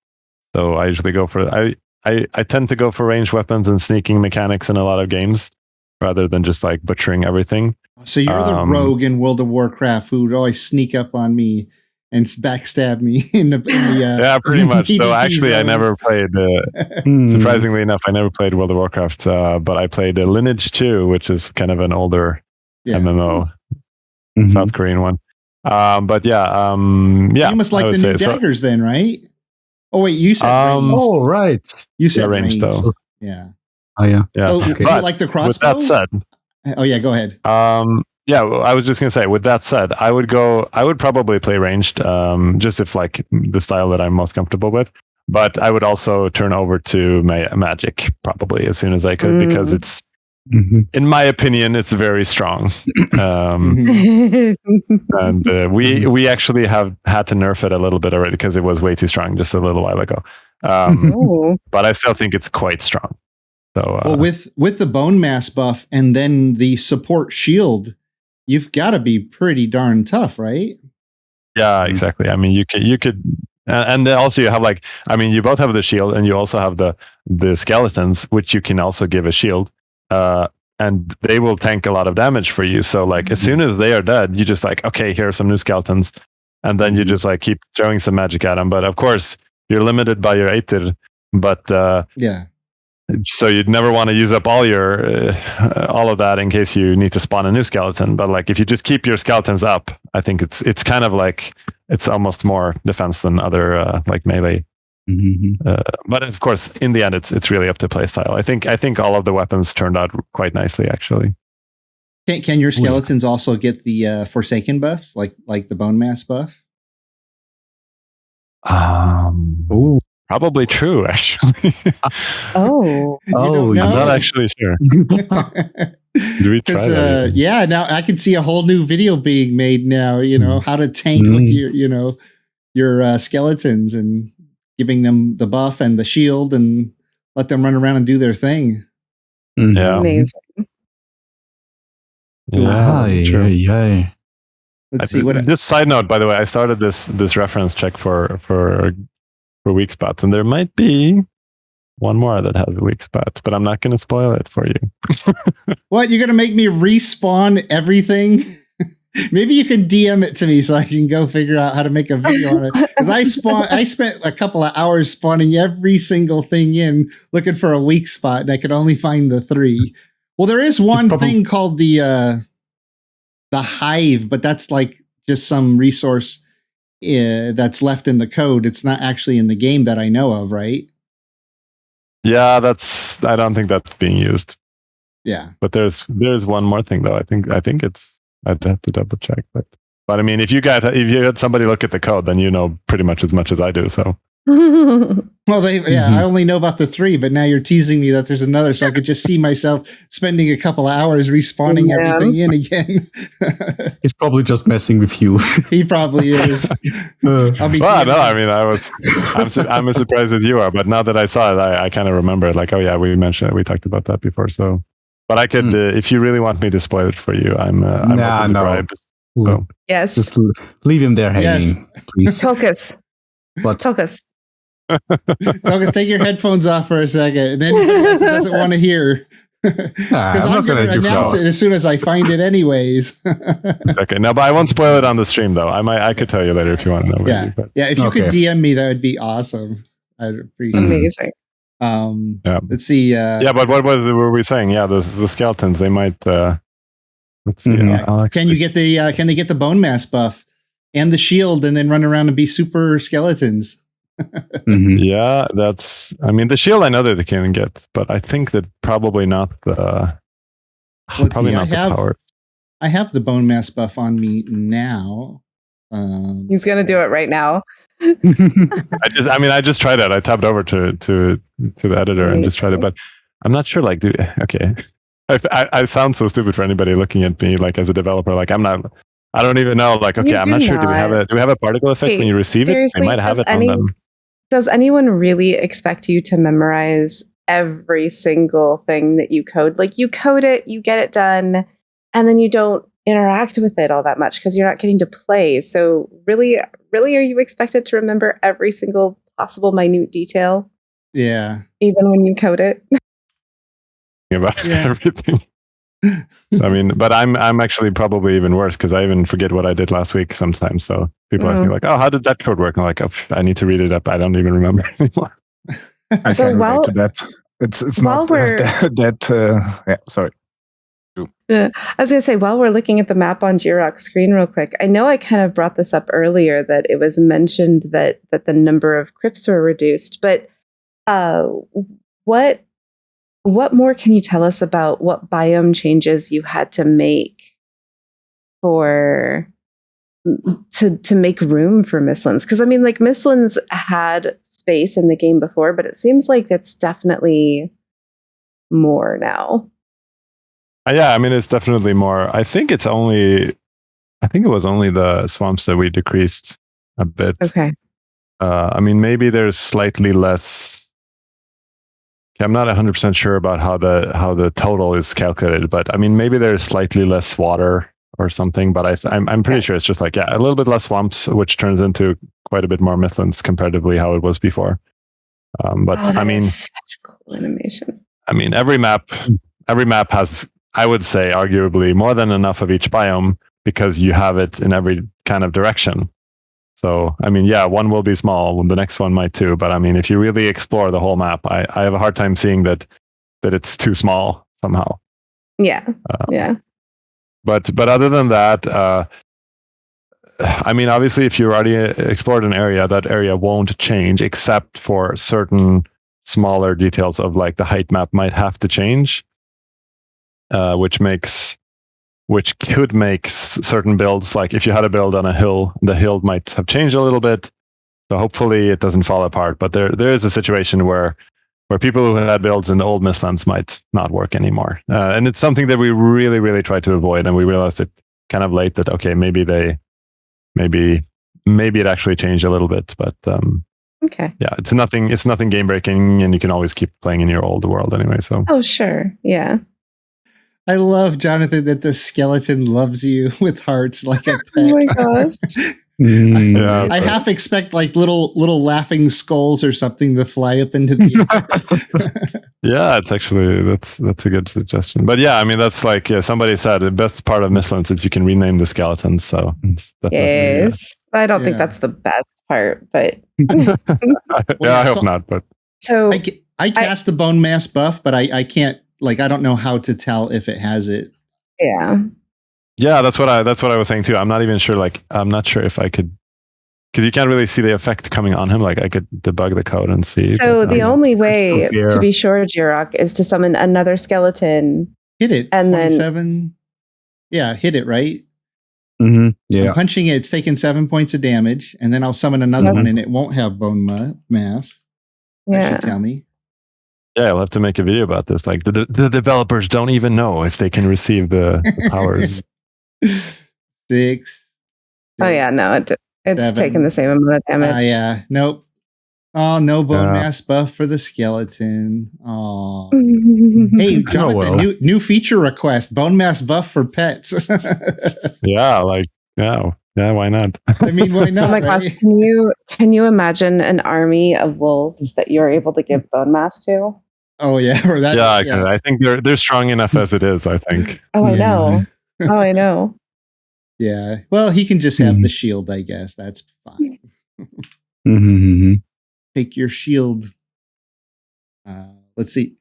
so I usually go for I tend to go for ranged weapons and sneaking mechanics in a lot of games rather than just like butchering everything. So you're the rogue in World of Warcraft who would always sneak up on me and backstab me in the yeah, pretty much. So actually, I never played. Surprisingly enough, I never played World of Warcraft, but I played Lineage 2, which is kind of an older MMO, South Korean one. But yeah, you must like the new daggers, then, right? Oh wait, you said range. Oh right, you said range though. Yeah. Oh yeah. So, okay. You like the crossbow? With that said, oh yeah, go ahead. Yeah, I was just gonna say. With that said, I would probably play ranged, just if like the style that I'm most comfortable with. But I would also turn over to magic probably as soon as I could because it's, in my opinion, it's very strong. And we actually have had to nerf it a little bit already because it was way too strong just a little while ago. But I still think it's quite strong. So well, with the bone mass buff and then the support shield, you've got to be pretty darn tough, right? Yeah, exactly. I mean, you could, and then also you have you both have the shield and you also have the skeletons, which you can also give a shield, and they will tank a lot of damage for you. So as soon as they are dead, you just okay, here are some new skeletons, and then you just keep throwing some magic at them. But of course, you're limited by your Aether, but yeah. So you'd never want to use up all your all of that in case you need to spawn a new skeleton. But if you just keep your skeletons up, I think it's kind of like it's almost more defense than other like melee. But of course, in the end, it's really up to playstyle. I think all of the weapons turned out quite nicely, actually. Can your skeletons also get the Forsaken buffs, like the bone mass buff? Probably true, actually. Oh, I'm not actually sure. Do we try that? Yeah, now I can see a whole new video being made now. How to tank with your skeletons and giving them the buff and the shield and let them run around and do their thing. Yeah, amazing. Yeah. Let's see what. Just side note, by the way, I started this reference check for weak spots, and there might be one more that has a weak spot, but I'm not going to spoil it for you. What, you're going to make me respawn everything? Maybe you can DM it to me so I can go figure out how to make a video on it. Because I spent a couple of hours spawning every single thing in, looking for a weak spot, and I could only find the 3. Well, there is one thing called the hive, but that's like just some resource that's left in the code. It's not actually in the game that I know of, right? Yeah, I don't think that's being used. Yeah, but there's one more thing though. I think it's. I'd have to double check, but I mean, if you had somebody look at the code, then you know pretty much as much as I do. So. Well, I only know about the 3, but now you're teasing me that there's another, so I could just see myself spending a couple of hours respawning everything in again. He's probably just messing with you. He probably is. No, I mean, I'm as surprised as you are, but now that I saw it, I kind of remember it. Like, oh yeah, we talked about that before. So, but I could, if you really want me to spoil it for you, I'm open to bribe. So. Yes, just leave him there hanging, please. Tulkas. What? Tulkas. Tulkas, take your headphones off for a second, and then he doesn't want to hear. Because I'm going to announce it as soon as I find it, anyways. Okay, no, but I won't spoil it on the stream, though. I could tell you later if you want to know. Yeah, maybe, if you could DM me, that would be awesome. I'd appreciate it. Amazing. Let's see. But what were we saying? Yeah, the skeletons. They might. Let's see. Can they get the bone mass buff and the shield, and then run around and be super skeletons? Yeah, I mean, the shield I know that they can get, but I think that probably not the power. I have the bone mass buff on me now. He's gonna do it right now. I just tried it. I tabbed over to the editor and just tried it, but I'm not sure. Like, okay, I sound so stupid for anybody looking at me like as a developer. Like, I don't even know. Like, okay, I'm not sure. Do we have a particle effect when you receive it? I might have it on them. Does anyone really expect you to memorize every single thing that you code? Like, you code it, you get it done, and then you don't interact with it all that much because you're not getting to play. So really are you expected to remember every single possible minute detail? Yeah. Even when you code it? About everything. I mean, but I'm actually probably even worse because I even forget what I did last week sometimes. So people ask me like, "Oh, how did that code work?" And I'm like, "Oh, I need to read it up. I don't even remember anymore." I can relate to that. It's not that. Yeah, sorry. I was going to say, while we're looking at the map on Jiroc's screen real quick, I know I kind of brought this up earlier that it was mentioned that the number of crypts were reduced, but what more can you tell us about what biome changes you had to make to make room for Mistlands? Because I mean, like, Mistlands had space in the game before, but it seems like it's definitely more now. Yeah, I mean, it's definitely more. I think it was only the swamps that we decreased a bit. Okay. I mean, maybe there's slightly less. I'm not 100% sure about how the total is calculated, but I mean, maybe there's slightly less water or something. But I'm pretty sure it's just like, a little bit less swamps, which turns into quite a bit more Mistlands comparatively how it was before. But I mean, such cool animation. I mean, every map has, I would say, arguably more than enough of each biome because you have it in every kind of direction. So, I mean, yeah, one will be small, the next one might too. But I mean, if you really explore the whole map, I have a hard time seeing that it's too small somehow. Yeah, yeah. But other than that, I mean, obviously, if you already explored an area, that area won't change except for certain smaller details of like the height map might have to change, which could make certain builds, like if you had a build on a hill, the hill might have changed a little bit. So hopefully it doesn't fall apart. But there is a situation where people who had builds in the old Mistlands might not work anymore. And it's something that we really, really try to avoid. And we realized it kind of late that, okay, maybe it actually changed a little bit. But okay. Yeah, it's nothing game breaking, and you can always keep playing in your old world anyway. So Oh, sure. Yeah. I love, Jonathan, that the skeleton loves you with hearts like a pet. Oh my gosh. yeah, I half expect like little laughing skulls or something to fly up into the air. yeah, it's actually that's a good suggestion. But yeah, I mean that's like somebody said the best part of Mistlands is you can rename the skeletons. So it's Yes. I don't think that's the best part, but I hope not. But so I cast the bone mass buff, but I can't, like, I don't know how to tell if it has it. Yeah. Yeah, that's what I was saying too. I'm not even sure. Like, I'm not sure if I could, because you can't really see the effect coming on him. Like, I could debug the code and see. So the only way to be sure, Jiroc, is to summon another skeleton. Hit it. And 27. Yeah, hit it, right? Mm-hmm. Yeah. I'm punching it. It's taking 7 points of damage, and then I'll summon another one, and it won't have bone mass. That should tell me. Yeah, I'll have to make a video about this. Like, the developers don't even know if they can receive the powers. 6. Oh yeah, no, it's 7. Taking the same amount of damage. Yeah, nope. Oh, no bone mass buff for the skeleton. Oh, hey, Jonathan, new feature request: bone mass buff for pets. Yeah, why not? I mean, why not? Oh my gosh, can you imagine an army of wolves that you're able to give bone mass to? Oh yeah, or that. Yeah, I think they're strong enough as it is. I think. Oh, I know. Oh, I know. Yeah. Well, he can just have the shield, I guess. That's fine. Take your shield. Let's see.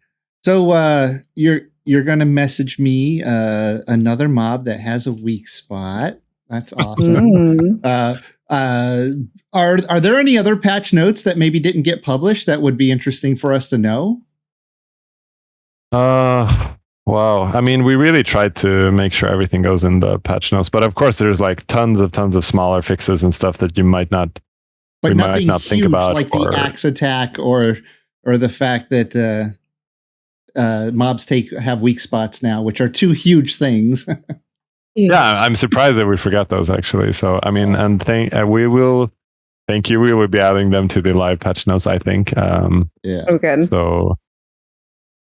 So you're gonna message me another mob that has a weak spot. That's awesome. Are there any other patch notes that maybe didn't get published that would be interesting for us to know? Wow. I mean, we really tried to make sure everything goes in the patch notes, but of course there's like tons of smaller fixes and stuff that you might not think about, like the axe attack or the fact that mobs have weak spots now, which are 2 huge things. Yeah, I'm surprised that we forgot those actually. So I mean, and we will be adding them to the live patch notes, I think. Yeah. Okay. So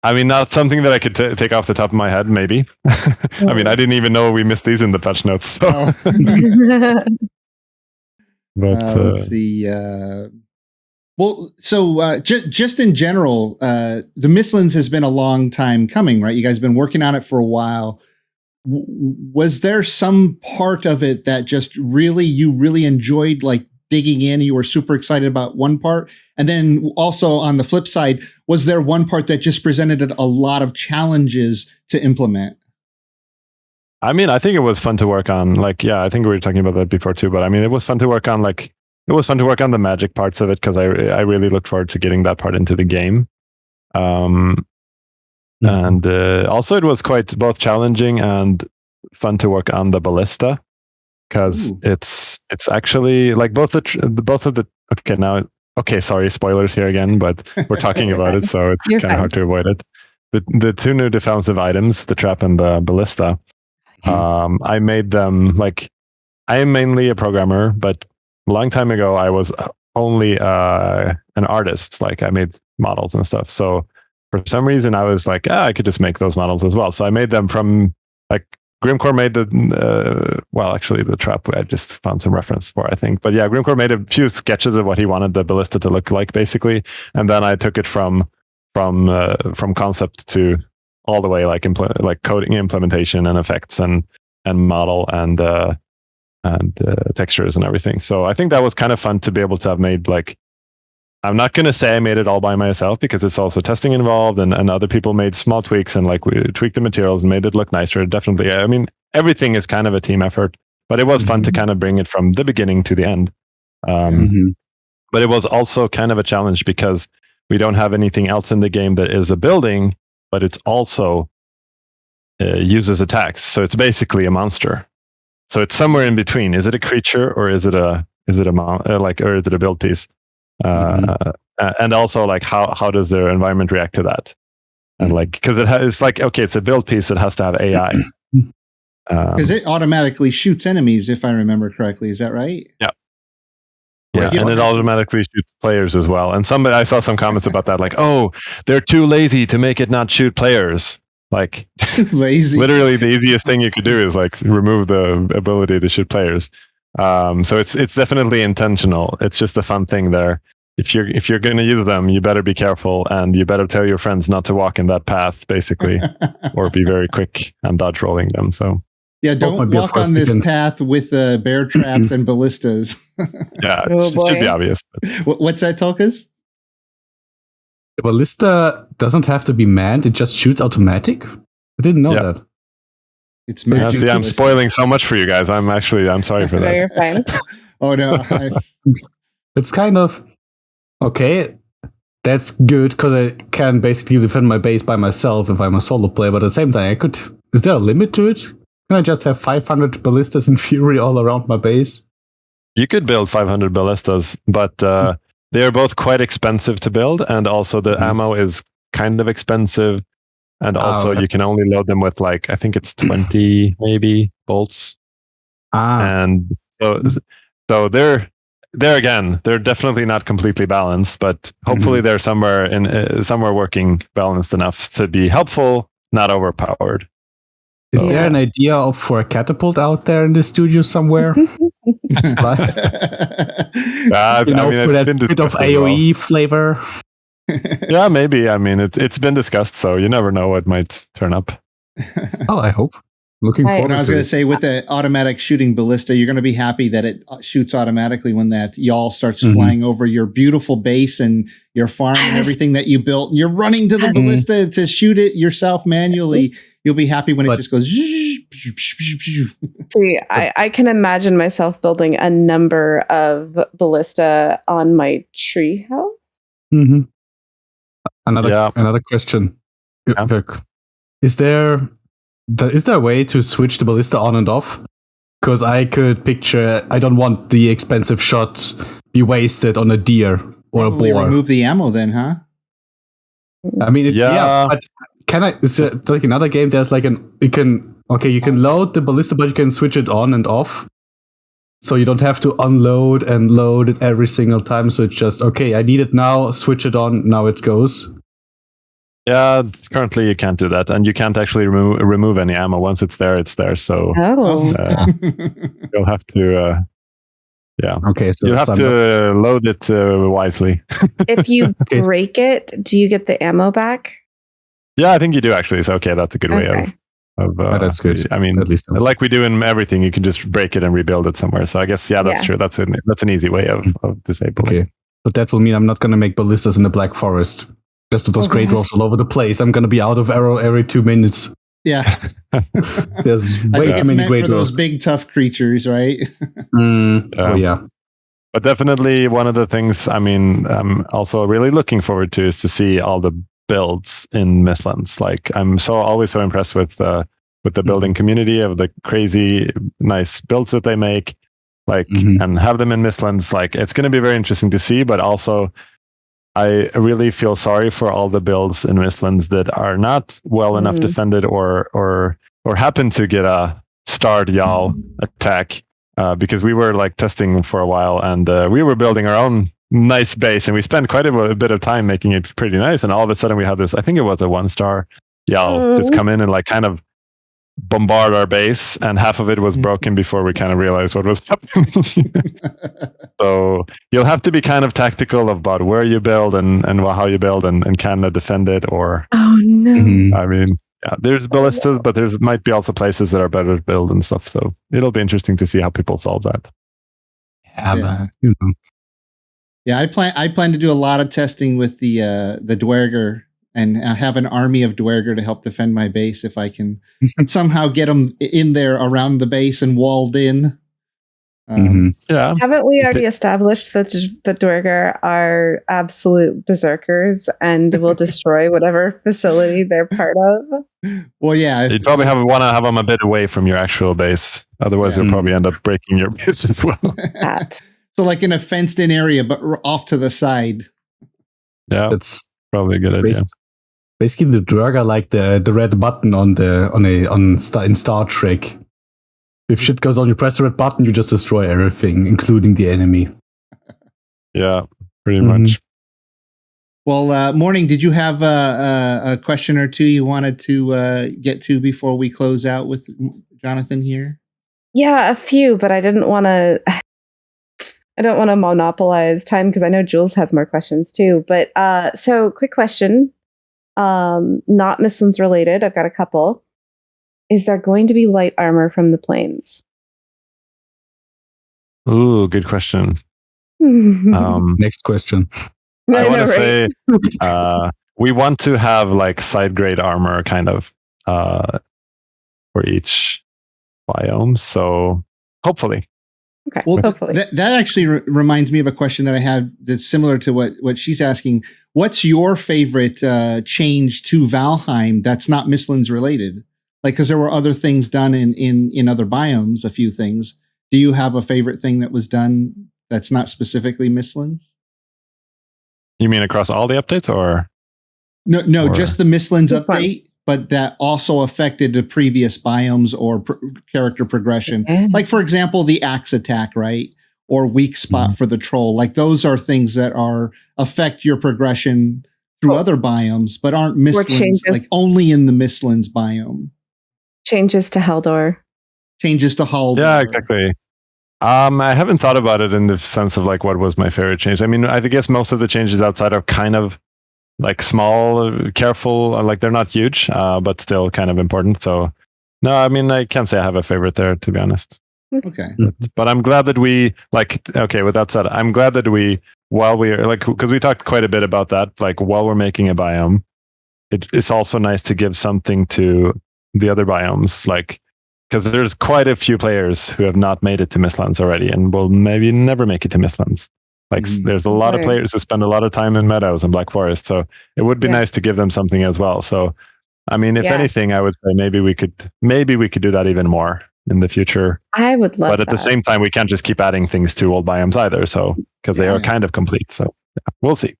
I mean, not something that I could take off the top of my head, maybe. I mean, I didn't even know we missed these in the patch notes. So. But let's see. Well, so just in general, the Mistlands has been a long time coming, right? You guys have been working on it for a while. Was there some part of it that just you really enjoyed, like digging in? You were super excited about one part, and then also on the flip side, was there one part that just presented a lot of challenges to implement? I mean, I think it was fun to work on. Like, yeah, I think we were talking about that before too. But I mean, it was fun to work on. Like, it was fun to work on the magic parts of it because I really looked forward to getting that part into the game. And also it was quite both challenging and fun to work on the balista because it's actually like both of the sorry, spoilers here again, but we're talking about it, so it's kind of hard to avoid it. The 2 new defensive items, the trap and the ballista, I made them, like, I am mainly a programmer, but a long time ago I was only an artist. Like, I made models and stuff. So for some reason I was like, I could just make those models as well. So I made them from, like, Grimcore made actually the trap I just found some reference for, I think. But yeah, Grimcore made a few sketches of what he wanted the ballista to look like, basically. And then I took it from concept to all the way, like coding, implementation, and effects, and model, and textures and everything. So I think that was kind of fun to be able to have made, like, I'm not going to say I made it all by myself because it's also testing involved, and other people made small tweaks, and like we tweaked the materials and made it look nicer. Definitely. I mean, everything is kind of a team effort, But it was fun to kind of bring it from the beginning to the end. But it was also kind of a challenge because we don't have anything else in the game that is a building, but it's also uses attacks. So it's basically a monster. So it's somewhere in between. Is it a creature or is it a or is it a build piece? And also like how does their environment react to that? And like because it's like okay, it's a build piece that has to have AI. Because it automatically shoots enemies, if I remember correctly. Is that right? Yeah. Yeah, and it automatically shoots players as well. And I saw some comments about that, like, "Oh, they're too lazy to make it not shoot players." Like, lazy. Literally, the easiest thing you could do is like remove the ability to shoot players. So it's definitely intentional. It's just a fun thing there. If you're going to use them, you better be careful, and you better tell your friends not to walk in that path, basically, or be very quick and dodge rolling them. So. Yeah, don't walk on this path with bear traps and ballistas. Yeah, it should be obvious. What's that, Tulkas? The ballista doesn't have to be manned; it just shoots automatic. I didn't know that. It's magic. See, I'm spoiling so much for you guys. I'm sorry for that. No, you're fine. Oh no, it's kind of okay. That's good because I can basically defend my base by myself if I'm a solo player. But at the same time, Is there a limit to it? Can I just have 500 ballistas in Fury all around my base? You could build 500 ballistas, but they are both quite expensive to build, and also the ammo is kind of expensive, and also you can only load them with like I think it's 20 maybe bolts. And so they're definitely not completely balanced, but hopefully they're somewhere working balanced enough to be helpful, not overpowered. Is there an idea for a catapult out there in the studio somewhere? For that bit of AoE flavor. Yeah, maybe. I mean, it's been discussed, so you never know what might turn up. Oh, I hope. Looking forward. I was going to say, with the automatic shooting ballista, you're going to be happy that it shoots automatically when that yawl starts flying over your beautiful base and your farm and everything that you built. And you're running to the ballista to shoot it yourself manually. You'll be happy when it just goes. See, I can imagine myself building a number of ballista on my tree house. Another question. Yeah. Is there a way to switch the ballista on and off? Because I could picture, I don't want the expensive shots be wasted on a deer or a boar. Remove the ammo then, huh? I mean, but can I? Is there like another game? There's like you can load the ballista, but you can switch it on and off. So you don't have to unload and load it every single time. So it's just, okay, I need it now, switch it on, now it goes. Yeah, currently you can't do that. And you can't actually remove any ammo. Once it's there, it's there. So you'll have to... Okay, so you have to load it wisely. If you break it, do you get the ammo back? Yeah, I think you do actually. So that's a good way of that's good. I mean, at least like we do in everything, you can just break it and rebuild it somewhere. So I guess that's true. That's an easy way of disabling. Okay, but that will mean I'm not going to make ballistas in the Black Forest. Just with those great dwarfs all over the place. I'm going to be out of arrow every 2 minutes. Yeah. There's way too many great for those big tough creatures, right? Oh yeah. But definitely one of the things I'm also really looking forward to is to see all the builds in Mistlands. Like I'm always so impressed with the building community of the crazy nice builds that they make, and have them in Mistlands. Like it's going to be very interesting to see, but also I really feel sorry for all the builds in Mistlands that are not well enough defended or happen to get a starred Jarl attack, because we were like testing for a while and we were building our own nice base and we spent quite a bit of time making it pretty nice, and all of a sudden we had this, I think it was a 1-star Jarl just come in and like kind of bombard our base, and half of it was broken before we kind of realized what was happening. So you'll have to be kind of tactical about where you build and how you build and kind of defend it, or I mean, there's ballistas, but there might be also places that are better to build and stuff. So it'll be interesting to see how people solve that. I plan to do a lot of testing with the dvergr and have an army of dvergr to help defend my base if I can somehow get them in there around the base and walled in. Yeah. Haven't we already established that the dvergr are absolute berserkers and will destroy whatever facility they're part of? Well, yeah. You'd probably want to have them a bit away from your actual base. Otherwise, they'll probably end up breaking your base as well. So like in a fenced-in area, but off to the side. Yeah, that's probably a good idea. Basically, the dvergr are like the red button in Star Trek. If shit goes on, you press the red button, you just destroy everything, including the enemy. Yeah, pretty much. Well, Morning, did you have a question or two you wanted to get to before we close out with Jonathan here? Yeah, a few, but I don't want to monopolize time because I know Jules has more questions too. But so quick question, not Mistlands related. I've got a couple. Is there going to be light armor from the plains? Ooh, good question. Next question. I want to say we want to have like side grade armor kind of for each biome. So hopefully. Okay. Well, hopefully. That actually reminds me of a question that I have that's similar to what she's asking. What's your favorite change to Valheim that's not Mistlands related? Like, because there were other things done in other biomes, a few things. Do you have a favorite thing that was done that's not specifically Mistlands? You mean across all the updates, or? No, just the Mistlands update, but that also affected the previous biomes or character progression. Like, for example, the axe attack, right? Or weak spot for the troll. Like, those are things that affect your progression through other biomes, but aren't Mistlands, like only in the Mistlands biome. Changes to haldor. Yeah, exactly. I haven't thought about it in the sense of like what was my favorite change. I mean, I guess most of the changes outside are kind of like small, careful, like they're not huge, but still kind of important. So no, I mean, I can't say I have a favorite there, to be honest. Okay. But I'm glad that we with that said, I'm glad that while we're like, because we talked quite a bit about that, like while we're making a biome, it's also nice to give something to the other biomes, like, because there's quite a few players who have not made it to Mistlands already and will maybe never make it to Mistlands. Like there's a lot of players who spend a lot of time in meadows and Black Forest, so it would be nice to give them something as well. So I mean, if anything, I would say maybe we could do that even more in the future. I would love but at the same time, we can't just keep adding things to old biomes either, so because they are kind of complete. So we'll see.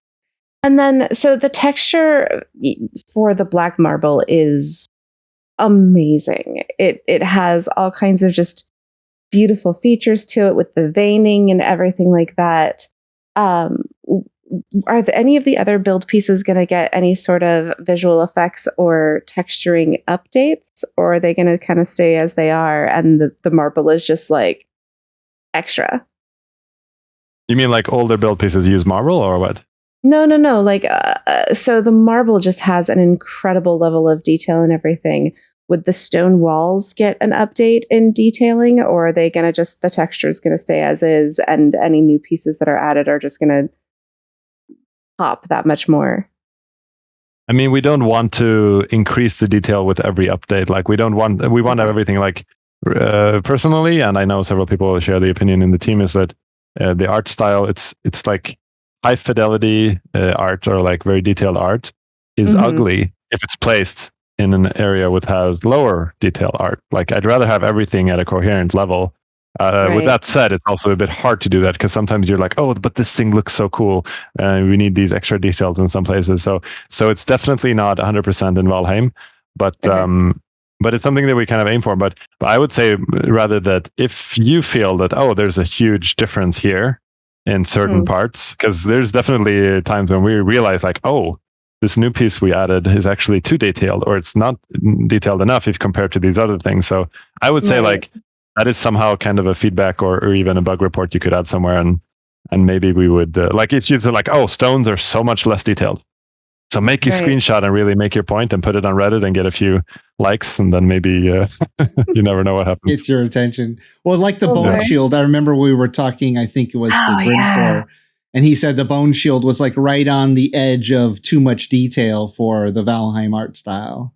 And then so the texture for the black marble is amazing. It has all kinds of just beautiful features to it with the veining and everything like that. Are any of the other build pieces going to get any sort of visual effects or texturing updates, or are they going to kind of stay as they are and the marble is just like extra? You mean like older build pieces use marble or what? No. Like, so the marble just has an incredible level of detail and everything. Would the stone walls get an update in detailing, or are they going to just, the texture is going to stay as is, and any new pieces that are added are just going to pop that much more? I mean, we don't want to increase the detail with every update. Like, we want everything, like, personally, and I know several people share the opinion in the team, is that the art style, it's like high fidelity art, or like very detailed art is ugly if it's placed in an area with has lower detail art. Like, I'd rather have everything at a coherent level. With that said, it's also a bit hard to do that because sometimes you're like, oh, but this thing looks so cool, and we need these extra details in some places. So it's definitely not 100% in Valheim, but it's something that we kind of aim for. But I would say rather that if you feel that, oh, there's a huge difference here in certain parts, because there's definitely times when we realize like, oh, this new piece we added is actually too detailed, or it's not detailed enough if compared to these other things. So I would say like that is somehow kind of a feedback or even a bug report you could add somewhere, and maybe we would like if you say like, oh, stones are so much less detailed. So make a screenshot and really make your point and put it on Reddit and get a few likes, and then maybe you never know what happens. It's your attention. Well, like the bone shield, I remember we were talking, I think it was the Grimfrost, And he said the bone shield was like right on the edge of too much detail for the Valheim art style.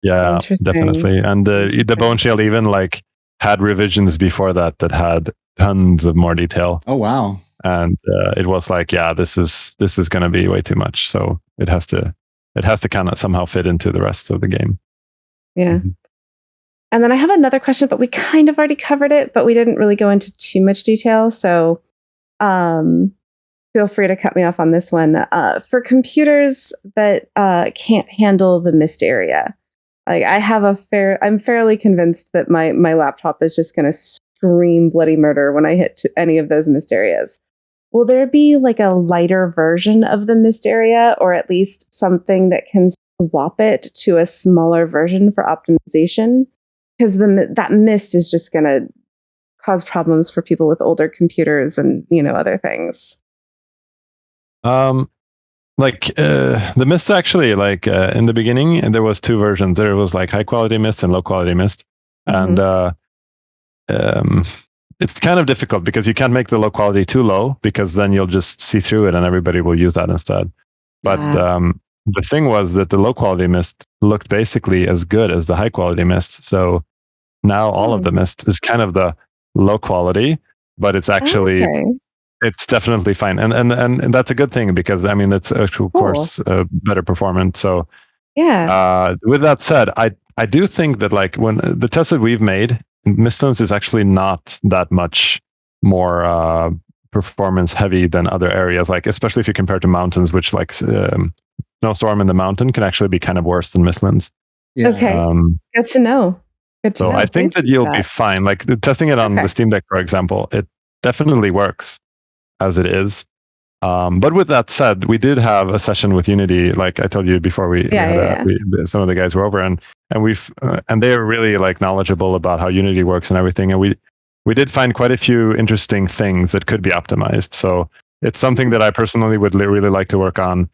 Yeah, definitely. And the bone shield even like had revisions before that had tons of more detail. Oh wow! And it was like, yeah, this is going to be way too much. So it has to kind of somehow fit into the rest of the game. Yeah. Mm-hmm. And then I have another question, but we kind of already covered it, but we didn't really go into too much detail. So feel free to cut me off on this one. For computers that can't handle the mist area, like I'm fairly convinced that my laptop is just going to scream bloody murder when I hit any of those mist areas. Will there be like a lighter version of the mist area, or at least something that can swap it to a smaller version for optimization? Because that mist is just going to cause problems for people with older computers and other things. The mist actually, like in the beginning, there was two versions. There was like high quality mist and low quality mist, and it's kind of difficult because you can't make the low quality too low, because then you'll just see through it and everybody will use that instead. But the thing was that the low quality mist looked basically as good as the high quality mist. So now all of the mist is kind of the low quality, but it's actually it's definitely fine, and that's a good thing, because I mean it's of course better performance. So with that said, I do think that like when the tests that we've made, Mistlands is actually not that much more performance heavy than other areas, like especially if you compare to mountains, which like snowstorm in the mountain can actually be kind of worse than Mistlands. Yeah. Okay, good to know. So I think that you'll be fine. Like testing it on the Steam Deck, for example, it definitely works as it is. But with that said, we did have a session with Unity, like I told you before. Some of the guys were over, and they were really like knowledgeable about how Unity works and everything. And we did find quite a few interesting things that could be optimized. So it's something that I personally would really like to work on,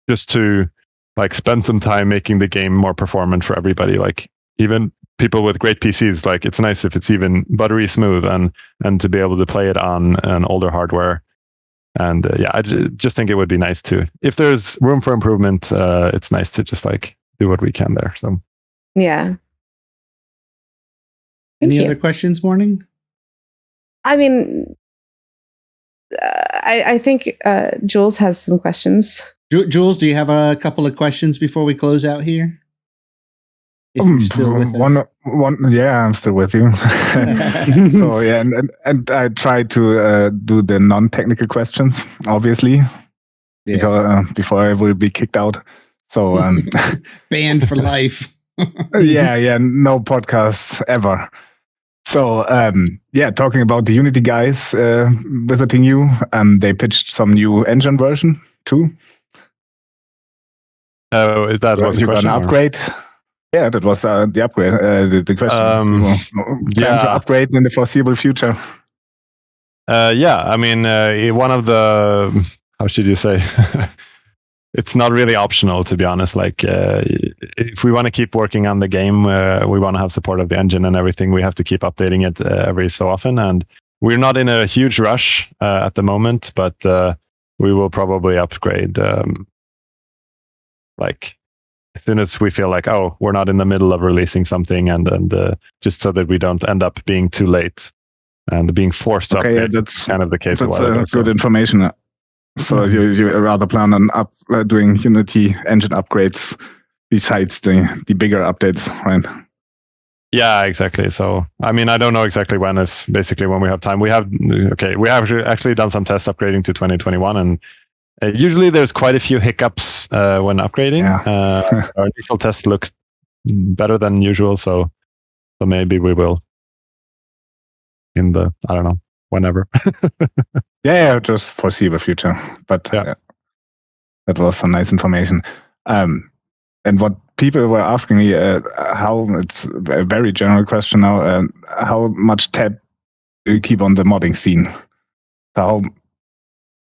just to like spend some time making the game more performant for everybody. Like even people with great PCs, like it's nice if it's even buttery smooth and to be able to play it on an older hardware. And I just think it would be nice to, if there's room for improvement, it's nice to just like do what we can there. So yeah. Any other questions, Morning? I mean, I think Jules has some questions. Jules, do you have a couple of questions before we close out here? If you're still with us. Yeah, I'm still with you. So yeah, and I try to do the non-technical questions, obviously, because before I will be kicked out. So banned for life. yeah, no podcasts ever. So talking about the Unity guys visiting you, they pitched some new engine version too. Oh, that was a question. An upgrade. Yeah, that was the upgrade. The question. Plan to upgrade in the foreseeable future. I mean, one of the, how should you say? It's not really optional, to be honest. Like, if we want to keep working on the game, we want to have support of the engine and everything. We have to keep updating it every so often, and we're not in a huge rush at the moment. But we will probably upgrade. Like as soon as we feel like, oh, we're not in the middle of releasing something, and just so that we don't end up being too late and being forced to upgrade. That's kind of the case. That's good information. So you rather plan on doing Unity engine upgrades besides the bigger updates, right? Yeah, exactly. So I mean, I don't know exactly when. It's basically when we have time. We have actually done some test upgrading to 2021, and usually there's quite a few hiccups when upgrading. Our initial test looked better than usual, so maybe we will in the, I don't know, whenever. Just foreseeable future. But that was some nice information. And what people were asking me, how, it's a very general question now, how much tab do you keep on the modding scene? How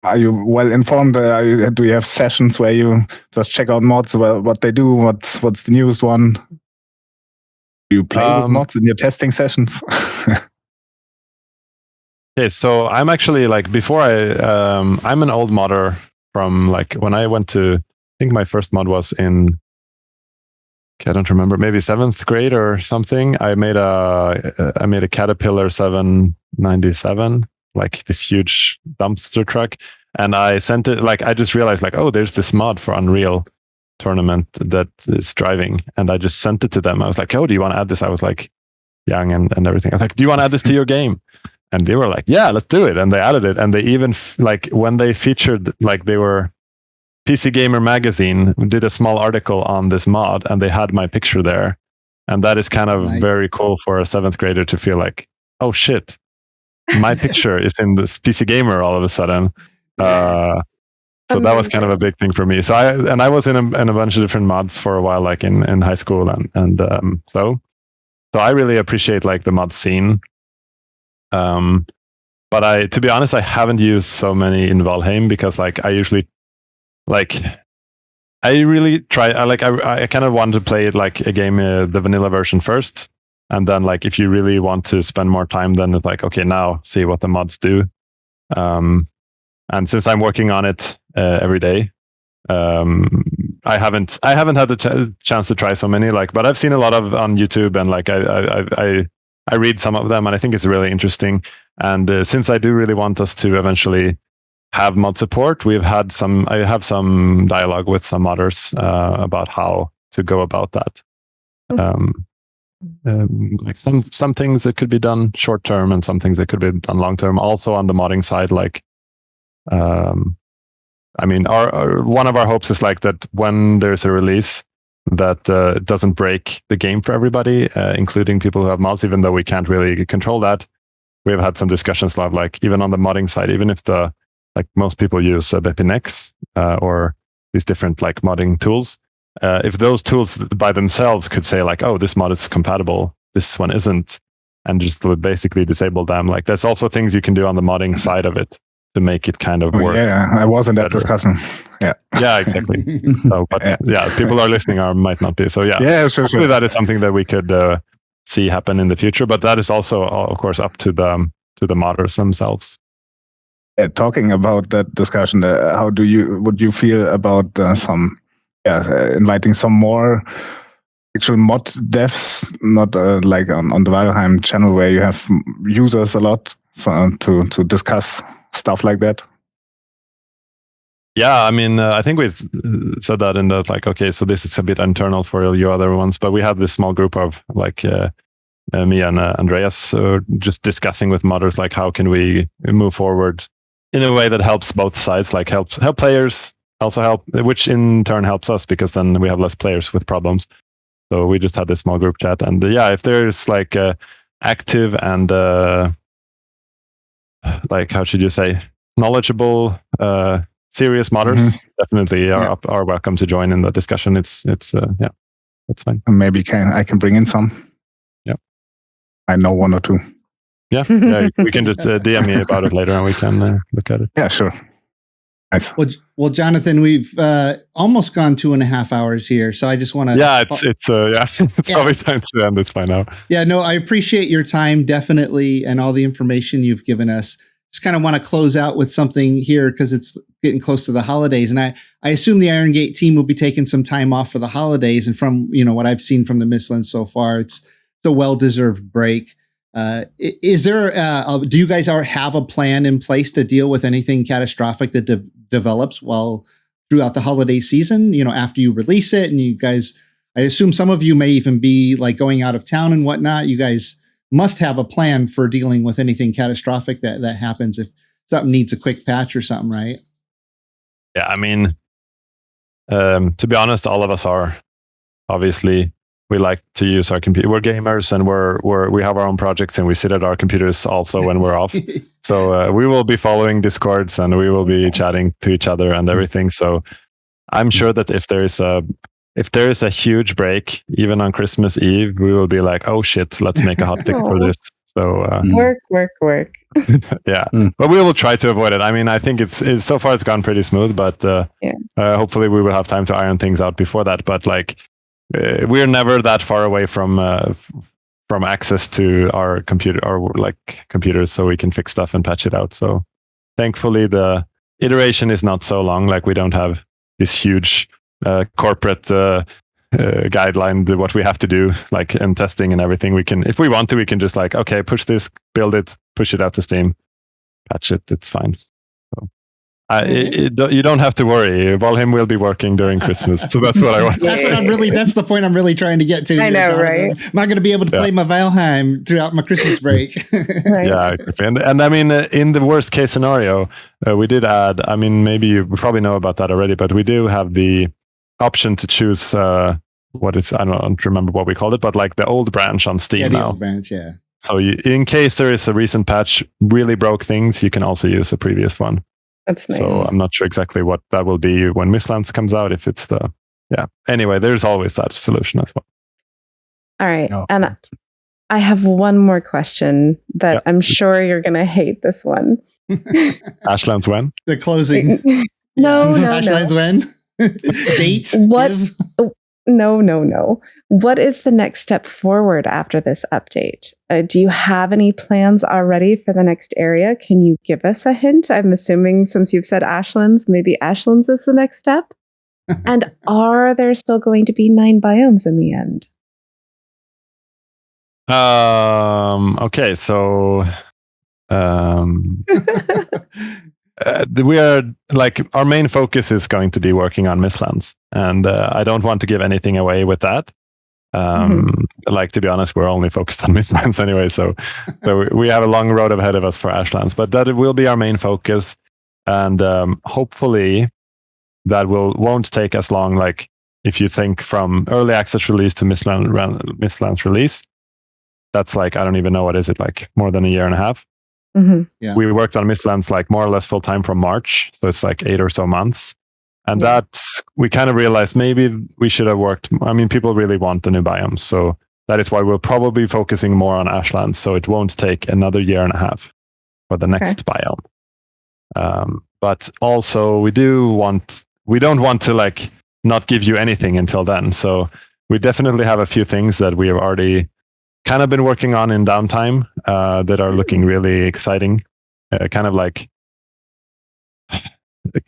are you well informed? Do you have sessions where you just check out mods, what they do, what's the newest one? Do you play with mods in your testing sessions? Okay, so I'm actually like I'm an old modder from like when I went to. I think my first mod was in. I don't remember, maybe 7th grade or something. I made a Caterpillar 797, like this huge dumpster truck, and I sent it. Like I just realized, like, oh, there's this mod for Unreal Tournament that is driving, and I just sent it to them. I was like, oh, do you want to add this? I was like young and everything. I was like, do you want to add this to your game? And they were like, yeah, let's do it. And they added it, and they even like when they featured, like they were. PC Gamer magazine did a small article on this mod, and they had my picture there, and that is kind of very cool for a 7th grader to feel like, oh shit, my picture is in this PC Gamer all of a sudden. So that was kind of a big thing for me. So I was in a bunch of different mods for a while, like in high school, and so I really appreciate like the mod scene. But to be honest, I haven't used so many in Valheim because like I usually. Like, I really try. I kind of want to play it like a game, the vanilla version first, and then like if you really want to spend more time, then it's like okay, now see what the mods do. And since I'm working on it every day, I haven't had the chance to try so many. Like, but I've seen a lot of on YouTube, and like I read some of them, and I think it's really interesting. And since I do really want us to eventually have mod support, I have some dialogue with some modders about how to go about that. Like some things that could be done short term, and some things that could be done long term. Also on the modding side, like, I mean, one of our hopes is like that when there's a release that it doesn't break the game for everybody, including people who have mods. Even though we can't really control that, we have had some discussions like even on the modding side, even if like most people use Bepinex or these different like modding tools. If those tools by themselves could say like, oh, this mod is compatible, this one isn't, and just basically disable them. Like there's also things you can do on the modding side of it to make it kind of work. Yeah, I was in that discussion. Yeah. Yeah, exactly. So, but yeah, people are listening or might not be. So yeah, sure. That is something that we could see happen in the future. But that is also, of course, up to the modders themselves. Talking about that discussion, would you feel about inviting some more actual mod devs, not like on the Valheim channel where you have users a lot, so to discuss stuff like that? Yeah, I mean, I think we said that in that, like, okay, so this is a bit internal for your other ones, but we have this small group of like me and Andreas just discussing with modders, like how can we move forward in a way that helps both sides, like help players, also help, which in turn helps us because then we have less players with problems. So we just had this small group chat, and yeah, if there's like active and like how should you say, knowledgeable, serious modders, definitely are welcome to join in the discussion. It's that's fine. Maybe I can bring in some. Yeah, I know one or two. Yeah, we can just DM me about it later, and we can look at it. Yeah, sure. Nice. Well, Jonathan, we've almost gone 2.5 hours here, so I just want to. Yeah, it's probably time to end this by now. Yeah, no, I appreciate your time definitely, and all the information you've given us. Just kind of want to close out with something here because it's getting close to the holidays, and I assume the Iron Gate team will be taking some time off for the holidays. And from what I've seen from the Mistlands so far, it's a well-deserved break. Is there? Do you guys have a plan in place to deal with anything catastrophic that develops throughout the holiday season? After you release it, and you guys, I assume some of you may even be like going out of town and whatnot. You guys must have a plan for dealing with anything catastrophic that happens if something needs a quick patch or something, right? Yeah, I mean, to be honest, all of us are obviously. We like to use our computer. We're gamers, and we have our own projects, and we sit at our computers also when we're off. So we will be following Discords, and we will be chatting to each other and everything. So I'm sure that if there is a huge break, even on Christmas Eve, we will be like, oh shit, let's make a hotfix for this. So work. Yeah, but we will try to avoid it. I mean, I think it's so far it's gone pretty smooth, but hopefully we will have time to iron things out before that. But like. We're never that far away from from access to our computers, so we can fix stuff and patch it out. So thankfully, the iteration is not so long. Like we don't have this huge corporate guideline what we have to do, like in testing and everything. We can, if we want to, we can just like, okay, push this, build it, push it out to Steam, patch it. It's fine. So, you don't have to worry. Valheim will be working during Christmas, so that's what I want. That's the point I'm really trying to get to. I know, right? I'm not going to be able to play my Valheim throughout my Christmas break. Right. Yeah, exactly. And I mean, in the worst case scenario, we did add. I mean, maybe you probably know about that already, but we do have the option to choose what is, I don't remember what we called it, but like the old branch on Steam the now. old branch, yeah. So in case there is a recent patch really broke things, you can also use a previous one. That's nice. So I'm not sure exactly what that will be when Mistlands comes out, if it's anyway, there's always that solution as well. All right. And I have one more question that I'm sure you're going to hate this one. Ashlands when? The closing. No. Ashlands when? Date? What? No. What is the next step forward after this update? Do you have any plans already for the next area? Can you give us a hint? I'm assuming since you've said Ashlands, maybe Ashlands is the next step. And are there still going to be 9 biomes in the end? Okay, so we are like, our main focus is going to be working on Mistlands, and I don't want to give anything away with that. Like, to be honest, we're only focused on Mistlands anyway, so we have a long road ahead of us for Ashlands, but that will be our main focus, and hopefully that won't take as long. Like, if you think from early access release to Mistlands release, that's like, I don't even know, what is it, like more than a year and a half. Yeah. We worked on Mistlands like more or less full time from March, so it's like 8 or so months, and that's, we kind of realized maybe we should have worked. I mean, people really want the new biomes, so that is why we'll probably be focusing more on Ashlands, so it won't take another year and a half for the next biome. But also we don't want to like not give you anything until then, so we definitely have a few things that we have already kind of been working on in downtime that are looking really exciting. Kind of like,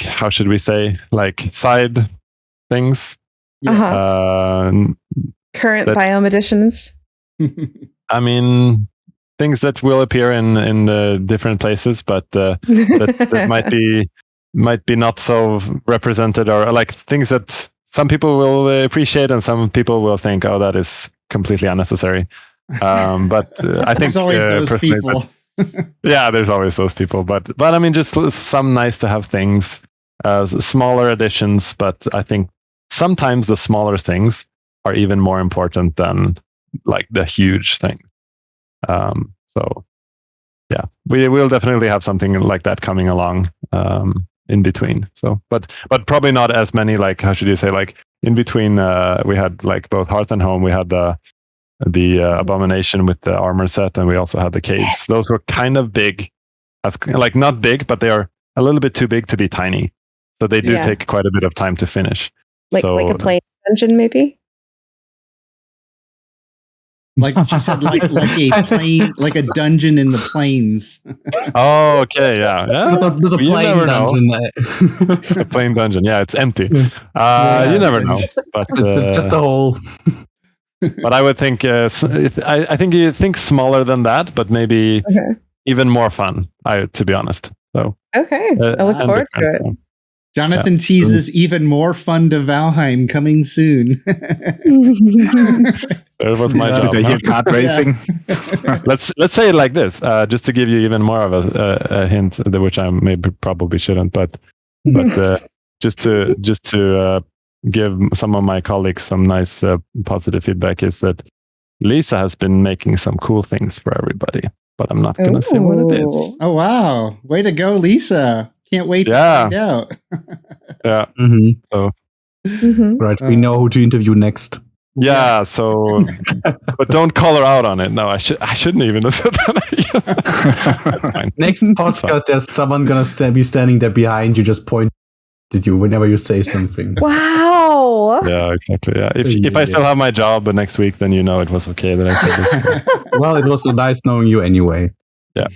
how should we say, like side things. Current biome additions. I mean, things that will appear in the different places, but that might be not so represented, or like things that some people will appreciate and some people will think, oh, that is completely unnecessary. But I think there's always those people. Yeah, there's always those people. But I mean, just some nice to have things, smaller additions. But I think sometimes the smaller things are even more important than like the huge thing. So yeah, we will definitely have something like that coming along in between. So, but probably not as many, like, how should you say, like in between. We had like both Hearth and Home. We had the abomination with the armor set, and we also had the caves. Yes. Those were kind of big, as like not big, but they are a little bit too big to be tiny. So they do take quite a bit of time to finish. Like a plain dungeon, maybe. Like she said, like a plane, like a dungeon in the plains. Oh, okay, yeah. The plain dungeon. The plain dungeon, yeah, it's empty. You never know, but just a hole. But I would think, I think you think smaller than that, but maybe even more fun. To be honest. So okay, I look forward to it. Jonathan teases even more fun to Valheim coming soon. That was my job. Did I hear kart racing? Let's say it like this, just to give you even more of a hint, which I probably shouldn't, but just to give some of my colleagues some nice positive feedback, is that Lisa has been making some cool things for everybody, but I'm not going to say what it is. Oh, wow. Way to go, Lisa. Can't wait to find out. Yeah. So, right. We know who to interview next. Yeah. So, but don't call her out on it. No, I shouldn't even have said that. Next podcast, there's someone going to be standing there behind you, just point. did you whenever you say something. Wow. Yeah, exactly. Yeah. If I still have my job next week, then it was okay that I said this. Well, it was so nice knowing you anyway. Yeah.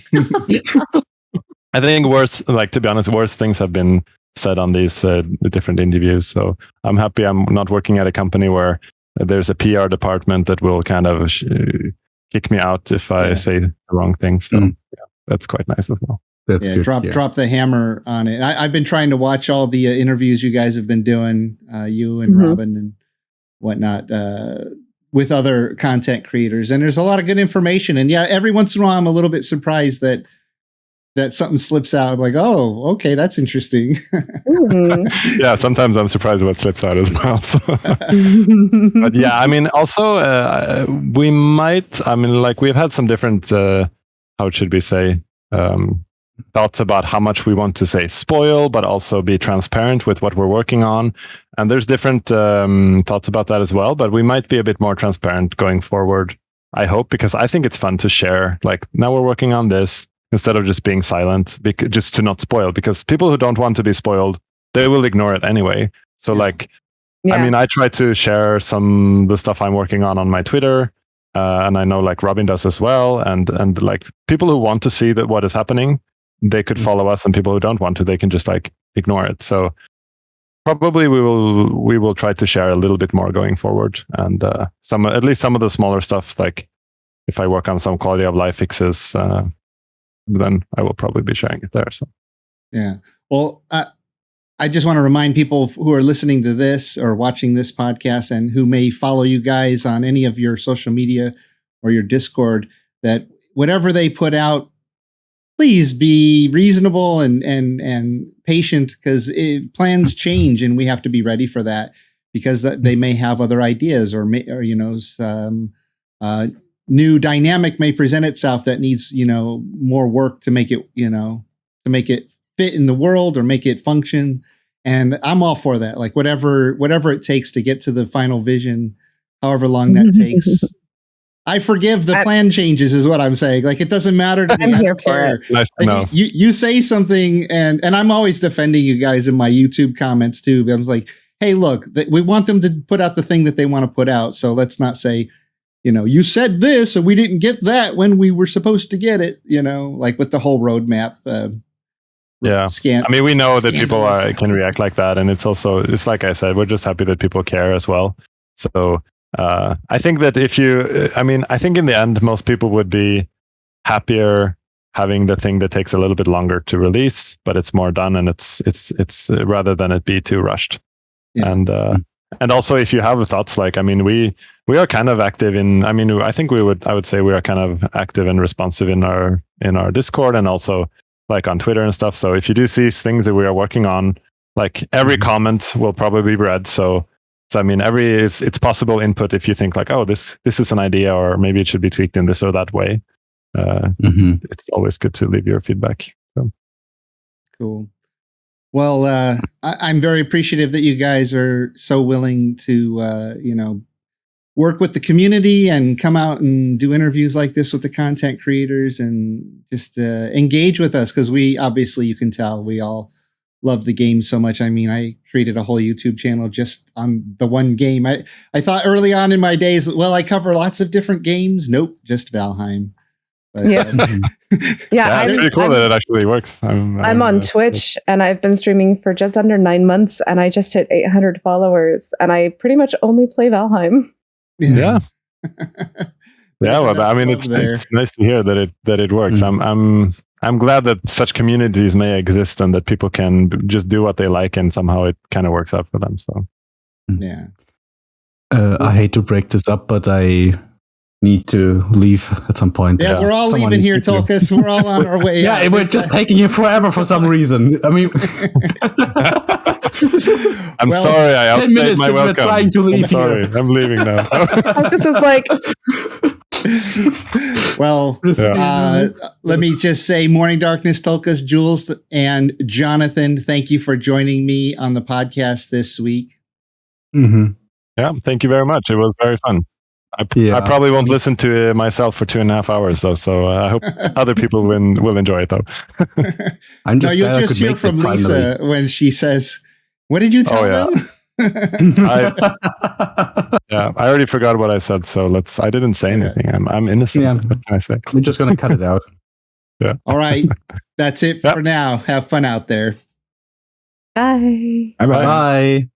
I think to be honest, worse things have been said on these different interviews. So I'm happy I'm not working at a company where there's a PR department that will kind of kick me out if I say the wrong thing. So that's quite nice as well. That's good. Drop the hammer on it. I've been trying to watch all the interviews you guys have been doing, you and Robin and whatnot, with other content creators. And there's a lot of good information. And every once in a while, I'm a little bit surprised that something slips out. I'm like, oh, okay, that's interesting. Yeah, sometimes I'm surprised what slips out as well. So. But yeah, I mean, also we might. I mean, like we've had some different. How should we say? Thoughts about how much we want to say spoil, but also be transparent with what we're working on. And there's different thoughts about that as well. But we might be a bit more transparent going forward. I hope, because I think it's fun to share. Like now we're working on this. Instead of just being silent, just to not spoil, because people who don't want to be spoiled, they will ignore it anyway. So I mean, I try to share the stuff I'm working on my Twitter, and I know like Robin does as well. And like people who want to see that what is happening, they could follow us, and people who don't want to, they can just like ignore it. So probably we will try to share a little bit more going forward, and at least some of the smaller stuff, like if I work on some quality of life fixes. Then I will probably be sharing it there. So, yeah. Well, I just want to remind people who are listening to this or watching this podcast and who may follow you guys on any of your social media or your Discord that whatever they put out, please be reasonable and patient, because plans change and we have to be ready for that, because they may have other ideas or some new dynamic may present itself that needs, more work to make it fit in the world or make it function. And I'm all for that. Like whatever it takes to get to the final vision, however long that takes. I forgive the plan changes is what I'm saying. Like, it doesn't matter to me. I'm here for it. Nice to know. You say something and I'm always defending you guys in my YouTube comments too. I was like, hey, look, we want them to put out the thing that they want to put out. So let's not say, you said this and we didn't get that when we were supposed to get it, like with the whole roadmap. I mean, we know that people can react like that. And it's like I said, we're just happy that people care as well. So I think that I think in the end, most people would be happier having the thing that takes a little bit longer to release, but it's more done and it's rather than it be too rushed. Yeah. And also, if you have thoughts, like, I mean, we are kind of active in. I mean, I would say we are kind of active and responsive in our Discord and also like on Twitter and stuff. So if you do see things that we are working on, like every comment will probably be read. So I mean, it's possible input if you think like, oh, this is an idea, or maybe it should be tweaked in this or that way. It's always good to leave your feedback. So. Cool. Well, I'm very appreciative that you guys are so willing to, work with the community and come out and do interviews like this with the content creators and just engage with us, because you can tell we all love the game so much. I mean, I created a whole YouTube channel just on the one game. I thought early on in my days, well, I cover lots of different games. Nope, just Valheim. But, it's pretty cool that it actually works. I'm on Twitch and I've been streaming for just under 9 months and I just hit 800 followers and I pretty much only play Valheim. Yeah. Well, I mean, it's nice to hear that it works. I'm glad that such communities may exist and that people can just do what they like and somehow it kind of works out for them. So, yeah. I hate to break this up, but I need to leave at some point. Yeah, we're all leaving here, Tulkas. We're all on our way. Yeah, we're just taking you forever for some reason. I mean, I'm sorry. I outstayed my welcome. Trying to leave. I'm sorry. I'm leaving now. This is like. Well, let me just say, Morning Darkness, Tulkas, Jules, and Jonathan, thank you for joining me on the podcast this week. Mm-hmm. Yeah, thank you very much. It was very fun. I probably won't listen to myself for 2.5 hours though, so I hope other people will enjoy it though. You'll just hear from Lisa when she says What did you tell them? I already forgot what I said, so I didn't say anything. I'm innocent. Yeah. What can I say? We're just gonna cut it out. Yeah. All right. That's it for now. Have fun out there. Bye. Bye-bye. Bye.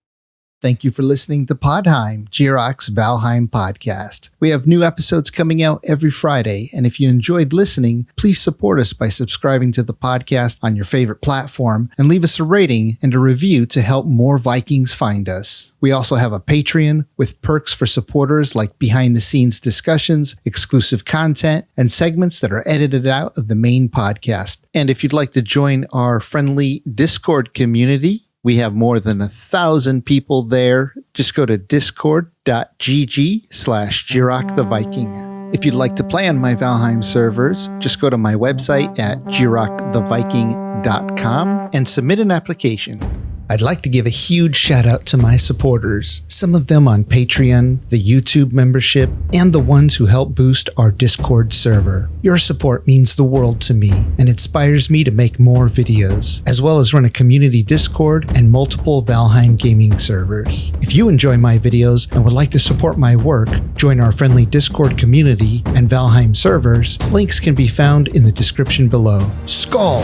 Thank you for listening to Podheim, Jiroc's Valheim podcast. We have new episodes coming out every Friday, and if you enjoyed listening, please support us by subscribing to the podcast on your favorite platform and leave us a rating and a review to help more Vikings find us. We also have a Patreon with perks for supporters like behind-the-scenes discussions, exclusive content, and segments that are edited out of the main podcast. And if you'd like to join our friendly Discord community, we have more than 1,000 people there. Just go to discord.gg/Jiroc the Viking. If you'd like to play on my Valheim servers, just go to my website at jiroctheviking.com and submit an application. I'd like to give a huge shout out to my supporters, some of them on Patreon, the YouTube membership, and the ones who help boost our Discord server. Your support means the world to me and inspires me to make more videos, as well as run a community Discord and multiple Valheim gaming servers. If you enjoy my videos and would like to support my work, join our friendly Discord community and Valheim servers. Links can be found in the description below. Skål!